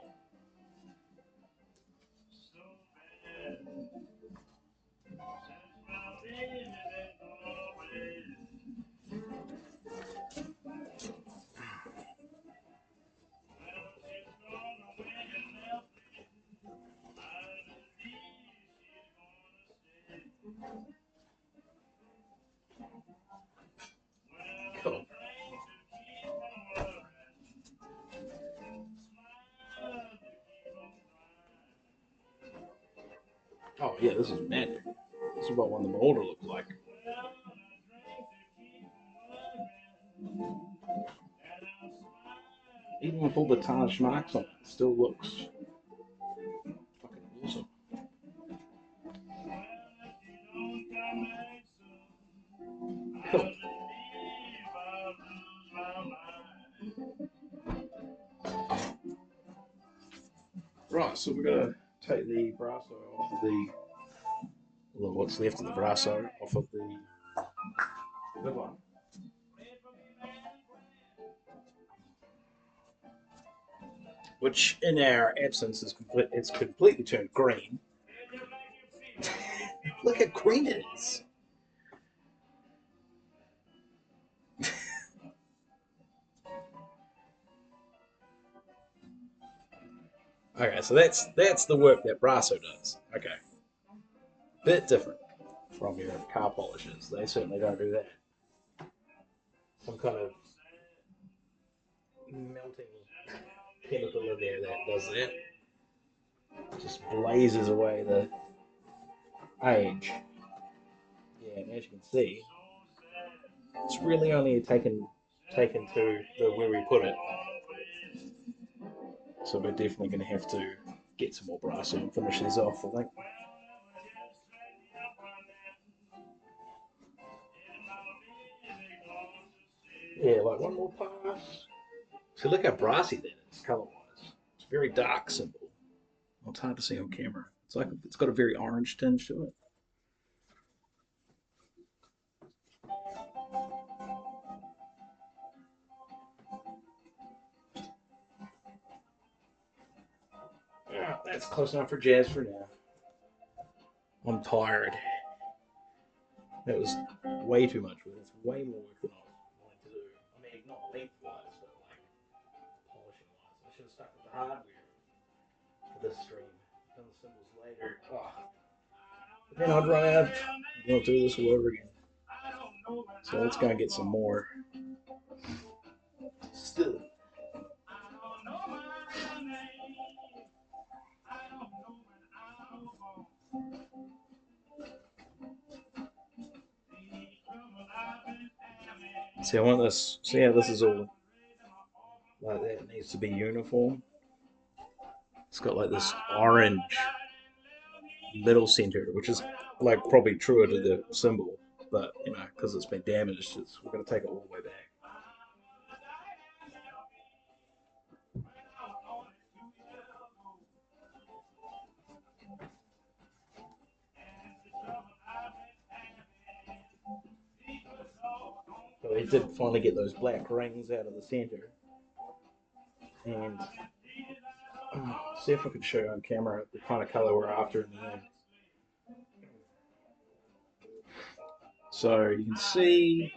Cool. Oh yeah, this is magic. This is what one of the older looks like. Even with all the tarnished marks on it, it still looks fucking awesome. Cool. Right, so we're gonna take the brasso off of what's left of the brasso off of the good one. Which, in our absence, it's completely turned green. Look how green it is. Okay, so that's the work that brasso does. Okay, bit different from your car polishers. They certainly don't do that. Some kind of melting chemical in there that does that. Just blazes away the age. Yeah, and as you can see, it's really only taken to the where we put it. So we're definitely going to have to get some more brasso and finish these off, I think. Yeah, like one more pass. So look how brassy that is, color-wise. It's a very dark symbol. Well, it's hard to see on camera. It's like it's got a very orange tinge to it. Yeah, that's close enough for jazz for now. I'm tired. That was way too much work. It's way more work than I was willing to do. I mean, not lengthwise, but like polishing wise. I should have stuck with the hardware for this stream. Done the symbols later. Oh. But then I'd run out. We'll do this all over again. So let's go and get some more. Still. See, I want this. See how this is all like that? It needs to be uniform. It's got like this orange middle center, which is like probably truer to the symbol, but because it's been damaged, we're going to take it all the way back. So we did finally get those black rings out of the center, and see if I can show you on camera the kind of color we're after in the end. So you can see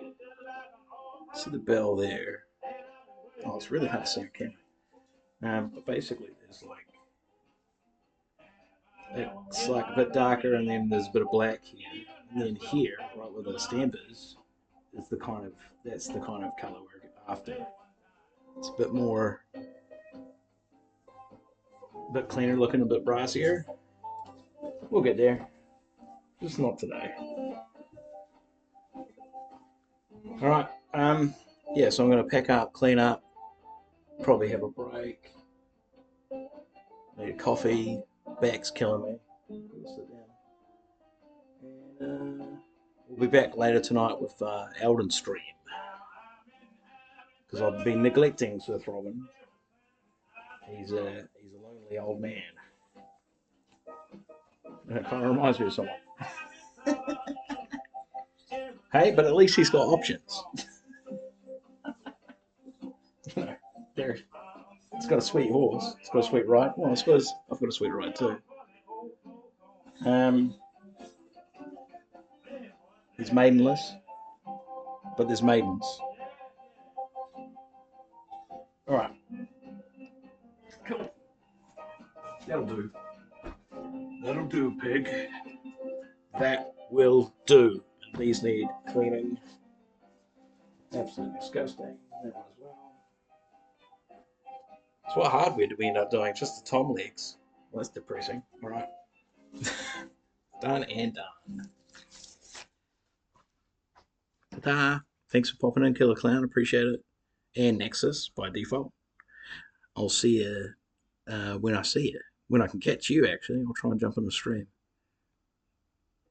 the bell there. Oh, it's really hard to see on camera. But basically, it's like a bit darker, and then there's a bit of black here. And And then here, right where the stamp is that's the kind of colour we're after. It's a bit more, a bit cleaner looking, a bit brassier. We'll get there. Just not today. All right. Yeah. So I'm going to pack up, clean up, probably have a break. Need a coffee. Back's killing me. Sit down. And we'll be back later tonight with Elden Stream because I've been neglecting Sir Throbbing. He's a lonely old man. And it kind of reminds me of someone. Hey, but at least he's got options. There, it's got a sweet horse. It's got a sweet ride. Well, I suppose I've got a sweet ride too. He's maidenless, but there's maidens. All right, cool. That'll do. That'll do, pig. That will do. And these need cleaning. Absolutely disgusting. That one as well. So what hardware did we end up doing? Just the tom legs. Well, that's depressing. All right. Done and done. Ta-da. Thanks for popping in, Killer Clown. Appreciate it. And Nexus by default. I'll see you when I see you. When I can catch you, actually. I'll try and jump on the stream.